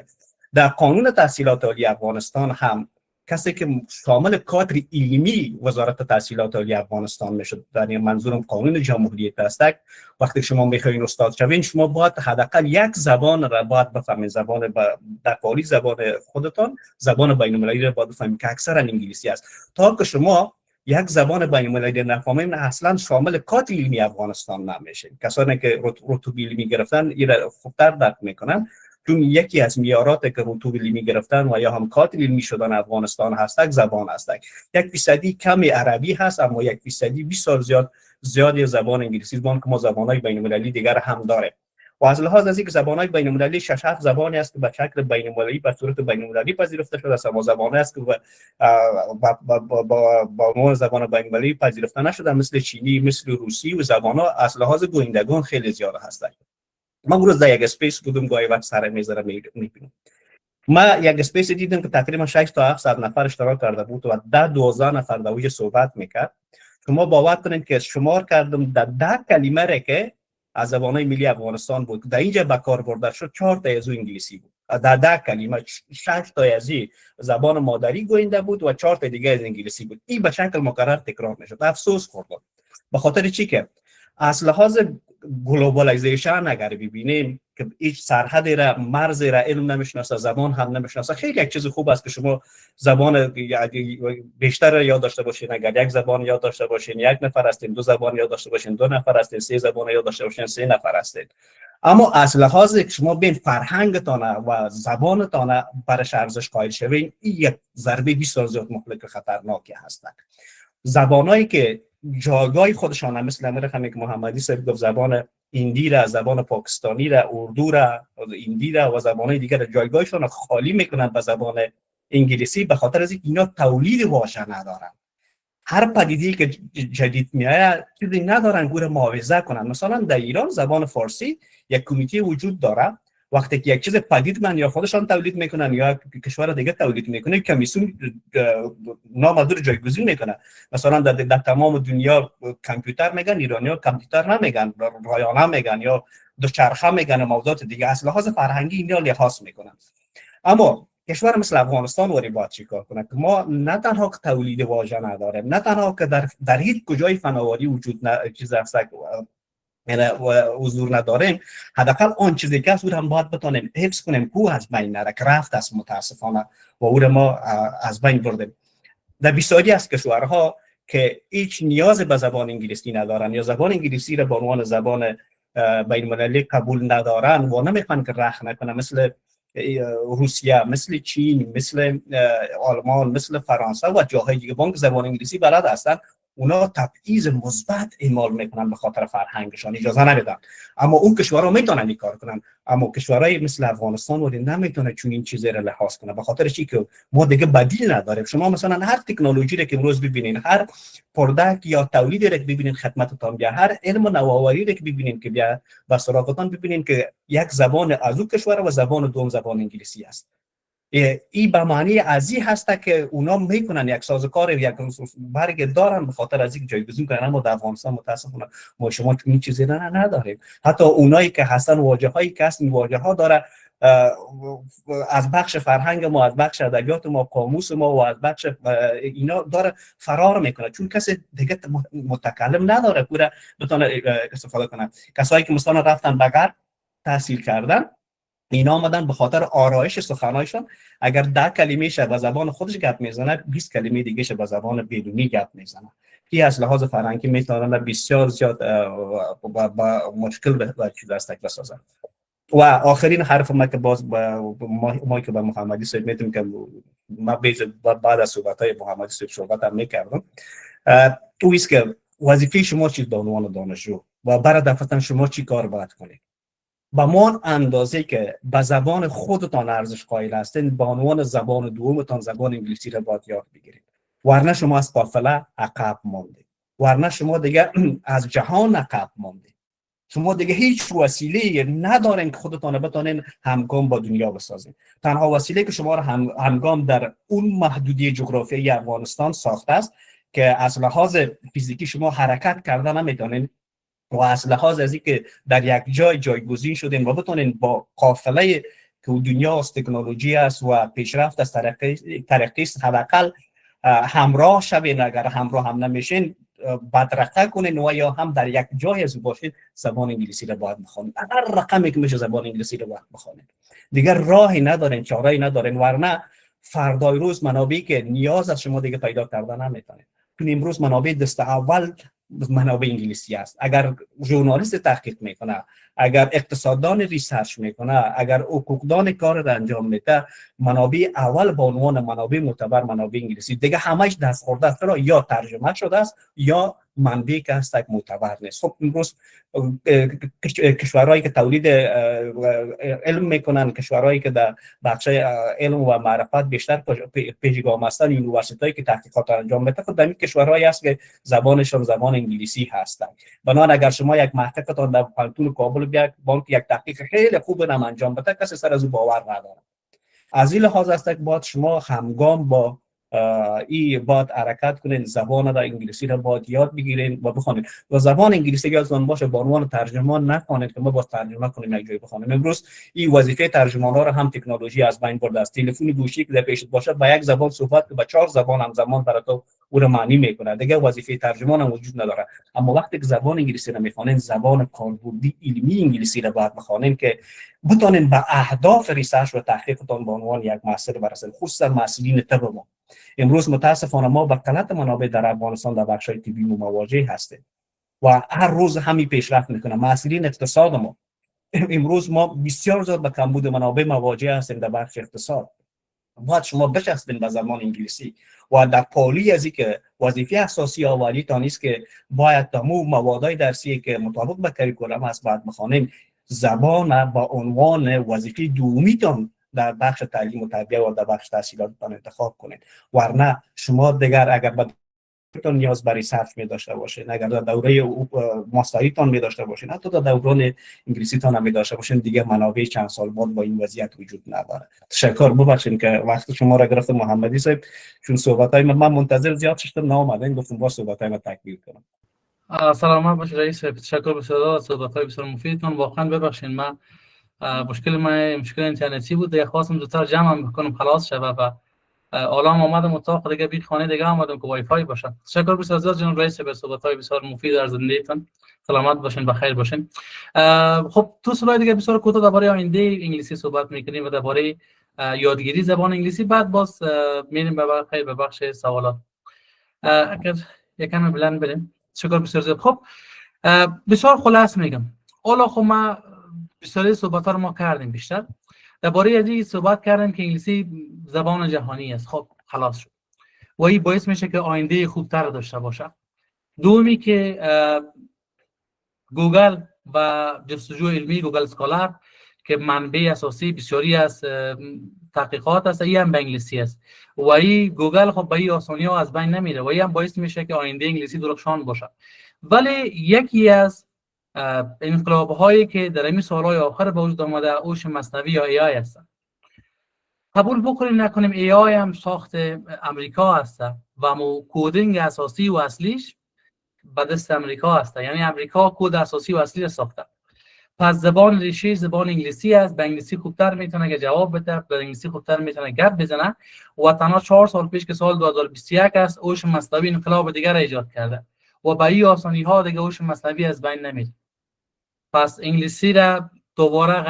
در قانون تحصیلات عالی افغانستان هم کسی که شامل کادر علمی وزارت تحصیلات عالی افغانستان میشد، در این منظورم قانون جمهوریت است. وقتی شما میخواین استاد شوین شما باید حداقل یک زبان را باید بفهمید، زبان در قالی زبان خودتان، زبان بین المللی را باید بفهمید که اکثرا انگلیسی است. تا که شما یک زبان بین المللی نفهمید اصلا شامل کادر علمی افغانستان نمیشه. کسانی که رتبه علمی گرفتن این را خوبتر درک میکنن، چون یکی از معیارات که رتبه علمی گرفتن و یا هم کادر علمی شدن افغانستان هست زبان است. 1% کمی عربی هست اما 1% بسیار زیادی زبان انگلیسی زبان که ما زبان‌های بین‌المللی دیگر هم داره. و از لحاظ از اینکه زبان‌های بین‌المللی 6-7 زبانی است که به شکل بین‌المللی به صورت بین‌المللی پذیرفته شده است، اما زبان‌هایی است که با عنوان زبان بین‌المللی پذیرفته نشده مثل چینی، مثل روسی و زبان‌ها از لحاظ گویندگان خیلی زیاد هستند. ما امروز در یک اسپیس بودم گاهی وقت سر میز را میبینم. ما یک اسپیس دیدم که تقریبا 6 تا 700 نفر اشتراک کرده بود و 12 نفر در اوج صحبت میکرد. شما باور کنید که شمار کردم در 10 کلمه را که از زبان‌های ملی افغانستان بود در اینجا به کار برده شد 4 تا از انگلیسی بود. در 10 کلمه 6 تا از زبان مادری گوینده بود و 4 تا دیگه از انگلیسی بود. این به شکل مکرر تکرار میشد. افسوس خوردم. به خاطر چی که از لحاظ گلوبالیزیشن اگر ببینیم که هیچ سرحدی را مرزی را علم نمیشناسه، زبان هم نمیشناسه، خیلی یک چیز خوب است که شما زبان بیشتر یاد داشته باشین. اگر یک زبان یاد داشته باشین 1 نفر هستین، 2 زبان یاد داشته باشین 2 نفر هستین، 3 زبان یاد داشته باشین 3 نفر هستین. اما از لحاظ شما بین فرهنگتان و زبانتان برش ارزش قائل شوین، این یک ضربه بسیار زیاد مهلک خطرناکی هستند. زبانایی که جایگاه خودشان مثل امیر خمی که محمدی صاحب گفت زبان هندی را، زبان پاکستانی را، اردو را، هندی را و زبان‌های دیگر جایگاهشان خالی میکنن به زبان انگلیسی، به خاطر از اینکه اینا تولید واژه ندارن. هر پدیده‌ای که جدید میاد چیزی ندارن گور معاوضه کنن. مثلا در ایران زبان فارسی یک کمیته وجود داره، وقتی که یک چیز پدید من یا خودشان تولید میکنن یا کشور دیگه تولید میکنه، کمیسیون نام از جایگزین میکنه. مثلا در تمام دنیا کامپیوتر میگن، ایرانی‌ها کامپیوتر نمیگن، رایانه میگن یا دوچرخه میگن، موضوعات دیگه. از لحاظ فرهنگی اینا لحاظ میکنن. اما کشور مثل افغانستان وری باید چیکار کنه که ما نه تنها که تولید واژه نداریم، نه تنها که در هیچ کجای فناوری وجود چیز هست حضور نداریم، حداقل آن چیزی که از هم باید بتونیم حفظ کنیم کو از بین نره، که رفت است متاسفانه و او ما از بین بردیم. در بسیاری از کشورها که هیچ نیاز به زبان انگلیسی ندارن یا زبان انگلیسی را به عنوان زبان بین المللی قبول ندارن و نمیخوان که رخ نکنه، مثل روسیه، مثل چین، مثل آلمان، مثل فرانسه و جاهای دیگه بانک زبان انگلیسی بلد هستن، اونا تبعیض مثبت اعمال میکنن به خاطر فرهنگشان، اجازه نمیدن. اما اون کشورها میتونن این کار کنن، اما کشورهای مثل افغانستان و نمیتونه چون این چیزی را لحاظ کنه، به خاطر چی که ما دیگه بدیل نداریم. شما مثلا هر تکنولوژی را که امروز ببینین، هر پروداکت یا تولیدی را که ببینین خدمتتان بیا، هر علم نوآوری را که ببینین که بیا با سراغتان ببینین که یک زبان از اون کشور و زبان دوم زبان انگلیسی است. این به معنی ازی هست که اونا میکنن یک سازوکار یک برگ دارن به خاطر از اینکه جایگزین کنن، اما در افغانستان متاسفانه ما شما این چیزی نداریم. حتی اونایی که هستن واژه‌هایی که هستن واژه‌ها داره از بخش فرهنگ ما، از بخش ادبیات ما، قاموس ما و از بخش اینا داره فرار میکنه، چون کسی دیگه متکلم نداره پورا بتونه استفاده کنه. کسایی که مثلا رفتن به غرب تحصیل کردن، اینا آمدن به خاطر آرایش سخنایشان اگر 10 کلمه شه به زبان خودش گپ میزنه، 20 کلمه دیگه شه به زبان بیرونی گپ میزنه. کی از لحاظ فرهنگی میتونن بسیار زیاد با مشکل به چیز دست بسازن. و آخرین حرف ما که باز ما که با محمدی صاحب میتونیم که ما بعد از صحبت‌های محمدی صاحب صحبت هم میکردم، او است که وظیفه شما چی به عنوان دانشجو و برای دفتر شما چی کار باید کنید. با مان اندازه که به زبان خودتان ارزش قائل هستین، به عنوان زبان دومتان زبان انگلیسی را باید یاد بگیرید، ورنه شما از قافله عقب ماندید، ورنه شما دیگه از جهان عقب ماندید. شما دیگه هیچ وسیله ندارین که خودتان بتونین همگام با دنیا بسازین. تنها وسیله که شما را همگام در اون محدودیت جغرافیایی افغانستان ساخته است که از لحاظ فیزیکی شما حرکت کردن نمیتونین و از لحاظ از اینکه در یک جای جایگزین شدین و بتونین با قافله که دنیا از تکنولوژی است و پیشرفت از ترقی است حداقل همراه شوین. اگر همراه هم نمیشین بدرقه کنین و یا هم در یک جای از باشید، زبان انگلیسی را باید بخونید. اگر رقمی که میشه زبان انگلیسی را باید بخونید. دیگر راهی ندارین، چاره‌ای ندارین، ورنه فردای روز منابعی که نیاز از شما دیگه پیدا کردن نمیتونید. چون امروز منابع دست اول منابع انگلیسی است. اگر ژورنالیست تحقیق میکنه، اگر اقتصاددان ریسرچ میکنه، اگر حقوقدان کار را انجام میده، منابع اول به عنوان منابع معتبر منابع انگلیسی، دیگه همش دست خورده است، یا ترجمه شده است یا منبعی که هست معتبر نیست. خب امروز کشورهایی که تولید علم میکنن، کشورهایی که در بخش علم و معرفت بیشتر پیشگام هستن، یونیورسیتایی که تحقیقات انجام میده، خود در این کشورهایی است که زبانشون زبان انگلیسی هستن. بنابراین اگر شما یک محققتان در پانتون کابل بیاید بانک یک تحقیق خیلی خوب نام انجام بده، کسی سر از او باور نداره. از این لحاظ است که باید شما همگام با باید حرکت کنین، زبان را انگلیسی را باید یاد بگیرین و بخونید و زبان انگلیسی یادتون باشه به عنوان ترجمان نخوانید که ما با ترجمه کنیم یک جای بخونیم. امروز این وظیفه ترجمان ها را هم تکنولوژی از بین برده است. تلفن گوشی که در پیشت باشه با یک زبان صحبت که با 4 زبان همزمان برای تو او را معنی میکنه، دیگه وظیفه ترجمان هم وجود نداره. اما وقتی که زبان انگلیسی را میخوانین، زبان کاربردی علمی انگلیسی را باید بخوانین که بتونین به اهداف ریسرچ و تحقیقتان به عنوان یک محصل برسید، خصوصا محصلین طب ما. امروز متاسفانه ما با قلت منابع در افغانستان در بخش‌های طبی مواجه هستیم و هر روز همین پیشرفت میکنه. محصلین اقتصاد ما امروز ما بسیار زیاد با کمبود منابع مواجه هستیم در بخش اقتصاد. باید شما بچسبین به زبان انگلیسی و در پالی از که وظیفه اساسی آوریتان است که باید تمام موادهای درسی که مطابق به کریکولم است باید بخوانیم، زبان با عنوان وظیفه دومیتان در بخش تعلیم و تربیه و در بخش تحصیلاتتان انتخاب کنید. ورنه شما دیگر اگر به تان نیاز برای صرف می داشته باشین، اگر در دوره ماستریتان می داشته باشین، حتی در دوران انگلیسی تان هم می داشته باشین، دیگه منابع چند سال بعد با این وضعیت وجود نداره. تشکر، ببخشید که وقت شما را گرفتم محمدی صاحب، چون صحبتای من منتظر زیاد شدم نامدن، گفتم با صحبتای من تکمیل کنم. سلامت باشید رئیس صاحب، تشکر بسیار از صحبت‌های بسیار مفیدتون. واقعا ببخشید من مشکل اینترنتی بود، دیگه خواستم زودتر جمع بکنم خلاص شد و حالا اومدم اتاق دیگه بی خانه دیگه اومدم که وای فای باشه. تشکر بسیار از جناب رئیس به صحبت‌های بسیار مفید در زندگیتون. سلامت باشین، بخیر باشین. خب تو سلاید دیگه بسیار کوتاه درباره آینده انگلیسی صحبت می‌کنیم و درباره یادگیری زبان انگلیسی، بعد باز میریم به بخش سوالات. اگر یکم بلند بریم. تشکر بسیار زیاد. خب بسیار خلاص میگم. حالا خب ما بسیاری صحبت‌ها رو ما کردیم، بیشتر درباره ازی صحبت کردیم که انگلیسی زبان جهانی است. خب خلاص شد و این باعث میشه که آینده خوبتر داشته باشه. دومی که گوگل و جستجو علمی گوگل اسکالر که منبع اساسی بسیاری از تحقیقات است، این هم به انگلیسی است و این گوگل خب به این آسانی ها از بین نمیره و این هم باعث میشه که آینده انگلیسی درخشان باشه. ولی یکی از انقلاب هایی که در این سالهای آخر به وجود آمده هوش مصنوی یا ای آی هست. قبول بکنیم نکنیم ای آی هم ساخت امریکا هست و کدینگ اساسی و اصلیش به دست امریکا هست، یعنی امریکا کد اساسی و اصلی ساخته. پس زبان ریشه زبان انگلیسی است، به انگلیسی خوبتر میتونه که جواب بده، به انگلیسی خوبتر میتونه گپ بزنه و تنها 4 سال پیش که سال 2021 است هوش مصنوی انقلاب دیگر ایجاد کرده و به این آسانی ها دیگه هوش مصنوی از بین نمیره. پس انگلیسی را دوباره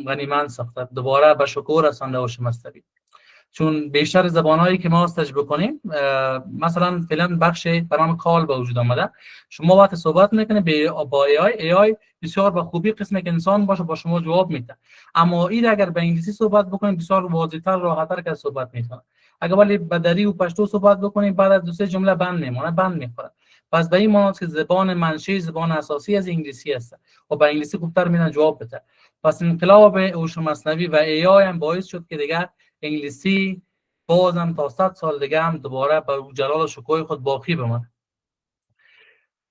غنیمند ساخته، دوباره به شکوه رسانده هوش مصنوی. چون بیشتر زبانهایی که ما تجربه کنیم، مثلا فعلا بخش به نام کال به وجود آمده، شما وقت صحبت میکنید با ای آی بسیار به خوبی قسمی که انسان باشه با شما جواب میده، اما این اگر به انگلیسی صحبت بکنید بسیار واضح‌تر راحت‌تر که صحبت میکنه. اگر ولی به دری و پشتو صحبت بکنید بعد از 2-3 جمله بند میخوره. پس به این معنی که زبان منشأ زبان اساسی از انگلیسی است و به انگلیسی خوبتر میتونه جواب بده. پس انقلاب هوش مصنوی و ای آی هم باعث شد که دیگر انگلیسی بازم تا 100 سال دیگه هم دوباره به جلال و شکوه خود باقی بمانه.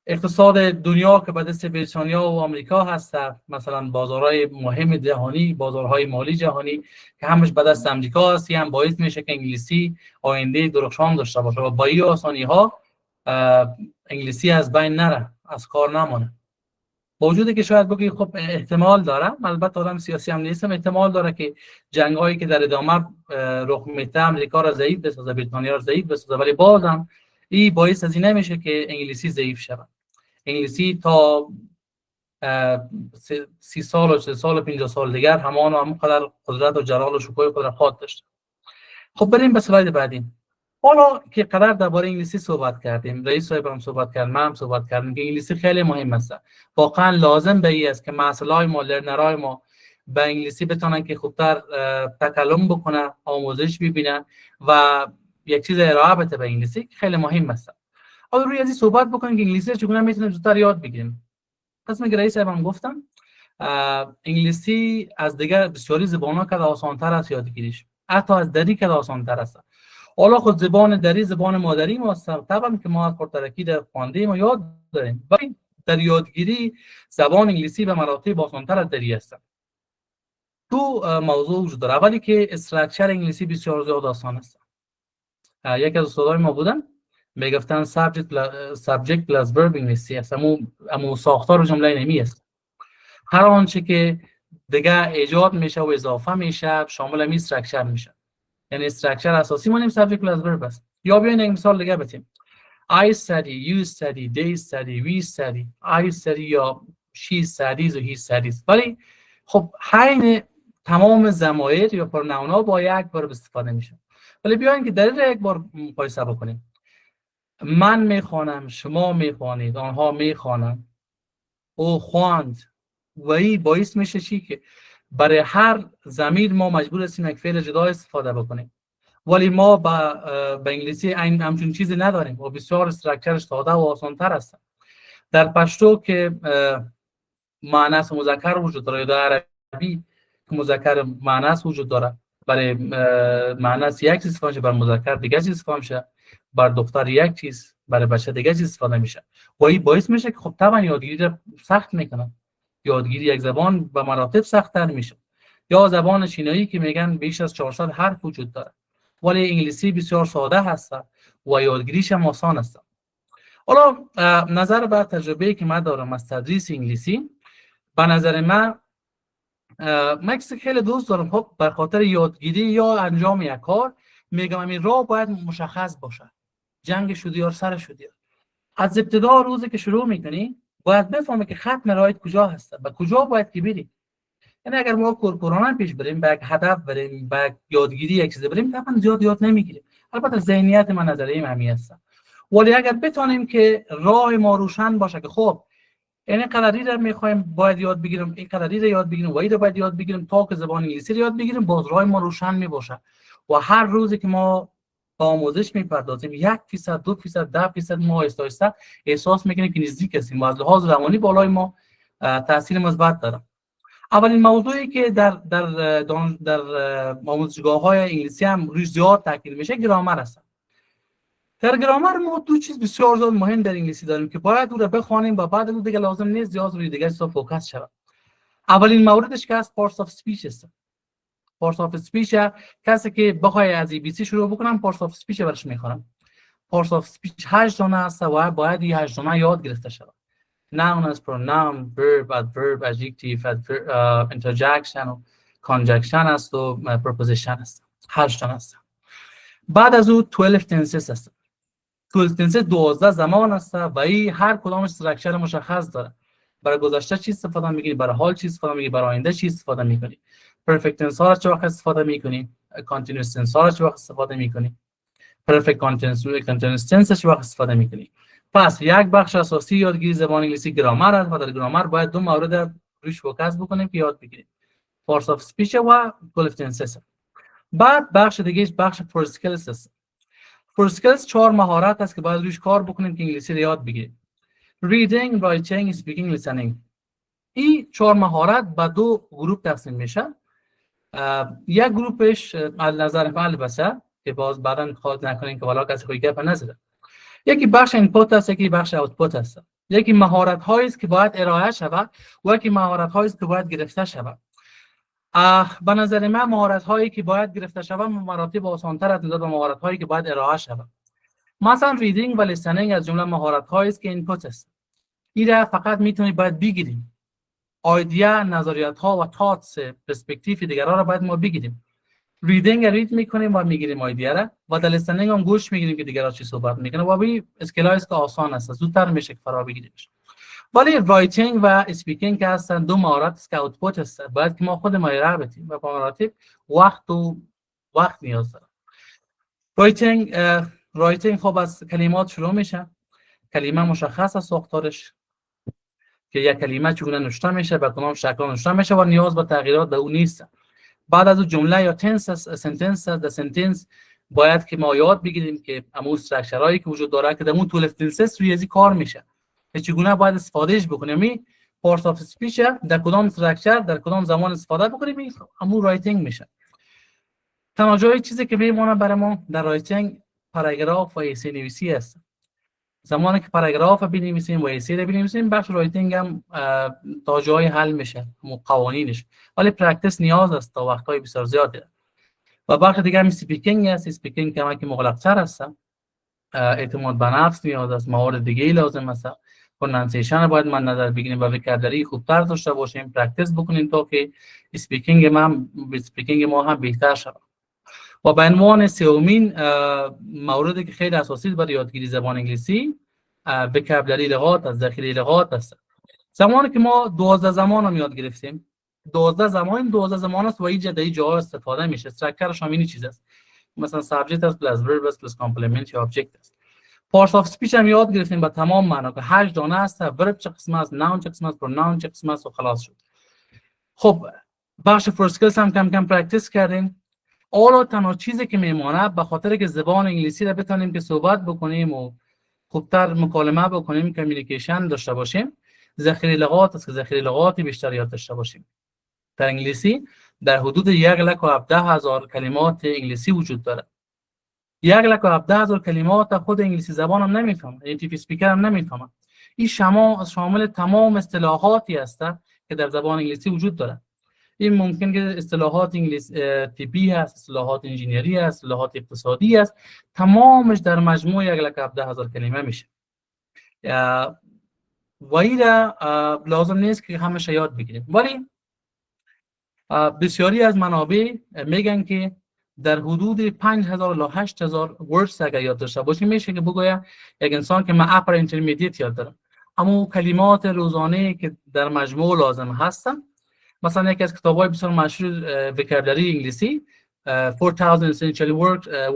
اقتصاد دنیا که به دست بریتانیا و آمریکا هست، مثلا بازارهای مهم جهانی، بازارهای مالی جهانی که همش به دست آمریکا است، هم باعث میشه که انگلیسی آینده درخشان داشته باشه و با این آسانی ها انگلیسی از بین نره، از کار نمانه. با وجودی که شاید بگی خب احتمال داره، البته آدم سیاسی هم نیستم، احتمال داره که جنگ هایی که در ادامه رخ میده امریکا را ضعیف بسازه، بریتانیا را ضعیف بسازه، ولی بازم این باعث از این نمیشه که انگلیسی ضعیف شود. انگلیسی تا 30 سال و 40 سال و 50 سال دیگر همانقدر قدرت و جلال و شکوه خود را خواهد داشت. خب بریم به اسلاید بعدی. حالا که قرار درباره انگلیسی صحبت کردیم، رئیس صاحب هم صحبت کرد، من هم صحبت کردیم که انگلیسی خیلی مهم است. واقعا لازم به این است که مسائل ما، لرنرهای ما به انگلیسی بتونن که خوبتر تکلم بکنه، آموزش ببینن و یک چیز ارائه بده به انگلیسی، خیلی مهم است. حالا روی ازی صحبت بکنیم که انگلیسی چگونه میتونیم زودتر یاد بگیریم. پس میگه رئیس صاحب هم گفتم انگلیسی از دیگر بسیاری زبان‌ها که آسان‌تر است یادگیریش، حتی از دری که آسان‌تر است. حالا خود زبان دری زبان مادری ما است، طبعا که ما از پرترکی در خواندیم و یاد داریم، ولی در یادگیری زبان انگلیسی به مراتب آسان‌تر از دری است. تو موضوع وجود داره. اولی که استراکچر انگلیسی بسیار زیاد آسان است. یکی از استادای ما بودن میگفتن سابجکت پلاس ورب انگلیسی است، اما ساختار جمله نمی است. هر آنچه که دیگه ایجاد میشه و اضافه میشه شامل همین استراکچر میشه. یعنی استراکچر اساسی ما نیم سابجکت پلاس ورب است. یا بیاین یک مثال دیگه بزنیم. I study, you study, they study, we study. I study یا she studies و he studies. ولی خب حین تمام ضمایر یا پروناونا با یک بار استفاده میشه. ولی بیاین که در یک بار مقایسه بکنیم. من میخوانم، شما میخوانید، آنها میخوانند، او خواند و این باعث میشه چی که برای هر ضمیر ما مجبور هستیم یک فعل جدا استفاده بکنیم، ولی ما به انگلیسی این همچون چیزی نداریم و بسیار استراکچرش ساده و آسان‌تر است. در پشتو که مؤنث و مذکر وجود داره، در عربی که مذکر مؤنث وجود داره، برای مؤنث یک چیز استفاده میشه، برای مذکر دیگه چیز استفاده میشه، برای دختر یک چیز، برای بچه دیگه چیز استفاده میشه و این باعث میشه که خب طبعا یادگیری رو سخت میکنه. یادگیری یک زبان به مراتب سخت‌تر میشه. یا زبان چینایی که میگن بیش از 400 حرف وجود داره، ولی انگلیسی بسیار ساده هست و یادگیریش هم آسان است. حالا نظر به تجربه‌ای که من دارم از تدریس انگلیسی، به نظر من چیزی خیلی دوست دارم، خب بر خاطر یادگیری یا انجام یک کار میگم این راه باید مشخص باشه. جنگ شدیار سر شدیار، از ابتدا روزی که شروع میکنی باید بفهمی که ختم راهت کجا هست، به کجا باید که بری. یعنی اگر ما کورکورانه پیش بریم، به یک هدف بریم، به یادگیری یک چیز بریم، طبعا زیاد یاد نمیگیریم. البته ذهنیت من نظریه همین است، ولی اگر بتونیم که راه ما روشن باشه که خب این قدری رو میخوایم باید یاد بگیریم، این قدری رو یاد بگیریم و این رو باید یاد بگیریم تا که زبان انگلیسی رو یاد بگیریم، باز راه ما روشن میباشه و هر روزی که ما با آموزش میپردازیم 1%، 2%، 10% ما آهسته احساس میکنیم که نزدیک هستیم و از لحاظ روانی بالای ما تاثیر مثبت داره. اولین موضوعی که در آموزشگاه‌های انگلیسی هم روی زیاد تاکید میشه گرامر است. در گرامر ما دو چیز بسیار زیاد مهم در انگلیسی داریم که باید او را بخوانیم و بعد اون دیگه لازم نیست زیاد روی دیگه چیزا فوکس شود. اولین موردش که از پارتس اف اسپیچ است. پارتس اف اسپیچ کسی که بخوای از ای بی سی شروع بکنم پارتس اف اسپیچ برش میخوام. پارتس اف اسپیچ 8 دانه است و باید این 8 دانه یاد گرفته شود. noun as pronoun, verb, adverb, adjective, interjection و conjunction است و preposition است. 8 دانه است. بعد از او 12 tenses است. 12 tenses 12 زمان است و این هر کدامش استراکچر مشخص داره. برای گذشته چی استفاده می‌کنی، برای حال چی استفاده می‌کنی، برای آینده چی استفاده می‌کنی. perfect tense ها را چه وقت استفاده می‌کنی، continuous tense ها را چه وقت استفاده می‌کنی، perfect continuous tense چه وقت استفاده می‌کنی. پس یک بخش اساسی یادگیری زبان انگلیسی گرامر است و در گرامر باید دو مورد روش فوکس بکنیم که یاد بگیریم، پارتس اف اسپیچ و 12 tenses. بعد بخش دیگه بخش فور اسکیلز است. فور اسکیلز 4 مهارت است که باید روش کار بکنیم که انگلیسی رو یاد بگیریم. reading, writing, speaking, listening. این 4 مهارت به دو گروه تقسیم میشه. یک گروهش از نظر من البته که باز بعداً خواهد نکنین که والا کسی خوی گپ نزده. یکی بخش اینپوت است، یکی بخش اوتپوت است. یکی مهارت هایی است که باید ارائه شود و یکی مهارت هایی است که باید گرفته شود. به نظر من مهارت هایی که باید گرفته شود مراتب آسان‌تر از نسبت به مهارت هایی که باید ارائه شود. مثلا ریدینگ و لیسنینگ از جمله مهارت هایی است که اینپوت است. این فقط میتونید باید بگیریم. ایده، نظریات ها و تاتس، پرسپکتیو دیگران را باید ما بگیریم. ریدینگ رید میکنیم و میگیریم ایده را و در لیسنینگ هم گوش میگیریم که دیگران چی صحبت میکنه و این اسکیل‌هایی است که آسان است، زودتر میشه که فرا بگیریمش. ولی رایتینگ و اسپیکینگ که هستن دو مهارت است که اوتپوت است، باید که ما خود ما را بتیم و با مراتب وقت نیاز داره. رایتینگ خب از کلمات شروع میشه. کلمه مشخص است ساختارش که یک کلمه چگونه نوشته میشه، به کدام شکل نوشته میشه و نیاز به تغییرات در اون نیست. بعد از اون جمله یا سنتنس در سنتنس باید که ما یاد بگیریم که همون استراکچرایی که وجود داره که در اون 12 تنسس روی ازی کار میشه که چگونه باید استفادهش بکنیم. این پارتس اف اسپیچ در کدام استراکچر در کدام زمان استفاده بکنیم همون رایتینگ میشه. تنها جای چیزی که میمونه برای ما در رایتینگ پاراگراف و ایسی نویسی است. زمانی که پاراگراف بنویسیم و ایسی رو بنویسیم بخش رایتینگ هم تا جای حل میشه قوانینش، ولی پرکتیس نیاز است تا وقتهای بسیار زیاده. و بخش دیگه هم اسپیکینگ است. اسپیکینگ کمک مغلق‌تر است، اعتماد به نفس نیاز است، موارد دیگه لازم است، پرونانسیشن باید من نظر بگیریم و وکادری خوبتر داشته باشیم، پرکتیس بکنیم تا که اسپیکینگ ما هم بهتر شود. و به عنوان سومین موردی که خیلی اساسی برای یادگیری زبان انگلیسی وکابلری لغات از داخلی لغات است. زمانی که ما 12 زمان هم یاد گرفتیم، 12 زمان است و این جدی جا استفاده میشه. استراکچرش هم این چیز است، مثلا سابجکت است پلاس ورب است پلاس کامپلمنت یا ابجکت است. پارتس اف اسپیچ هم یاد گرفتیم به تمام معنا که 8 دانه است، ورب چه قسم است، ناون چه قسم است، پروناون چه قسم است و خلاص شد. خب بخش فورسکلز هم کم کم پرکتیس کردیم. حالا تنها چیزی که میمونه به خاطر که زبان انگلیسی را بتونیم که صحبت بکنیم و خوبتر مکالمه بکنیم، کمیونیکیشن داشته باشیم، ذخیره لغات است که ذخیره لغاتی بیشتر یاد داشته باشیم. در انگلیسی در حدود 1,17,000 کلمات انگلیسی وجود داره. 1,17,000 کلمات خود انگلیسی زبان هم نمیفهمه، نیتیو اسپیکر هم نمیفهمه. این شامل تمام اصطلاحاتی است که در زبان انگلیسی وجود داره. این ممکن که اصطلاحات انگلیسی طبی هست، اصطلاحات انجینیری هست، اصطلاحات اقتصادی است، تمامش در مجموع 1,17,000 کلمه میشه. و این لازم نیست که همش یاد بگیریم، ولی بسیاری از منابع میگن که در حدود 5,000 الی 8,000 ورڈز اگر یاد داشته باشیم میشه که بگویم یک انسان که من اپر اینترمدییت یاد دارم. اما کلمات روزانه که در مجموع لازم هستن، مثلا یکی از کتاب‌های بسیار مشهور وکابولری انگلیسی 4000 essential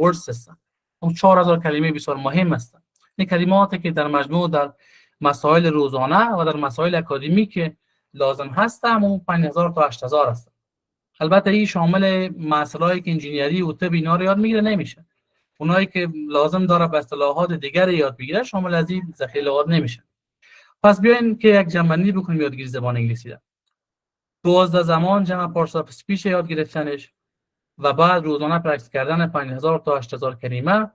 words هستن. اون 4,000 کلمه بسیار مهم هستن. این کلماتی که در مجموع در مسائل روزانه و در مسائل اکادمیک لازم هستن، اون 5,000 تا 8,000 هستن. البته این شامل مسائلی که انجینیری و طب اینا رو یاد میگیره نمیشه. اونایی که لازم داره به اصطلاحات دیگر یاد بگیره شامل از این ذخیره لغات نمیشه. پس بیاین که یک جنبندی بکنیم یادگیری زبان انگلیسی را. 12 زمان جمع پارس اف اسپیچ یاد گرفتنش و بعد روزانه پرکتیس کردن 5,000 تا 8,000 کلمه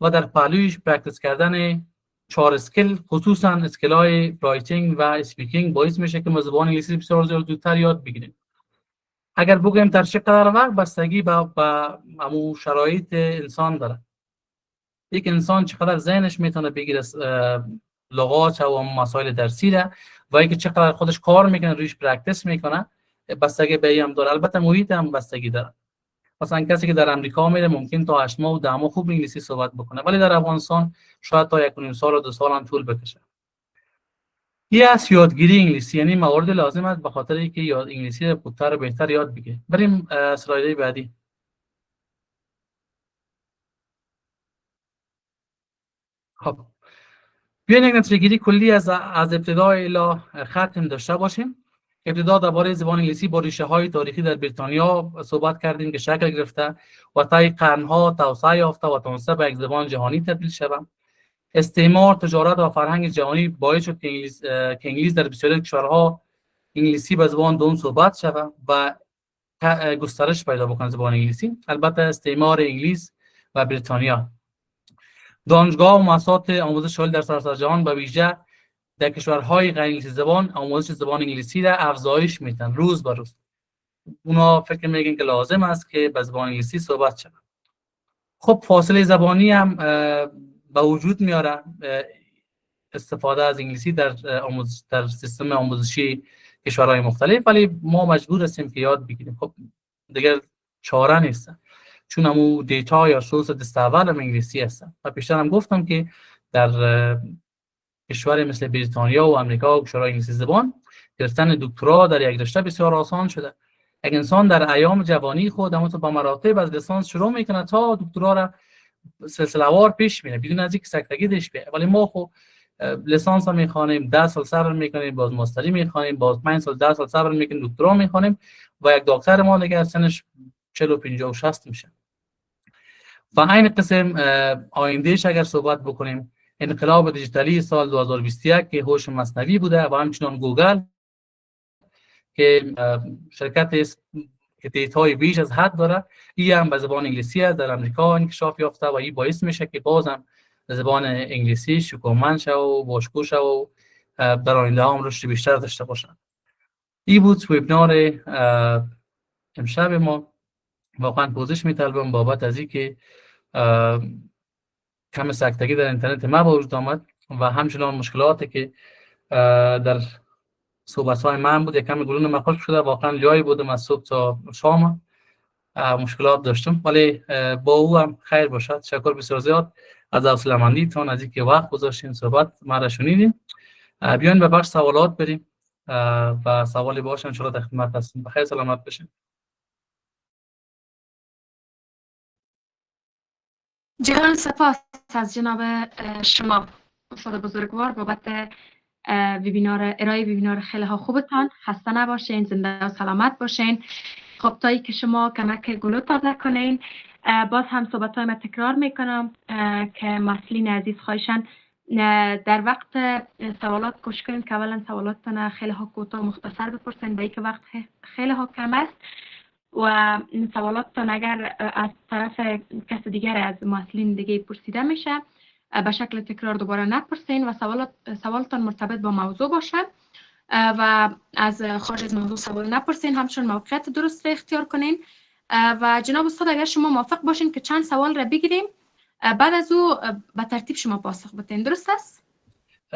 و در پهلویش پرکتیس کردن 4 اسکیل، خصوصا اسکیل‌های رایتینگ و اسپیکینگ باعث میشه که زبان انگلیسی بسیار زودتر یاد بگیریم. اگر بگویم در چقدر وقت، بستگی به همون شرایط انسان داره. یک انسان چقدر ذهنش میتونه بگیره لغات و مسائل درسی را و اینکه چقدر خودش کار میکنه رویش پرکتیس میکنه بستگی به این هم داره. البته محیط هم بستگی داره. مثلا کسی که در امریکا میره ممکن تا 8 ماه و 10 ماه خوب انگلیسی صحبت بکنه، ولی در افغانستان شاید تا 1.5 سال و 2 سال هم طول بکشه. یه از یادگیری انگلیسی، یعنی موارد لازم است به خاطر اینکه انگلیسی رو خوبتر و بهتر یاد بگیریم. بریم اسلاید بعدی. خب بیاین یک نتیجه‌گیری کلی از ابتدا الی ختم داشته باشیم. ابتدا درباره زبان انگلیسی با ریشه‌های تاریخی در بریتانیا صحبت کردیم که شکل گرفته و طی قرن‌ها توسعه یافته و تونسته به یک زبان جهانی تبدیل شود. استعمار، تجارت و فرهنگ جهانی باعث شد که انگلیس در بسیاری کشورها انگلیسی به زبان دوم صحبت شود و گسترش پیدا بکنه زبان انگلیسی. البته استعمار انگلیس و بریتانیا، دانشگاه و مؤسسات آموزش عالی در سراسر جهان به ویژه در کشورهای غیر انگلیسی زبان آموزش زبان انگلیسی را افزایش میدن روز به روز. اونا فکر میگن که لازم است که به زبان انگلیسی صحبت شود. خب فاصله زبانی هم به وجود میاره، استفاده از انگلیسی در سیستم آموزشی کشورهای مختلف، ولی ما مجبور هستیم که یاد بگیریم. خب دیگر چاره نیست، چون همون دیتا یا سورس دستاورد هم انگلیسی هستن. و پیشتر هم گفتم که در کشور مثل بریتانیا و آمریکا و کشورهای انگلیسی زبان گرفتن دکترا در یک رشته بسیار آسان شده. یک انسان در ایام جوانی خود همون با مراتب از لیسانس شروع میکنه تا دکترا را سلسله‌وار پیش میره بدون از اینکه سکتگی داشته باشه. ولی ما خب لیسانس هم میخوانیم، 10 سال صبر میکنیم، باز ماستری میخوانیم، باز 5 سال 10 سال صبر میکنیم، دکترا میخوانیم و یک دکتر ما دیگه سنش 40 و 50 و 60 میشه. و این قسم آیندهش اگر صحبت بکنیم، انقلاب دیجیتالی سال 2021 که هوش مصنوعی بوده و همچنان گوگل که شرکت که دیتای بیش از حد داره، این هم به زبان انگلیسی است، در آمریکا انکشاف یافته و این باعث میشه که بازم زبان انگلیسی شکومند شه و باشکوه شه و در آینده هم رشد بیشتر داشته باشن. این بود وبینار امشب ما. واقعا پوزش میطلبم بابت از اینکه کم سکتگی در اینترنت ما به وجود آمد و همچنان مشکلاتی که در صحبت‌های من بود. یکم گلون من خوش شده، واقعا جایی بودم از صبح تا شام مشکلات داشتم، ولی با او هم خیر باشد. تشکر بسیار زیاد از حوصله‌مندیتون، از اینکه وقت گذاشتین صحبت ما را شنیدین. بیاین به بخش سوالات بریم و سوالی باشه ان شاء الله در خدمت هستیم. بخیر سلامت باشین. جناب سپاس از جناب شما استاد بزرگوار بابت ارائه ویبینار خیلی ها خوبتان. خسته نباشین، زنده و سلامت باشین. خب تایی که شما کمک گلو تازه کنین. باز هم صحبت های من تکرار میکنم که مسئولین عزیز خواهشن در وقت سوالات کوشش کنین که اولا سوالاتتان خیلی ها کوتاه و مختصر بپرسین، با اینکه وقت خیلی ها کم است و سوالاتتان اگر از طرف کس دیگر از مسئولین دیگه پرسیده میشه به شکل تکرار دوباره نپرسین و سوالتان مرتبط با موضوع باشه و از خارج از موضوع سوال نپرسین. همچنین موقعیت درست را اختیار کنین و جناب استاد اگر شما موافق باشین که چند سوال را بگیریم بعد از او به ترتیب شما پاسخ بدین، درست است؟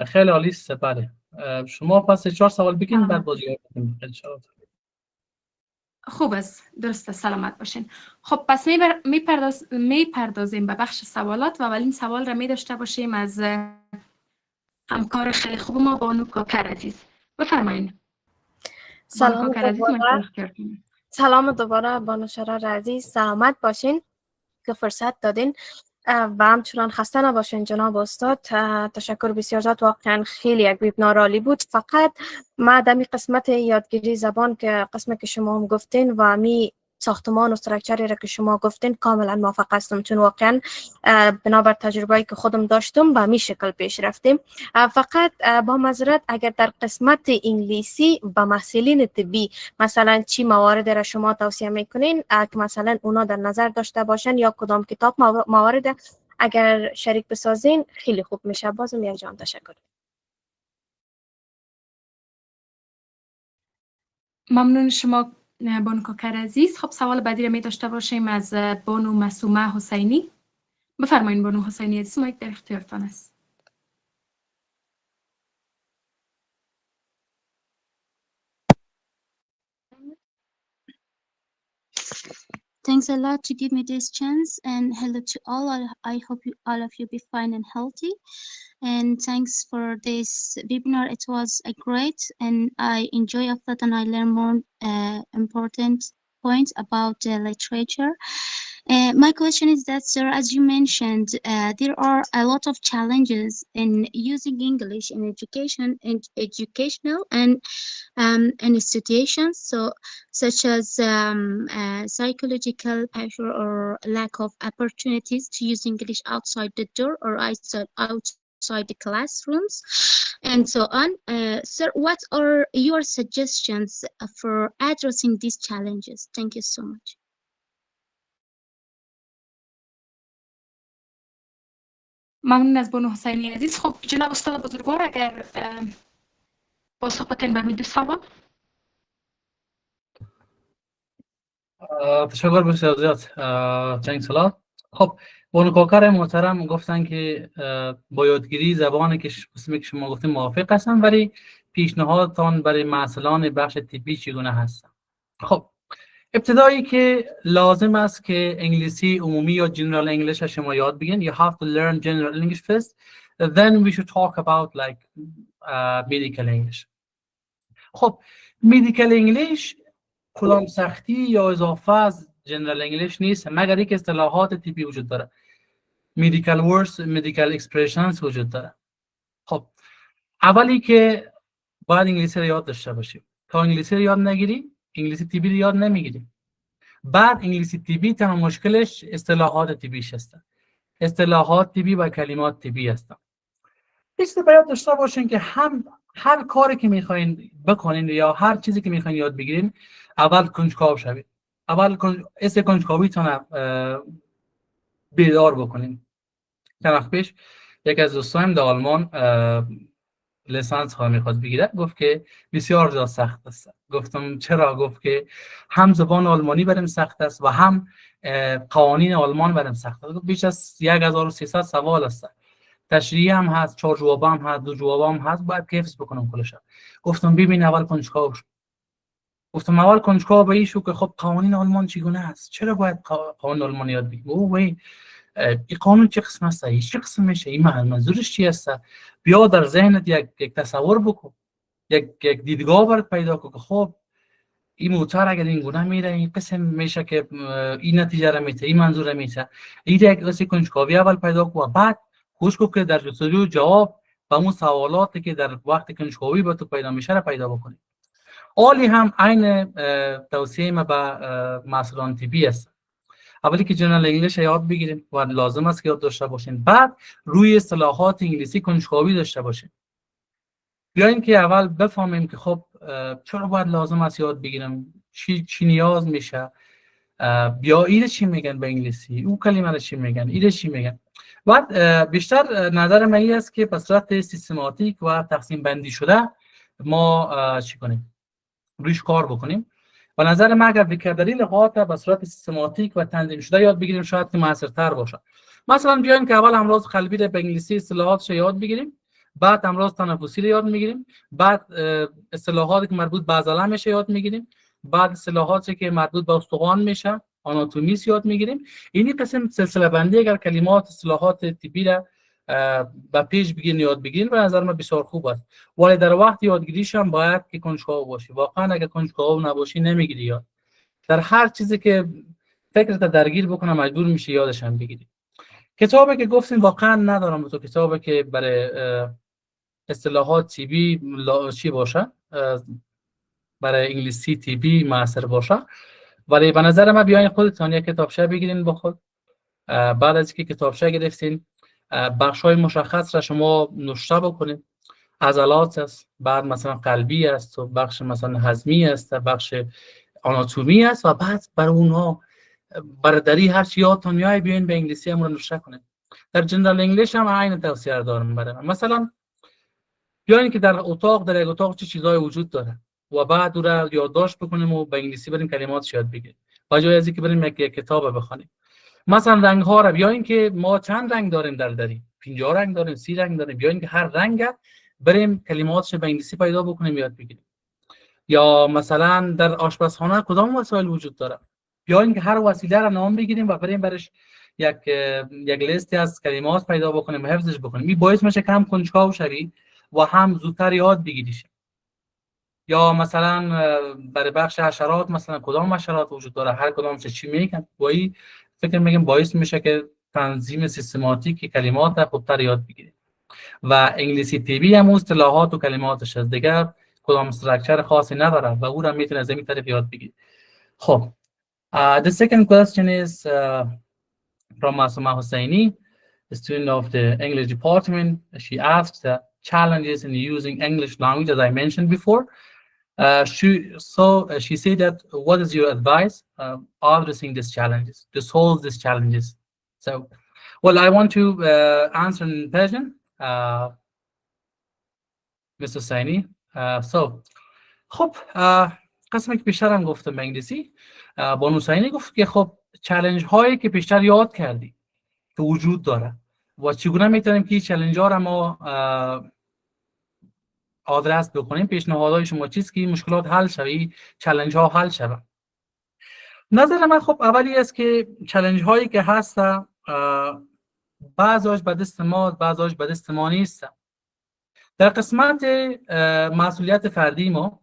خیلی عالی است. بله شما پس 4 سوال بگین بعد بازی کنیم ان شاء الله. خوب است، درست است، سلامت باشین. خب پس میپردازیم به بخش سوالات و اولین سوال را می داشته باشیم از همکار خیلی خوب ما بانو کاکر عزیز. بفرمایید. سلام دوباره بانو شرار عزیز، سلامت باشین که فرصت دادین و همچنان خسته نباشین جناب استاد. تشکر بسیار زیاد، واقعا خیلی یک ویبینار عالی بود. فقط ما دمی قسمت یادگیری زبان که قسمت که شما هم گفتین و می ساختمان و استراکچری را که شما گفتین کاملا موافق هستم، چون واقعا بنابر تجربه‌ای که خودم داشتم به می شکل پیش رفتیم. فقط با معذرت اگر در قسمت انگلیسی به مسئولین طبی مثلا چی موارد را شما توصیه میکنین که مثلا اونا در نظر داشته باشن یا کدام کتاب موارد اگر شریک بسازین خیلی خوب میشه. بازم یک جان تشکر. ممنون شما بانو کاکر عزیز. خب سوال بعدی را می داشته باشیم از بانو مسومه حسینی. بفرمایید بانو حسینی عزیز، مایک در اختیارتان است. Thanks a lot to give me this chance, and hello to all. I hope all of you be fine and healthy. And thanks for this webinar. It was a great, and I enjoy of that, and I learned more important points about the literature. My question is that, sir, as you mentioned, there are a lot of challenges in using English in education and educational and institutions, such as psychological pressure or lack of opportunities to use English outside the door or outside the classrooms, and so on. Sir, what are your suggestions for addressing these challenges? Thank you so much. ممنون از بانو حسینی عزیز. خب جناب استاد بزرگوار اگر پاسخ بدین به دو سوال. تشکر بسیار زیاد. چند سلام. خب بانو کاکر محترم گفتن که با یادگیری زبانی که قسمی که شما گفتین موافق هستن، ولی پیشنهادتان برای مسئولان بخش طبی چگونه هستن؟ خب ابتدایی که لازم است که انگلیسی عمومی یا جنرال انگلیش شما یاد بگیرین. You have to learn general English first, then we should talk about like medical English. خب medical English کدام سختی یا اضافه از جنرال انگلیش نیست، مگر اینکه اصطلاحات طبی وجود داره. medical words, medical expressions وجود داره. خب اولی که باید انگلیسی رو یاد داشته باشیم. تا انگلیسی رو یاد نگیری انگلیسی طبی رو یاد نمیگیری. بعد انگلیسی طبی تنها مشکلش اصطلاحات طبیش هستن. اصطلاحات طبی و کلمات طبی هستن. ایست باید داشته باشین که هر کاری که میخواین بکنین یا هر چیزی که میخواین یاد بگیرین اول کنجکاو شوید. اول کنجکاویتون بیدار بکنین. چند وقت پیش یک از دوستایم در آلمان لیسانس ها میخواد بگیره، گفت که بسیار زیاد سخت است. گفتم چرا؟ گفت که هم زبان آلمانی برام سخت است و هم قوانین آلمان برام سخت است. بیش از 1300 سوال است. تشریح هم هست، 4 جواب هم هست، 2 جواب هم هست، باید حفظ بکنم کلش. گفتم ببین اول کنجکاو شو. گفتم اول کنجکاو به این شو که خب قوانین آلمان چگونه است؟ چرا باید قوانین آلمان یاد بگیری؟ اوه این قانون چه قسم است؟ این چه قسم میشه؟ این منظورش چی است؟ بیا در ذهنت یک تصور بکن، یک دیدگاه برات پیدا کن که خب این موتور اگر این گونه میره این قسم میشه که این نتیجه را میده، این منظور را میده. این یک قسم کنجکاوی اول پیدا کن و بعد کوشش کن که در جستجوی جواب و اون سوالاتی که در وقت کنجکاوی به تو پیدا میشه رو پیدا بکنی. عالی هم عین توصیه ما به مسئولان طبی است. اولی که جنرال انگلیش یاد بگیریم و لازم است که یاد داشته باشین. بعد روی اصطلاحات انگلیسی کنجکاوی داشته باشین. بیاین که اول بفهمیم که خب چرا باید لازم است یاد بگیرم، چی نیاز میشه، بیا ایره چی میگن به انگلیسی، او کلمه رو چی میگن، ایره چی میگن. بعد بیشتر نظر من این است که به صورت سیستماتیک و تقسیم بندی شده ما چی کنیم، رویش کار بکنیم. و نظر من اگر وکرداری لغات به صورت سیستماتیک و تنظیم شده یاد بگیریم شاید که موثرتر باشه. مثلا بیاین که اول امراض قلبی رو به انگلیسی اصطلاحاتش یاد بگیریم، بعد امراض تنفسی رو یاد میگیریم، بعد اصطلاحاتی که مربوط به عضله میشه یاد میگیریم، بعد اصطلاحاتی که مربوط به استخوان میشه آناتومی یاد میگیریم. این قسم سلسله بندی اگر کلمات اصطلاحات طبی را با پیش بگیرین یاد بگیرین به نظر من بسیار خوب است. ولی در وقت یادگیریش هم باید که کنجکاو باشی. واقعا اگر کنجکاو نباشی نمیگیری یاد. در هر چیزی که فکرت درگیر بکنه مجبور میشی یادش هم بگیری. کتابی که گفتین واقعا ندارم تو کتابی که برای اصطلاحات طبی چی باشه، برای انگلیسی طبی موثر باشه. ولی به نظر من بیاین خودتون یک کتابچه بگیرین با خود. بعد از اینکه کتابچه گرفتین بخش‌های مشخص را شما نوشته بکنید. عضلات است، بعد مثلا قلبی است و بخش مثلا هضمی است، بخش آناتومی است و بعد برای اونها برادری هر چی یادتون میاد بیاین به انگلیسی هم رو نوشته کنید. در جنرال انگلیش هم عین توصیه دارم برای من. مثلا بیاین که در یک اتاق چه چیزای وجود داره و بعد اون رو یادداشت بکنیم و به انگلیسی بریم کلماتش یاد بگیریم. با جای از اینکه بریم یک کتاب بخونیم. مثلا رنگ ها رو بیاین که ما چند رنگ داریم در دری، 50 رنگ داریم، 30 رنگ داریم، بیاین که هر رنگ بریم کلماتش به انگلیسی پیدا بکنیم یاد بگیریم. یا مثلا در آشپزخانه کدام وسایل وجود داره، بیاین که هر وسیله رو نام بگیریم و بریم برش یک لیستی از کلمات پیدا بکنیم و حفظش بکنیم. این باعث میشه که هم کنجکاو شوی و هم زودتر یاد بگیریش. یا مثلا برای بخش حشرات مثلا کدام حشرات وجود داره، هر کدامش چی میگن، و این فکر میگم باعث میشه که تنظیم سیستماتیک کلمات رو خوبتر یاد بگیریم. و انگلیسی طبی هم اصطلاحات و کلماتش از دیگر کدام استراکچر خاصی نداره و او را میتونه از این طرف یاد بگیرید. خب the second question is from Masuma Hosseini, a student of the English department. She asked the challenges in using English language, as I mentioned before. She said that what is your advice addressing these challenges, to solve these challenges? So, well, I want to answer in Persian, Mr. Saini. خب قسمی که بیشتر هم گفتم به انگلیسی، بانو سعینی گفت که خب چالش هایی که بیشتر یاد کردی که وجود داره و چگونه میتونیم که چالش ها را ما آدرس بکنیم، پیشنهادهای شما چیست که مشکلات حل شوی، چالش ها حل شوه. نظر من خب اولی است که چالش هایی که هست بعضیش به دست ما، بعضیش به دست ما نیست. در قسمت مسئولیت فردی ما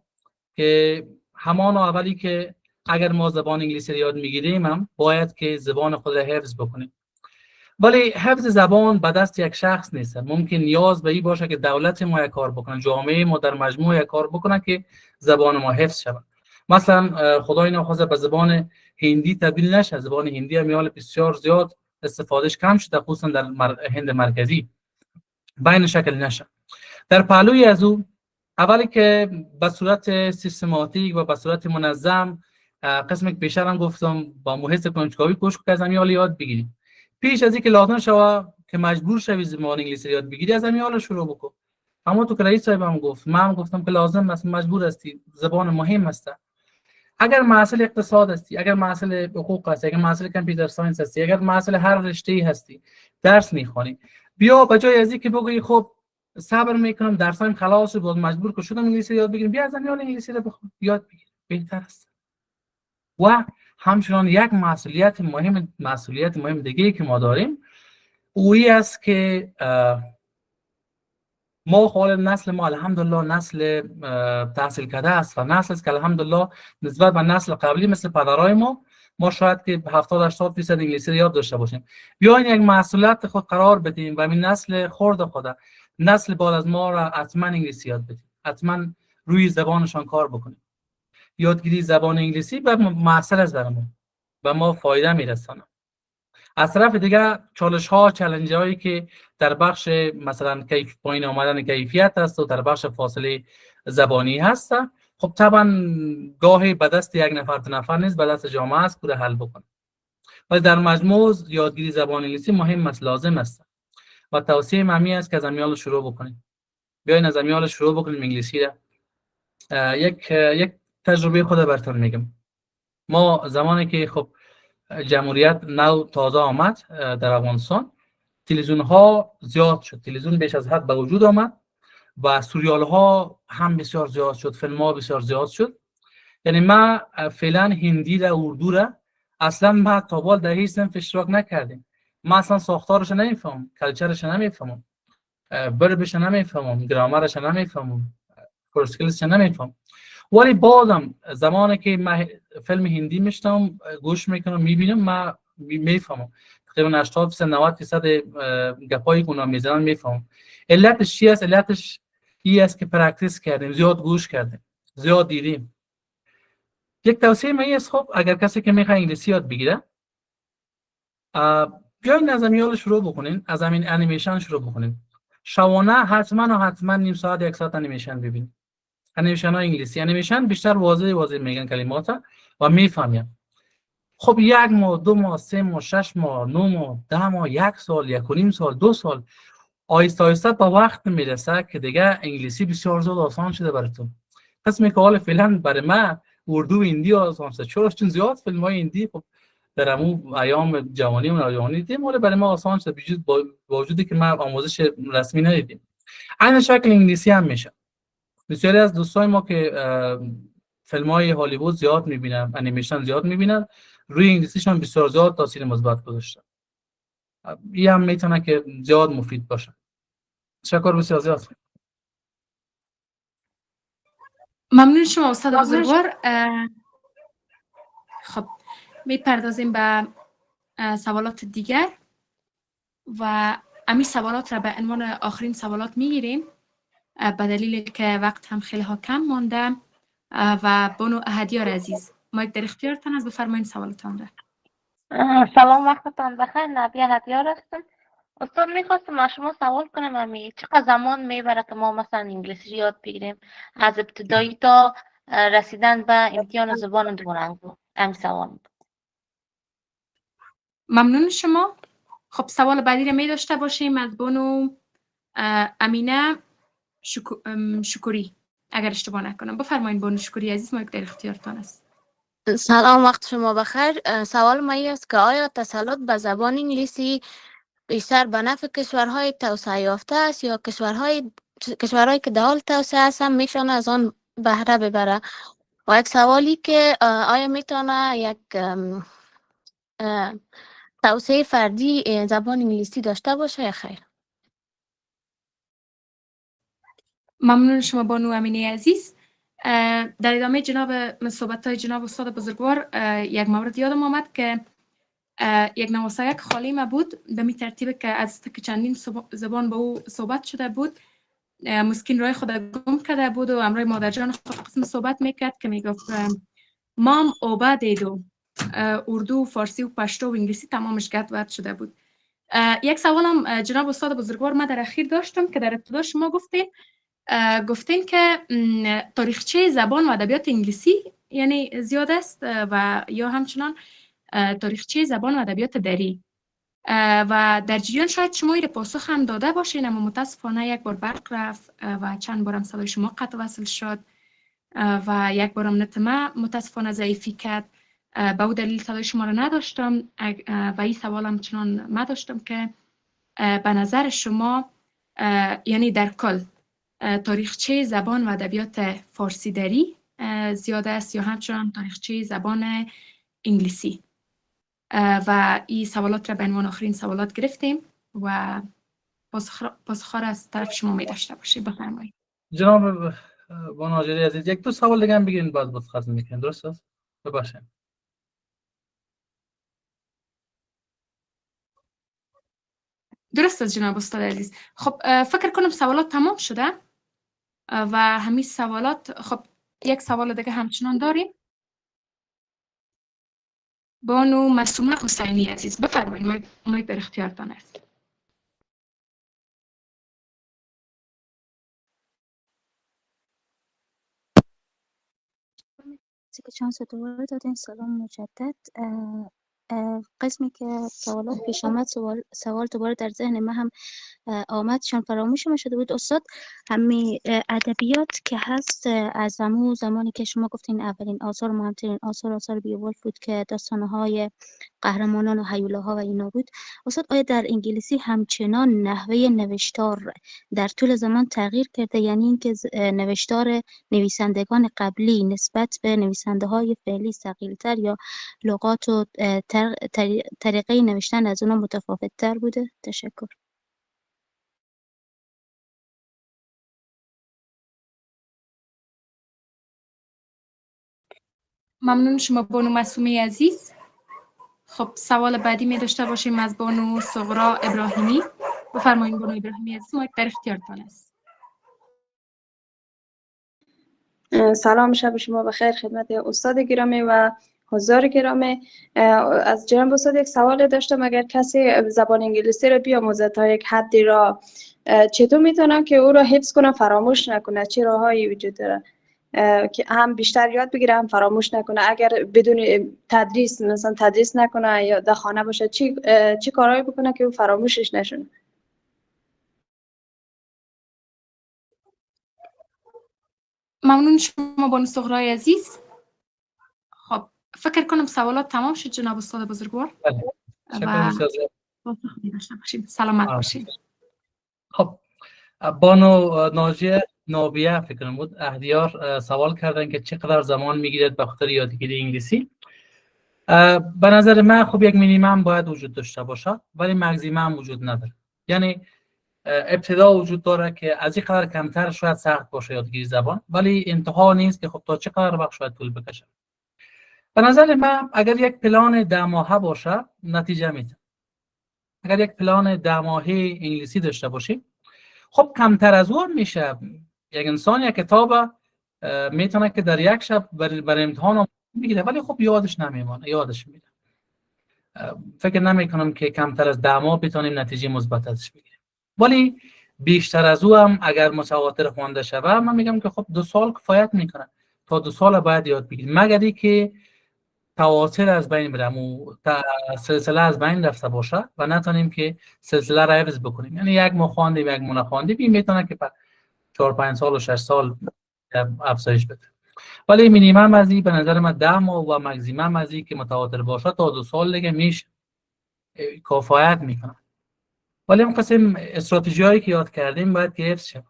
که همان اولی که اگر ما زبان انگلیسی یاد میگیریم هم باید که زبان خود را حفظ بکنیم. ولی حفظ زبان به دست یک شخص نیست. ممکن نیاز به این باشه که دولت ما یک کار بکنه، جامعه ما در مجموع یک کار بکنه که زبان ما حفظ شود. مثلا خدای نخواسته به زبان هندی تبدیل نشه. زبان هندی هم بسیار زیاد استفادهش کم شده، خصوصا در هند مرکزی بین شکل نشه. در پهلوی از او اولی که به صورت سیستماتیک و به صورت منظم قسمی که بیشتر هم گفتم با محیط کنجکاوی کوشش کنید از همین یاد بگیرید. پیش از اینکه لازم شوه که مجبور شوی زبان انگلیسی یاد بگیری از همین حالا شروع بکن. اما تو که رئیس صاحب هم گفت، من گفتم که لازم است، مجبور هستی، زبان مهم است. اگر مسئله اقتصاد هستی، اگر مسئله حقوق هستی، اگر مسئله کامپیوتر ساینس هستی، اگر مسئله هر رشته‌ای هستی درس میخوانی، بیا به جای از اینکه بگی خب صبر میکنم درسام خلاص بود مجبور که شدم انگلیسی یاد بگیرم، بیا از همین حالا انگلیسی رو بخون یاد بگیر، بهتر است. و همچنان یک مسئولیت مهم دیگه که ما داریم اویی است که ما حال نسل ما الحمدلله نسل تحصیل کرده است و نسل است که الحمدلله نسبت به نسل قبلی مثل پدرای ما شاید که 70-80% انگلیسی رو یاد داشته باشیم. بیاین یک مسئولیت خود قرار بدیم و این نسل خرد خود نسل بعد از ما را حتما انگلیسی یاد بدیم، حتما روی زبانشان کار بکنیم. یادگیری زبان انگلیسی به مؤثر است برامون، به ما فایده میرسانه. از طرف دیگه چالش ها، چالش هایی که در بخش مثلا پایین آمدن کیفیت است و در بخش فاصله زبانی هست، خب طبعا گاهی به دست یک نفر دو نفر نیست، به دست جامعه است که حل بکنه. ولی در مجموع یادگیری زبان انگلیسی مهم است، لازم است و توصیه ممی است که از امیال شروع بکنیم. بیاین از امیال شروع بکنیم انگلیسی را. یک تجربه خود براتون میگم. ما زمانی که خب جمهوریت نو تازه آمد در افغانستان، تلویزیون ها زیاد شد، تلویزیون بیش از حد به وجود آمد و سریال ها هم بسیار زیاد شد، فیلم ها بسیار زیاد شد. یعنی ما فعلا هندی و اردو را اصلا ما تا بال در هیچ صنف اشتراک نکردیم. ما اصلا ساختارش نمیفهمم، کلچرش نمیفهمم، بربش نمیفهمم، گرامرش نمیفهمم، کورسکلش نمیفهمم. ولی بازم زمانی که من فیلم هندی میشتم، گوش میکنم، میبینم، من میفهمم. تقریبا 80% 90% گپایی که اونا میزنن میفهمم. علتش چی است؟ علتش این است که پرکتیس کردیم، زیاد گوش کردیم، زیاد دیدیم. یک توصیه من است، خب اگر کسی که میخواد انگلیسی یاد بگیره، بیاین از امیال شروع بکنین، از همین انیمیشن شروع بکنین. شبانه حتما نیم ساعت یک ساعت انیمیشن ببینید. انیمیشن های انگلیسی، انیمیشن بیشتر واضح میگن کلمات و میفهمیم. خب 1 ماه، 2 ماه، 3 ماه، 6 ماه، 9 ماه، 10 ماه، 1 سال، 1.5 سال، 2 سال، آیسته آیسته به وقت میرسه که دیگه انگلیسی بسیار زود آسان شده براتون. قسمی که حالا فعلا برای من اردو و هندی آسان شده، چون زیاد فیلم های هندی خب در همون ایام جوانی و نوجوانی دیدیم، ولی برای ما آسان شده با وجودی که ما آموزش رسمی ندیدیم. عین شکل انگلیسی هم میشه. بسیاری از دوستای ما که فیلم‌های هالیوود زیاد می‌بینن، انیمیشن زیاد می‌بینن، روی انگلیسیشون بسیار زیاد تاثیر مثبت گذاشته. این هم میتونه که زیاد مفید باشه. تشکر بسیار زیاد. ممنون شما استاد بزرگوار. خب میپردازیم به سوالات دیگر و امی سوالات را به عنوان آخرین سوالات میگیریم به دلیل که وقت هم خیلی ها کم مانده. و بانو احدیار عزیز، مایک در اختیارتان است، بفرمایید سوالتان را. سلام، وقتتان بخیر. نبی احدیار هستم. استاد میخواستم از شما سوال کنم، امی چقدر زمان میبره که ما مثلا انگلیسی یاد بگیریم از ابتدایی تا رسیدن به امتحان زبان دورنگو؟ امی سوال. ممنون شما. خب سوال بعدی را می داشته باشیم از بانو امینه شکری، اگر اشتباه نکنم. بفرمایید بانو شکری عزیز، مایک در اختیارتان است. سلام، وقت شما بخیر. سوال ما است که آیا تسلط به زبان انگلیسی بیشتر به نفع کشورهای توسعه یافته است یا کشورهایی که در حال توسعه هستند میتونه از آن بهره ببره؟ و یک سوالی که آیا میتونه یک توسعه فردی زبان انگلیسی داشته باشه یا خیر؟ ممنون شما بانو امینه عزیز. در ادامه صحبت‌های جناب استاد بزرگوار یک مورد یادم آمد که یک نواسایک خالی ما بود، به می ترتیب که از چندین زبان با او صحبت شده بود. مسکین رای خود گم کرده بود و امروی مادر جان خود قسم صحبت میکرد که میگفت مام اوبا دیدو، اردو، فارسی و پشتو و انگلیسی تمامش گدوت شده بود. یک سوالم جناب استاد بزرگوار ما در اخیر داشتم که در ابتدا شما گفتین که تاریخچه زبان و ادبیات انگلیسی یعنی زیاد است و یا همچنان تاریخچه زبان و ادبیات دری، و در جریان شاید شما این پاسخ هم داده باشین، اما متاسفانه یک بار برق رفت و چند بارم صدای شما قطع وصل شد و یک بارم نت ما متاسفانه ضعیفی کرد. به او دلیل صدای شما را نداشتم و این سوالم چنان ما داشتم که به نظر شما یعنی در کل تاریخچه زبان و ادبیات فارسی دری زیاده است یا همچنان تاریخچه زبان انگلیسی؟ و این سوالات را به عنوان آخرین سوالات گرفتیم و پاسخ را از طرف شما می داشته باشید. بفرمایید. جناب بانو هاجری عزیز، یک دو سوال دیگه هم بگیرین بعد ختم میکنین، درست است؟ ببخشید. درست است جناب استاد عزیز. خب فکر کنم سوالات تمام شده و همین سوالات. خب یک سوال دیگه همچنان داریم. بانو معصومه حسینی عزیز بفرمایید، مایک در اختیارتان است. که چانس دوباره دادین. سلام مجدد. قسمی که سوالات پیش آمد، سوال دوباره در ذهن من هم آمد، چون فراموش ما شده بود استاد. همین ادبیات که هست از همون زمانی که شما گفتین اولین آثار، مهمترین آثار بیوولف بود که داستانهای قهرمانان و هیولاها و اینا بود. استاد آیا در انگلیسی همچنان نحوه نوشتار در طول زمان تغییر کرده؟ یعنی اینکه نوشتار نویسندگان قبلی نسبت به نویسنده های فعلی ثقیل‌تر یا لغات و طریقه نوشتن از اونا متفاوت تر بوده؟ تشکر. ممنون شما بانو معصومه عزیز. خب سوال بعدی می داشته باشیم از بانو صغرا ابراهیمی. بفرمایید بانو ابراهیمی عزیز، مایک در اختیارتان است. سلام، شب شما بخیر خدمت استاد گرامی و حضار گرامی. از جناب استاد یک سوال داشتم. اگر کسی زبان انگلیسی را بیاموزه تا یک حدی را، چطور میتونم که او را حفظ کنم فراموش نکنه؟ چه راههایی وجود داره که هم بیشتر یاد بگیره هم فراموش نکنه؟ اگر بدون تدریس، مثلا تدریس نکنه یا در خانه باشه، چی کارهایی بکنه که او فراموشش نشونه؟ ممنون شما بانو صغرای عزیز. خب فکر کنم سوالات تمام شد جناب استاد بزرگوار. و سلامت باشید. خب بانو ناجیه نابیه فکر کنم بود اهدیار سوال کردن که چقدر زمان میگیرد به خاطر یادگیری انگلیسی. به نظر من خب یک مینیمم باید وجود داشته باشه، ولی مکزیمم وجود نداره. یعنی ابتدا وجود داره که از این قدر کمتر شاید سخت باشه یادگیری زبان، ولی انتها نیست که خب تا چقدر وقت شاید طول بکشه. به نظر من اگر یک پلان 10 ماهه باشه نتیجه میده. اگر یک پلان 10 ماهه انگلیسی داشته باشیم، خب کمتر از اون میشه. یک انسان یک کتاب میتونه که در یک شب بر امتحان بگیره، ولی خب یادش نمیمونه، یادش میره. فکر نمیکنم که کمتر از 10 ماه بتونیم نتیجه مثبت ازش بگیریم. ولی بیشتر از او هم اگر متواتر خوانده شود، من میگم که خب 2 سال کفایت میکنه. تا 2 سال باید یاد بگیریم، مگر که تواتر از بین بره، سلسله از بین رفته باشه و نتونیم که سلسله را حفظ بکنیم. یعنی یک ماه خواندیم یک ماه نخواندیم، میتونه که 4-5 سال و 6 سال افزایش بده. ولی مینیمم از این به نظر من 10 ماه و مکزیمم از این که متواتر باشه تا 2 سال دیگه میشه، کفایت میکنه. ولی اون قسم استراتژی هایی که یاد کردیم باید که حفظ شه.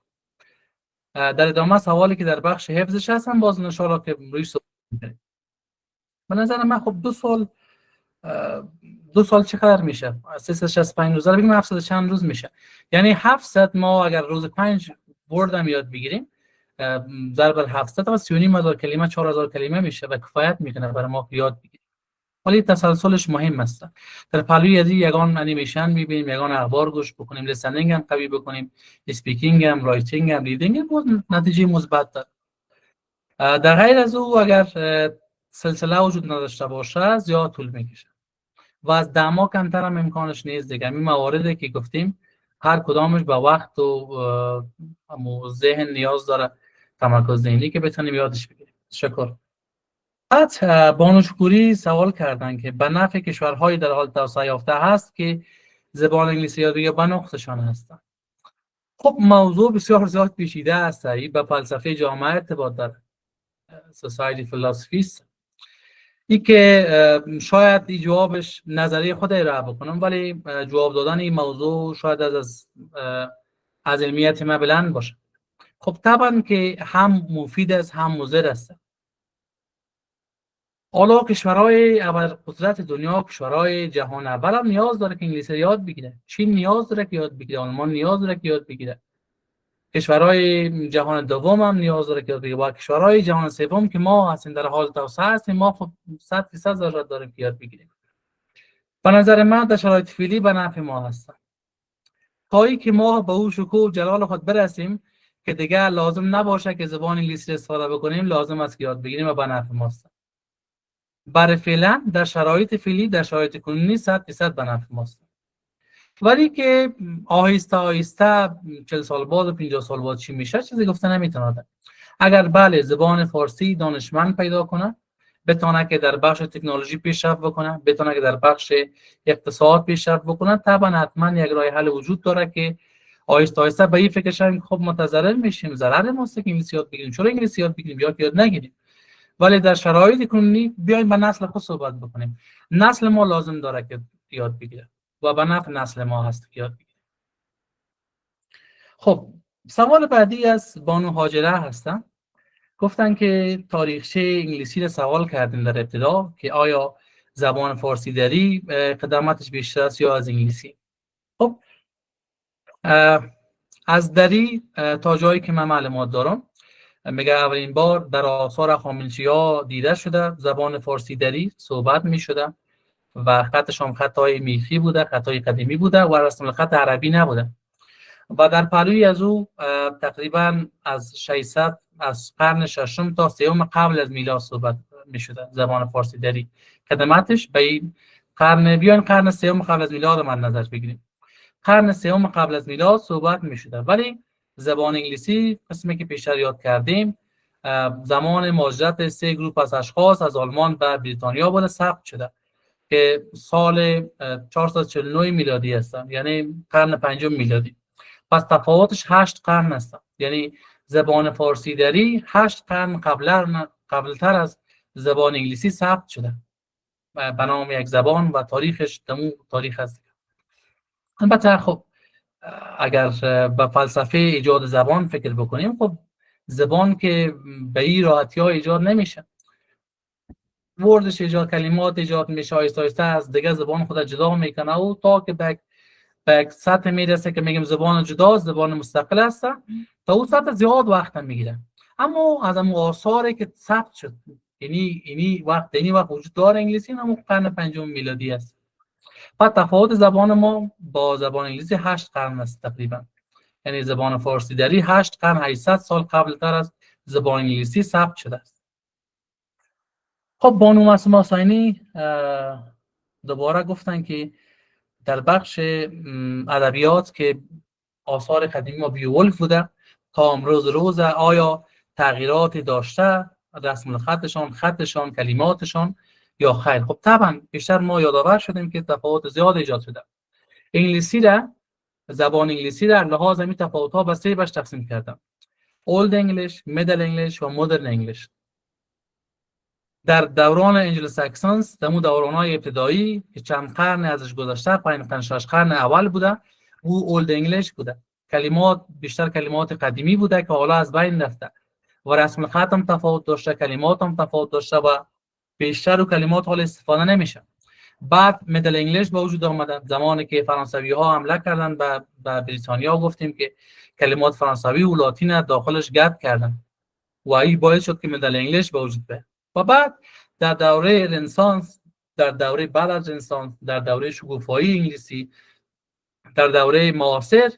در ادامه سوالی که در بخش حفظش هستن باز ان شاء الله که روی صحبت می‌کنیم. به نظر من خب 2 سال چقدر میشه؟ 365 روزه رو بگیم 700 چند روز میشه. یعنی 700 ما اگر روز 5 وردم یاد بگیریم، ضرب بر 700 تا 3,500 کلمه 4,000 کلمه میشه و کفایت میکنه برای ما یاد بگیریم. ولی تسلسلش مهم است. در پلوی از یگان انیمیشن میبینیم، یگان اخبار گوش بکنیم، لیسنینگ هم قوی بکنیم، اسپیکینگ هم، رایتینگ هم، ریدینگ هم نتیجه مثبت داره. در غیر از او اگر سلسله وجود نداشته باشه زیاد طول میکشه و از 10 ماه کمتر هم امکانش نیست دیگه. این مواردی که گفتیم هر کدامش به وقت و ذهن نیاز داره، تمرکز ذهنی که بتونیم یادش بگیریم. شکر. بعد بانو شکوری سوال کردن که به نفع کشورهای در حال توسعه یافته هست که زبان انگلیسی یاد بگیرن، به نقطشان هستن. خب موضوع بسیار زیاد پیچیده است، به فلسفه جامعه ارتباط داره، سوسایتی فلسفیست. این که شاید این جوابش نظریه خود ارائه بکنم، ولی جواب دادن این موضوع شاید از علمیت ما بلند باشه. خب طبعا که هم مفید است هم مضر است. حالا کشورهای ابرقدرت دنیا، کشورهای جهان اول هم نیاز داره که انگلیسی یاد بگیره. چین نیاز داره که یاد بگیره، آلمان نیاز داره که یاد بگیره. کشورهای جهان دوم هم نیاز داره که یاد بگیره. با کشورهای جهان سوم که ما هستیم در حال توسعه هستیم، ما خب 100% ضرورت داریم که یاد بگیریم. به نظر من در شرایط فعلی به نفع ما هستن. تا که ما به اون شکوه و جلال خود برسیم که دیگه لازم نباشه که زبان انگلیسی استفاده بکنیم، لازم است که یاد بگیریم و به نفع ماست. برای فعلا در شرایط فعلی، در شرایط کنونی 100% به نفع ماست. ولی که آهسته آهسته 40 سال بعد و 50 سال بعد چی میشه چیزی گفته نمیتونه. اگر بله زبان فارسی دانشمند پیدا کنه، بتونه که در بخش تکنولوژی پیشرفت بکنه، بتونه که در بخش اقتصاد پیشرفت بکنه، طبعا حتما یک راه حل وجود داره که آهسته آهسته به این فکر شویم خب متضرر میشیم، ضرر ماست که انگلیسی یاد بگیریم، چرا انگلیسی یاد بگیریم یا یاد نگیریم. ولی در شرایط کنونی بیایم با نسل خود صحبت بکنیم. نسل ما لازم داره که یاد بگیره و به نفع نسل ما هست که یاد بگیره. خب سوال بعدی از بانو هاجره هستن. گفتن که تاریخچه انگلیسی را سوال کردیم در ابتدا که آیا زبان فارسی دری قدمتش بیشتر است یا از انگلیسی. خب از دری تا جایی که من معلومات دارم میگه اولین بار در آثار هخامنشی‌ها دیده شده زبان فارسی دری صحبت می شده و خطش هم خطای میخی بوده، خطای قدیمی بوده و رسم الخط عربی نبوده و در پهلوی از او تقریبا از 600 از قرن ششم تا سوم قبل از میلاد صحبت می شده زبان فارسی دری. قدمتش به این قرن بیان قرن سوم قبل از میلاد من نظر بگیریم، قرن سوم قبل از میلاد صحبت می شده. ولی زبان انگلیسی قسمی که پیشتر یاد کردیم زمان مهاجرت 3 گروه از اشخاص از آلمان به بریتانیا بوده ثبت شده که سال 449 میلادی هستن، یعنی قرن پنجم میلادی. پس تفاوتش 8 قرن هستن، یعنی زبان فارسی دری 8 قرن قبلتر از زبان انگلیسی ثبت شده به نام یک زبان و تاریخش دمو تاریخ هست. البته خب اگر به فلسفه ایجاد زبان فکر بکنیم، خب زبان که به این راحتی ها ایجاد نمیشه، وردش ایجاد، کلمات ایجاد میشه، آهسته آهسته از دیگه زبان خود جدا میکنه و تا که به یک سطح میرسه که میگیم زبان جدا، زبان مستقل است، تا اون سطح زیاد وقت میگیره. اما از اون آثاری که ثبت شد، یعنی وقت وجود داره انگلیسی، همون قرن پنجم میلادی است. پس تفاوت زبان ما با زبان انگلیسی 8 قرن است تقریبا، یعنی زبان فارسی دری 8 قرن 800 سال قبل تر از زبان انگلیسی ثبت شده است. خب بانو معصومه حسینی دوباره گفتن که در بخش ادبیات که آثار قدیمی ما بیولف بوده تا امروز روز آیا تغییراتی داشته رسم خطشان، کلماتشان یا خیر؟ خب طبعا بیشتر ما یادآور شدیم که تفاوت زیاد ایجاد شده. زبان انگلیسی در لحاظ این تفاوت‌ها به 3 بخش تقسیم کردم: اولد انگلیش، میدل انگلیش و مدرن انگلیش. در دوران انجل ساکسونز، در دوران‌های ابتدایی که چند قرن ازش گذشته، 5-6 قرن اول بوده، او اولد انگلیش بوده. کلمات بیشتر کلمات قدیمی بوده که حالا از بین رفته و رسم الخط هم تفاوت داشته، کلمات هم تفاوت داشته و بیشتر و کلمات حالا استفاده نمیشه. بعد میدل انگلیش به وجود آمده زمانی که فرانسوی ها حمله کردن به بریتانیا، گفتیم که کلمات فرانسوی و لاتین داخلش گرد کردن و این باعث شد که میدل انگلیش به وجود بیاد. و بعد در دوره رنسانس، در دوره بعد از رنسانس، در دوره شکوفایی انگلیسی، در دوره معاصر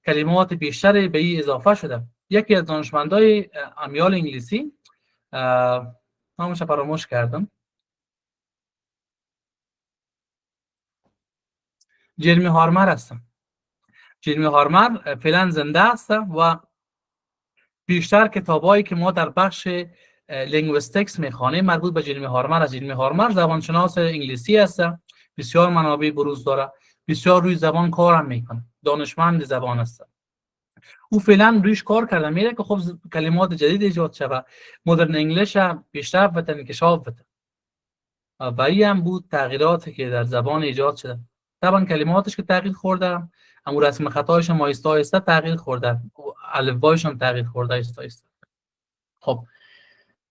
کلمات بیشتری به این اضافه شده. یکی از دانشمندای امیال انگلیسی، نامش فراموش کردم، جرمی هارمر هستم. جرمی هارمر فعلا زنده است و بیشتر کتابایی که ما در بخش لینگویستیکس میخوانیم مربوط به جرمی هارمر است. جرمی هارمر زبانشناس انگلیسی است، بسیار منابع بروز داره، بسیار روی زبان کار هم میکنه، دانشمند زبان است. او فعلا رویش کار کرده، میره که خب کلمات جدید ایجاد شود، مدرن انگلیش بیشتر بتن انکشاف بده. و این هم بود تغییراتی که در زبان ایجاد شده. طبعا کلماتش که تغییر خورده، اما رسم خطایش هم آهسته آهسته تغییر خورده، الفبایش هم تغییر خورده آهسته آهسته. خب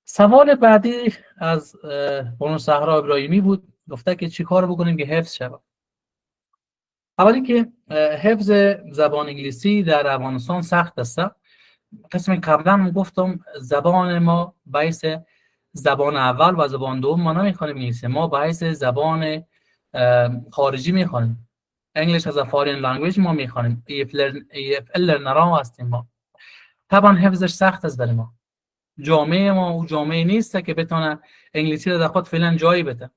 سوال بعدی از بانو صحرا ابراهیمی بود، گفته که چی کار بکنیم که حفظ شود. اولی که حفظ زبان انگلیسی در افغانستان سخت است. قسم قبلا گفتم زبان ما باعث زبان اول و زبان دوم ما نمیخوانیم انگلیسی، ما باعث زبان خارجی میخوانیم. انگلیش از فارین لانگویج ما میخوانیم. EFL لرنرها هستیم ما. طبعا حفظش سخت است برای ما. جامعه ما او جامعه نیست که بتونه انگلیسی رو در خود فعلا جایی بده.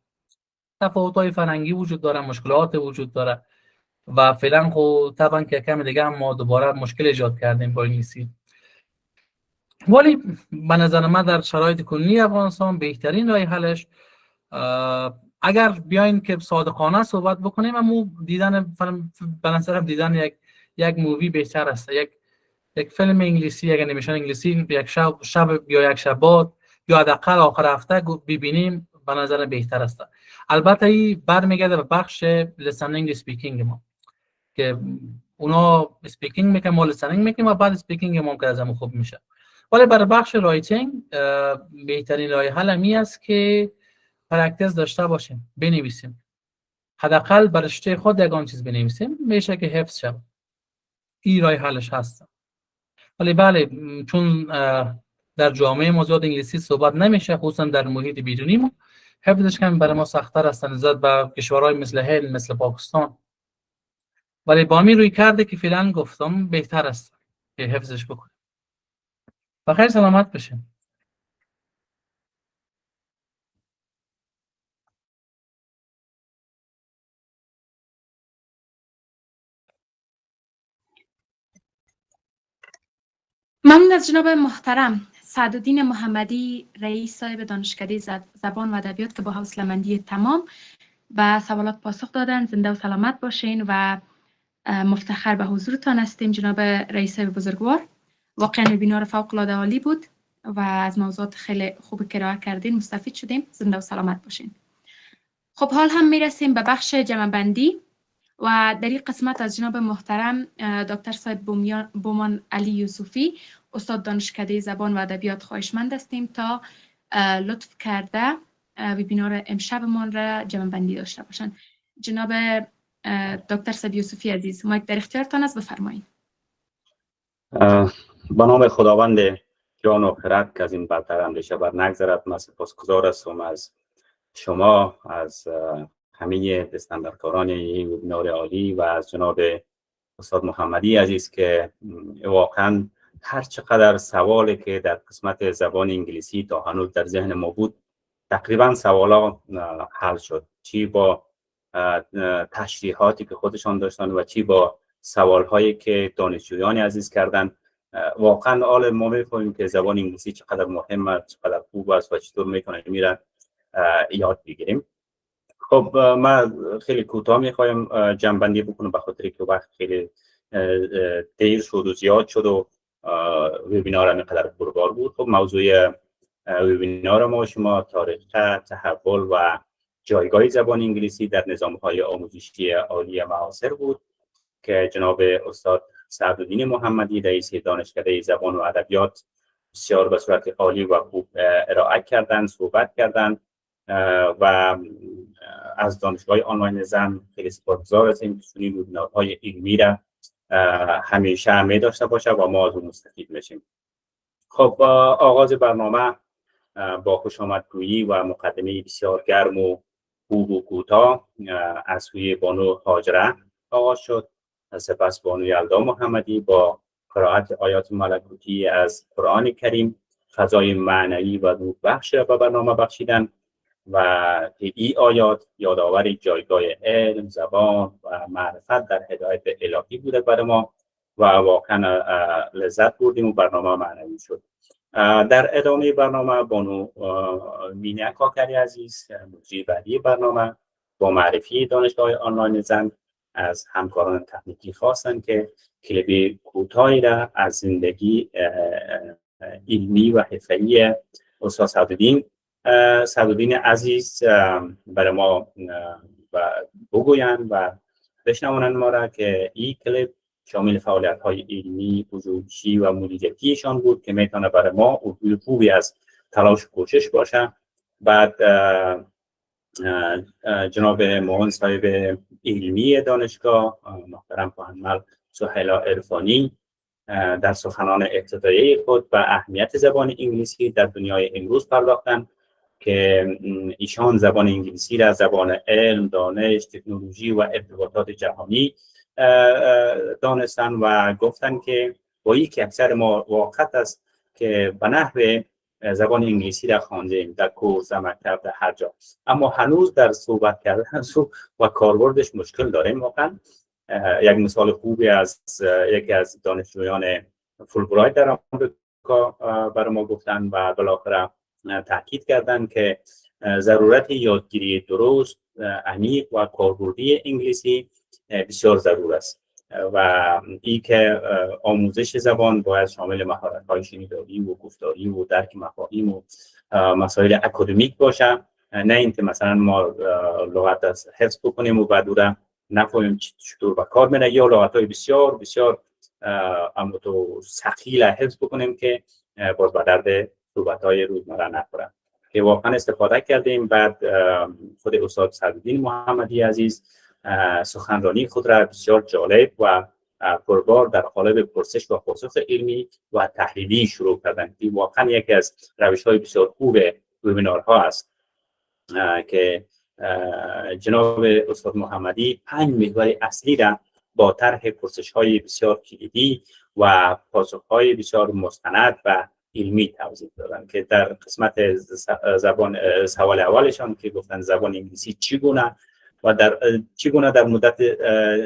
تفاوت‌های فرهنگی وجود داره، مشکلات وجود داره و فعلا خب طبعا که کم دیگه هم ما دوباره مشکل ایجاد کردیم با انگلیسی. ولی به نظر من در شرایط کنونی افغانستان بهترین راه حلش اگر بیاین که صادقانه صحبت بکنیم، اما دیدن به نظرم دیدن یک مووی بهتر است. یک فیلم انگلیسی، یک انیمیشن انگلیسی یک شب یا یک شبات یا حداقل آخر هفته ببینیم به نظر بهتر است. البته این برمیگرده به بخش listening speaking ما که اونا اسپیکینگ میکنن، ما listening میکنیم و بعد اسپیکینگ ما که ازمون خوب میشه. ولی برای بخش رایتینگ بهترین راه حل می است که پرکتیس داشته باشیم، بنویسیم. حداقل برای رشته خود یگان چیز بنویسیم میشه که حفظ شود. این راه حلش هست. ولی بله، چون در جامعه ما زیاد انگلیسی صحبت نمیشه، خصوصا در محیط بیرونی ما، حفظش کمی برای ما سخت‌تر است نسبت به کشورهای مثل هند، مثل پاکستان. ولی با می روی کرده که فعلا گفتم بهتر است که حفظش بکنیم. بخیر سلامت بشین. ممنون از جناب محترم سعدالدین محمدی، رئیس صاحب دانشکده زبان و ادبیات که با حوصله‌مندی تمام و سوالات پاسخ دادن. زنده و سلامت باشین و مفتخر به حضورتان هستیم. جناب رئیس صاحب بزرگوار، واقعا وبینار فوق‌العاده عالی بود و از موضوعات خیلی خوب که ارائه کردین مستفید شدیم. زنده و سلامت باشین. خب حال هم میرسیم به بخش جمع‌بندی و در این قسمت از جناب محترم دکتر صاحب بومان علی یوسفی، استاد دانشکده زبان و ادبیات خواهشمند هستیم تا لطف کرده وبینار امشبمان را جمع‌بندی داشته باشند. جناب دکتر صاحب یوسفی عزیز، مایک در اختیارتان است، بفرمایید. به نام خداوند جان و خرد که از این برتر اندیشه بر نگذرد، من سپاسگزار هستم از شما، از همه دستاندرکاران این وبینار عالی و از جناب استاد محمدی عزیز که واقعا هر چقدر سوالی که در قسمت زبان انگلیسی تا هنوز در ذهن ما بود تقریبا سوالا حل شد، چی با تشریحاتی که خودشان داشتن و چی با سوالهایی که دانشجویان عزیز کردن. واقعا حال ما می‌فهمیم که زبان انگلیسی چقدر مهمه، چقدر خوب است و چطور میتونیم میرن یاد بگیریم. خب من خیلی کوتاه میخوایم جمع‌بندی بکنم به خاطر که وقت خیلی دیر شد و زیاد شد و وبینار اینقدر پربار بود. خب موضوع وبینار ما شما تاریخ تحول و جایگاه زبان انگلیسی در نظام‌های آموزشی عالی معاصر بود که جناب استاد سعدالدین محمدی، رئیس دانشکده زبان و ادبیات، بسیار به صورت عالی و خوب ارائه کردن، صحبت کردن و از دانشگاه آنلاین زن خیلی سپاسگزار هستیم که چنین وبینارهای علمی را همیشه همه داشته باشه و ما از اون مستفید میشیم. خب آغاز برنامه با خوشامدگویی و مقدمه بسیار گرم و خوب و کوتاه از سوی بانو هاجره آغاز شد. سپس بانو یلدا محمدی با قرائت آیات ملکوتی از قرآن کریم فضای معنوی و روح بخش را به برنامه بخشیدن و این آیات یادآور جایگاه علم، زبان و معرفت در هدایت الهی بوده برای ما و واقعا لذت بردیم و برنامه معنوی شد. در ادامه برنامه بانو مینه کاکری عزیز، مجری بعدی برنامه، با معرفی دانشگاه آنلاین زن از همکاران تکنیکی خواستن که کلیپ کوتاهی را از زندگی علمی و حرفه‌ای استاد سعدالدین عزیز برای ما بگویند و بشنوانند ما را که این کلیپ شامل فعالیت‌های علمی، پژوهشی و مدیریتیشان بود که میتونه برای ما الگوی خوبی از تلاش و کوشش باشه. بعد جناب معاون صاحب علمی دانشگاه محترم پوهنمل سهیلا عرفانی در سخنان ابتدایی خود به اهمیت زبان انگلیسی در دنیای امروز پرداختند که ایشان زبان انگلیسی را زبان علم، دانش، تکنولوژی و ارتباطات جهانی دانستن و گفتن که با این که اکثر ما واقعیت است که به نحو زبان انگلیسی را خواندیم در کورس، در مکتب، در هر جا، اما هنوز در صحبت کردن و کاربردش مشکل داریم. واقعا یک مثال خوبی از یکی از دانشجویان فولبرایت در آمریکا برای ما گفتن و بالاخره تاکید کردن که ضرورت یادگیری درست، عمیق و کاربردی انگلیسی بسیار ضرور است و این که آموزش زبان باید شامل مهارت‌های شنیداری و گفتاری و درک مفاهیم و مسائل اکادمیک باشه، نه اینکه مثلا ما لغت از حفظ بکنیم و بعد اون نفهمیم چطور به کار میره، یا لغت‌های بسیار بسیار اما تو ثقیل حفظ بکنیم که باز به درد صحبت‌های روزمره نخوره. که واقعا استفاده کردیم. بعد خود استاد سعدالدین محمدی عزیز سخنرانی خود را بسیار جالب و پربار در قالب پرسش و پاسخ علمی و تحلیلی شروع کردند. این واقعا یکی از روش‌های بسیار خوب وبینارها است که جناب استاد محمدی 5 محور اصلی را با طرح پرسش‌های بسیار کلیدی و پاسخ‌های بسیار مستند و علمی توضیح دادن که در قسمت زبان سوال اولشان که گفتن زبان انگلیسی چگونه و چگونه در مدت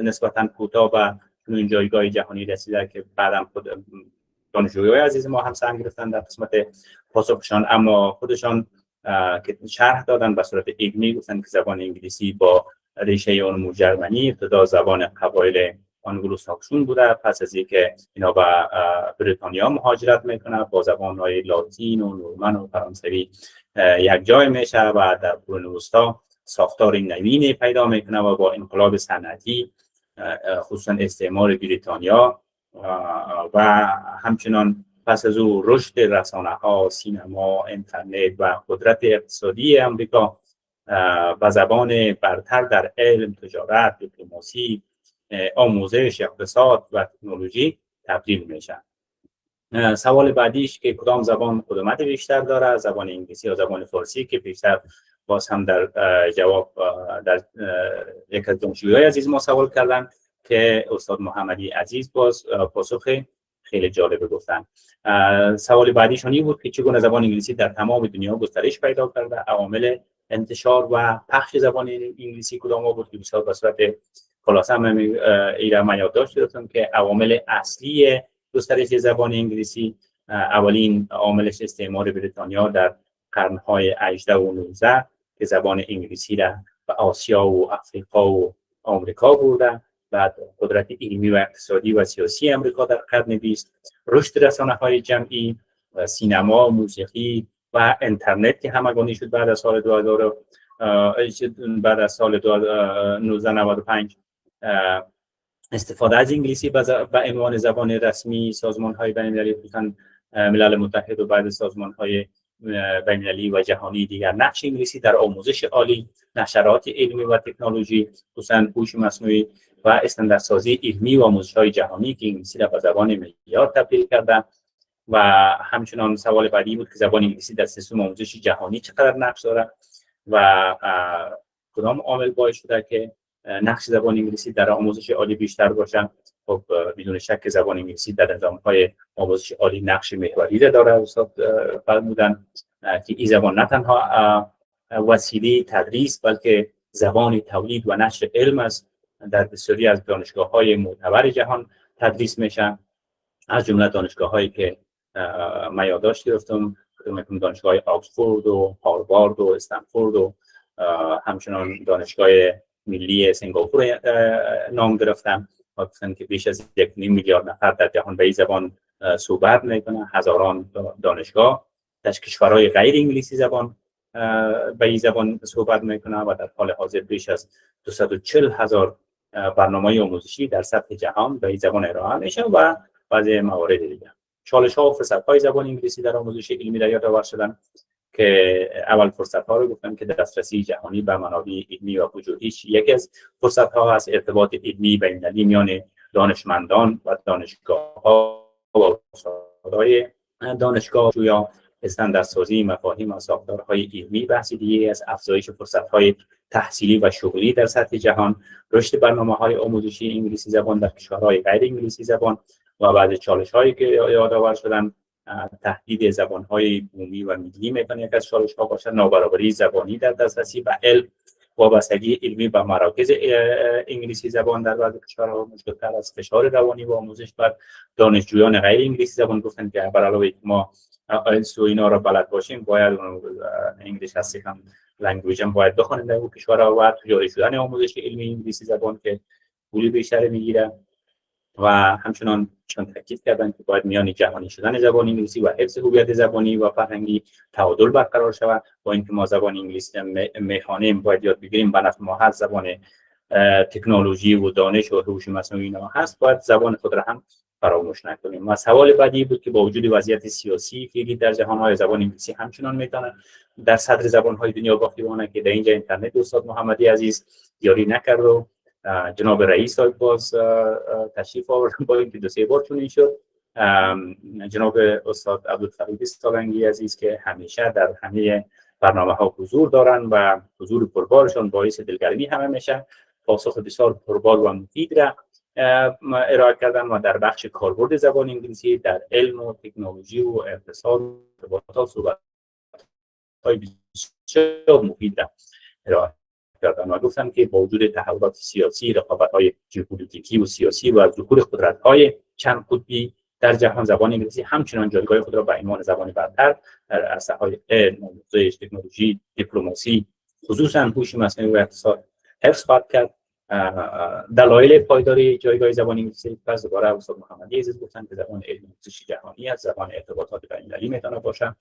نسبتاً کوتاه و این جایگاه جهانی رسیده که بعدم خود دانشجویان عزیز ما هم سهم گرفتن در قسمت پاسخشان، اما خودشان که شرح دادن به صورت علمی گفتن که زبان انگلیسی با ریشه علوم جرمنی ابتدا زبان قبایل آنگلو ساکسون بوده، پس از اینکه اینا به بریتانیا مهاجرت میکنه با زبان‌های لاتین و نورمن و فرانسوی یک جای میشه و در قرون وسطا ساختار نوینی پیدا میکنه و با انقلاب صنعتی خصوصا استعمار بریتانیا و همچنان پس از او رشد رسانه‌ها، سینما، اینترنت و قدرت اقتصادی امریکا و زبان برتر در علم، تجارت، دیپلماسی، آموزش، اقتصاد و تکنولوژی تبدیل میشن. سوال بعدیش که کدام زبان قدمت بیشتر داره، زبان انگلیسی یا زبان فارسی، که بیشتر باز هم در جواب در یک از دانشجویان عزیز ما سوال کردن که استاد محمدی عزیز باز پاسخ خیلی جالب گفتن. سوال بعدیشون این بود که چگونه زبان انگلیسی در تمام دنیا گسترش پیدا کرده، عوامل انتشار و پخش زبان انگلیسی کدام بود که بسیار به صورت خلاصه من ایران یادداشت داشتم که عوامل اصلی گسترش زبان انگلیسی اولین عاملش استعمار بریتانیا در قرن‌های 18 و 19 که زبان انگلیسی را به آسیا و افریقا و آمریکا برده، بعد قدرت علمی و اقتصادی و سیاسی امریکا در قرن 20، رشد رسانه‌های جمعی، سینما، موسیقی و اینترنت که همگانی شد بعد از سال 2000 بعد از سال 1995. استفاده از انگلیسی به عنوان زبان رسمی، سازمان‌های بین‌المللی خصوصاً ملل متحد و بعد سازمان‌های بین‌المللی و جهانی دیگر، نقش انگلیسی در آموزش عالی، نشرات علمی و تکنولوژی خصوصاً هوش مصنوعی و استانداردسازی علمی و آموزش‌های جهانی که انگلیسی را به زبان معیار تبدیل کردند. و همچنان سوال بعدی بود که زبان انگلیسی در سیستم آموزش جهانی چقدر نقش داره و کدام عامل باعث شده که نقش زبان انگلیسی در آموزش عالی بیشتر باشه. خب بدون شک زبان انگلیسی در نظام‌های آموزش عالی نقش محوری داره. استاد فرمودن که این زبان نه تنها وسیله تدریس بلکه زبان تولید و نشر علم است. در بسیاری از دانشگاه‌های معتبر جهان تدریس میشن، از جمله دانشگاه‌هایی که من یادداشت گرفتم، دانشگاه آکسفورد و هاروارد و استنفورد و همچنان دانشگاه ملی سنگاپور نام گرفتم. گفتن که بیش از 1.5 میلیارد نفر در جهان به این زبان صحبت میکنن، هزاران دانشگاه در کشورهای غیر انگلیسی زبان به این زبان صحبت میکنن و در حال حاضر بیش از 240,000 برنامه آموزشی در سطح جهان به این زبان ارائه میشه و بعضی موارد دیگه. چالش‌ها و فرصت‌های زبان انگلیسی در آموزش علمی در یاد آور شدن که اول فرصت‌ها رو گفتم که دسترسی جهانی به منابع علمی و وجودیش یکی از فرصت‌ها است. ارتباط علمی بین‌المللی میان دانشمندان و دانشگاه‌ها و استادای دانشگاه یا استانداردسازی مفاهیم و ساختارهای علمی بحث دیگه از افزایش فرصت‌های تحصیلی و شغلی در سطح جهان، رشد برنامه‌های آموزشی انگلیسی زبان در کشورهای غیر انگلیسی زبان و بعضی چالش‌هایی که یادآور شدن، تهدید زبان‌های بومی و ملی میتونه یک از چالش‌ها باشه، نابرابری زبانی در دسترسی و علم، وابستگی علمی به مراکز انگلیسی زبان در بعضی کشورها مشکل‌تر از فشار روانی و آموزش بر دانشجویان غیر انگلیسی زبان. گفتن که بر علاوه ما آیلتس و اینا را بلد باشیم، باید انگلیش هستی هم لنگویج هم باید بخونیم در اون کشورها و جاری شدن آموزش علمی انگلیسی زبان که پول بیشتر میگیره و همچنان چون تاکید کردن که باید میان جهانی شدن زبان انگلیسی و حفظ هویت زبانی و فرهنگی تعادل برقرار شود. با اینکه ما زبان انگلیسی میخوانیم باید یاد بگیریم، به نفع ما هست زبان تکنولوژی و دانش و هوش مصنوعی اینا هست، باید زبان خود را هم فراموش نکنیم. و سوال بعدی بود که با وجود وضعیت سیاسی فعلی در جهان زبان انگلیسی همچنان میتونه در صدر زبان‌های دنیا باقی بمانه که در اینجا اینترنت استاد محمدی عزیز یاری نکرد و جناب رئیس باز تشریف آوردن با اینکه 2-3 بار چنین شد. جناب استاد عبدالفریدی سالنگی عزیز که همیشه در همه برنامه‌ها حضور دارن و حضور پربارشون باعث دلگرمی همه میشه، پاسخ بسیار پربار و مفید را ارائه کردن و در بخش کاربرد زبان انگلیسی در علم و تکنولوژی و اقتصاد و ارتباطات صحبت‌های بسیار مفید را ارائه کردن و گفتن که با وجود تحولات سیاسی، رقابت‌های ژئوپلیتیکی و سیاسی و ظهور قدرت‌های چند قطبی در جهان، زبان انگلیسی همچنان جایگاه خود را به عنوان زبان برتر در عرصه‌های علم، آموزش، تکنولوژی، دیپلماسی، خصوصاً هوش مصنوعی و اقتصاد حفظ خواهد کرد. دلایل پایداری جایگاه زبان انگلیسی پس دوباره استاد محمدی عزیز گفتن که زبان علم آموزشی جهانی است، زبان ارتباطات بین‌المللی میتونه باشه،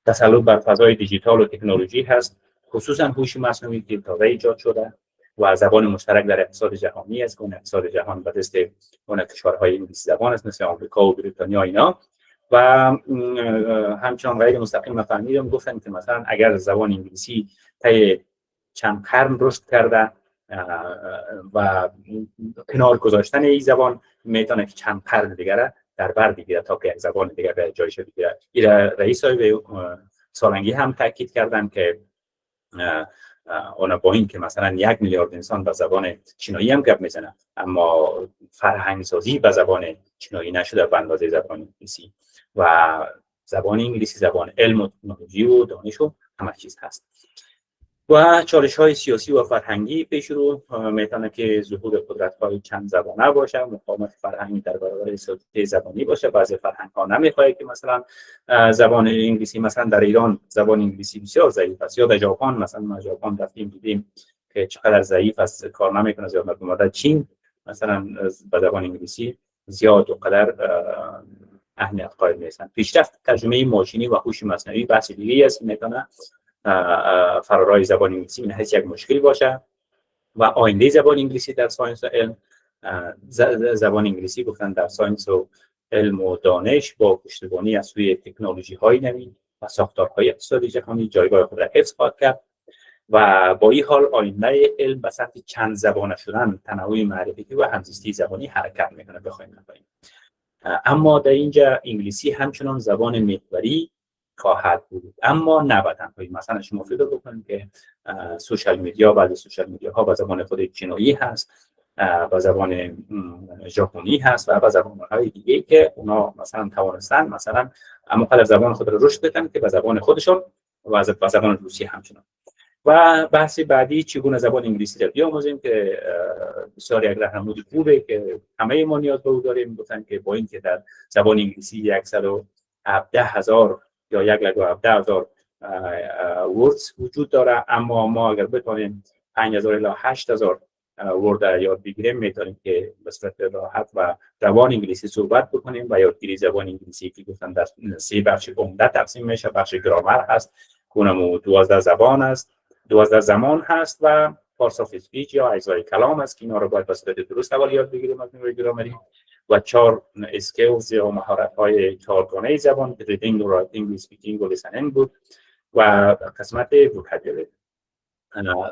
تسلط بر فضای دیجیتال و تکنولوژی هست، خصوصا هوش مصنوعی که تازه ایجاد شده و زبان مشترک در اقتصاد جهانی است. اون اقتصاد جهان به دست اون کشورهای انگلیسی زبان است مثل آمریکا و بریتانیا اینا. و همچنان غیر مستقیم فهمیدم گفتن که مثلا اگر زبان انگلیسی طی چند قرن رشد کرده و کنار گذاشتن این زبان میتونه که چند قرن دیگه در بر بگیره تا که یک زبان دیگه به جایش بگیره. این رئیس های سالنگی هم تاکید کردن که اونا با این که مثلا 1 میلیارد انسان به زبان چینایی هم گپ میزنن اما فرهنگ سازی به زبان چینایی نشده به اندازه زبان انگلیسی و زبان انگلیسی زبان علم و تکنولوژی و دانش و همه چیز هست. و چالش‌های سیاسی و فرهنگی پیش رو میتونه که ظهور قدرت‌های چند زبانه باشه، مقاومت فرهنگی در برابر سلطه زبانی باشه. بعضی فرهنگ‌ها نمیخواد که مثلا زبان انگلیسی، مثلا در ایران زبان انگلیسی بسیار ضعیف است، یا در ژاپن مثلا ما ژاپن رفتیم دیدیم که چقدر ضعیف است، کار نمیکنه زیاد. مردم در چین مثلا به زبان انگلیسی زیاد و قدر اهمیت قائل نیستن. پیشرفت ترجمه ماشینی و هوش مصنوعی بحث دیگه است، میتونه فرارای زبان انگلیسی این حیث یک مشکل باشه. و آینده زبان انگلیسی در ساینس و علم، زبان انگلیسی گفتن در ساینس و علم و دانش با پشتیبانی از سوی تکنولوژی های نوین و ساختارهای اقتصادی جهانی جایگاه خود را حفظ خواهد کرد و با این حال آینده علم به سمت چند زبانه شدن، تنوع معرفتی و همزیستی زبانی حرکت میکنه بخوایم نخواهیم. اما در اینجا انگلیسی همچنان زبان محوری خواهد بود، اما نه به تنهایی. مثلا شما فکر بکنید که سوشال میدیا، بعضی سوشال میدیا ها با زبان خود چینایی هست، با زبان ژاپنی هست و با زبان‌های دیگه که اونا مثلا توانستن مثلا اما قدر زبان خود رو رشد بدن که با زبان خودشون و با زبان روسی همچنان. و بحث بعدی چگونه زبان انگلیسی رو بیاموزیم که بسیار یک راهنمود خوبه که همه ما نیاز به او داریم. گفتن که با اینکه در زبان انگلیسی 117,000 یا 1,17,000 وردز وجود داره، اما ما اگر بتونیم 5,000 الی 8,000 ورد یاد بگیریم میتونیم که به صورت راحت و روان انگلیسی صحبت بکنیم. و یادگیری زبان انگلیسی که گفتن در 3 بخش عمده تقسیم میشه. بخش گرامر هست که اونم 12 زبان است، 12 زمان هست و پارس آف اسپیچ یا اجزای کلام است که اینا رو باید به صورت درست اول یاد بگیریم از نوع گرامری. و 4 اسکیلز یا مهارت‌های 4 گانه زبان، ریدینگ، رایتینگ، اسپیکینگ و لیسنینگ بود و قسمت وکابولری.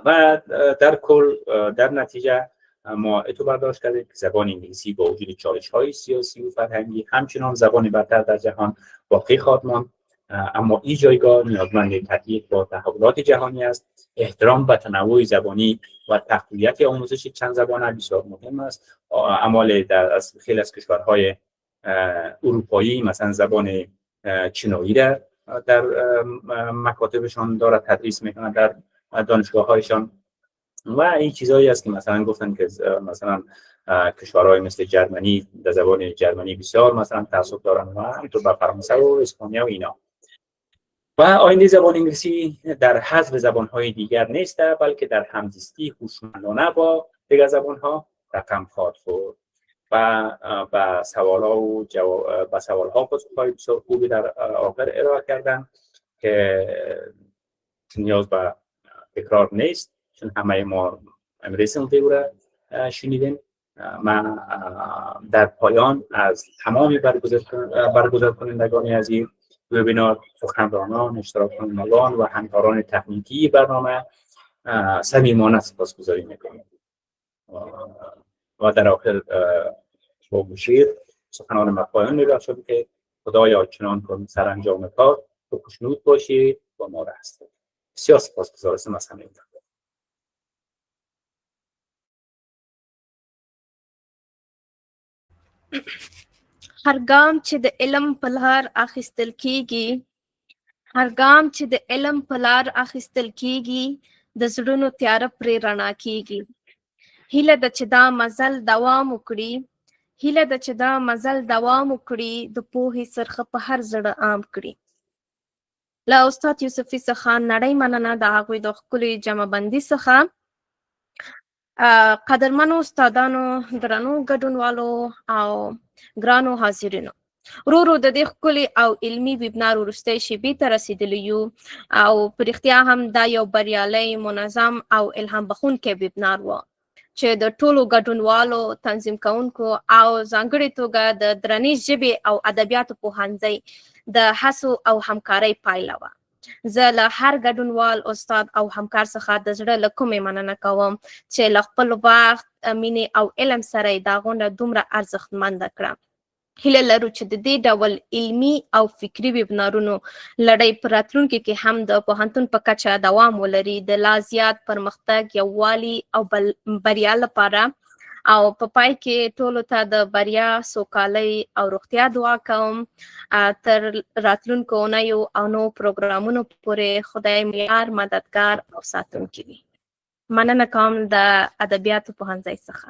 و در کل در نتیجه ما اتو برداشت کردیم که زبان انگلیسی با وجود چالش‌های سیاسی و فرهنگی همچنان زبان برتر در جهان باقی خواهد ماند اما این جایگاه نیازمند تطبیق با تحولات جهانی است. احترام به تنوع زبانی و تقویت آموزش چند زبانه بسیار مهم است. اعمال از خیلی از کشورهای اروپایی مثلا زبان چینایی در مکاتبشان داره تدریس میکنند، در دانشگاه‌هایشان. و این چیزایی است که مثلا گفتن که مثلا کشورهای مثل جرمنی در زبان جرمنی بسیار مثلا تعصب دارن و همینطور به فرانسه و اسپانیا و اینا. و آینده زبان انگلیسی در حذف زبان‌های دیگر نیست، بلکه در همزیستی هوشمندانه با دیگر زبان‌ها رقم خواهد خورد. و به سوال‌ها پاسخ‌های بسیار خوبی در آخر ارائه کردن که نیاز به تکرار نیست، چون همه ما امروز دیگه شنیدیم. من در پایان از تمامی برگزار کنندگان از این وبینار، سخنرانان، اشتراک کنندگان و همکاران تکنیکی برنامه صمیمانه سپاسگزاری میکنم. و در آخر با مشیر سخنان من پایان میبخشم که خدایا چنان کن سرانجام کار تو خوشنود باشید با ما هستید. بسیار سپاسگزارم از همه. هر ګام چې د علم په لار اخیستل کیږي، هر ګام چې د علم په لار اخیستل کیږي، د زړونو تیاره پرې رڼا کیږي. هیله ده چې دا مزل دوام وکړي، هیله ده چې دا مزل دوام وکړي، د پوهې څرخه په هر زړه عام کړي. له استاد یوسفي څخه نړۍ مننه د هغوی د ښکلې جمعبندي څخه. قدرمنو استادانو، درنو ګډونوالو او ګرانو حاضرینو، ورو د دې ښکلي او علمي ویبنار وروستۍ شېبې ته رسېدلي یو او په رښتیا هم دا یو بریالی، منظم او الهام بخښونکی ویبنار و چې د ټولو ګډونوالو، تنظیم کوونکو او ځانګړې توګه د درنې ژبې او ادبیاتو پوهنځۍ د هڅو او همکارۍ پایله وه. زه له هر ګډونوال، استاد او همکار څخه د زړه له کومې مننه کوم چې له خپل وخت، مینې او علم سره یې دا غونډه دومره ارزښتمنده کړه. هیله لرو چې د دې ډول علمي او فکري ویبنارونو لړۍ په راتلونکي کې هم د پوهنتون په کچه دوام ولري، د لا زیات پرمختګ، یووالي او بریا لپاره. او په پای کې ټولو ته د بریا، سوکالۍ او روغتیا دعا کوم. تر راتلونکو اونیو او نو پروګرامونو پورې خدای مو یار، مددګار او ساتونکی وي. مننه کوم د ادبیاتو پوهنځۍ څخه.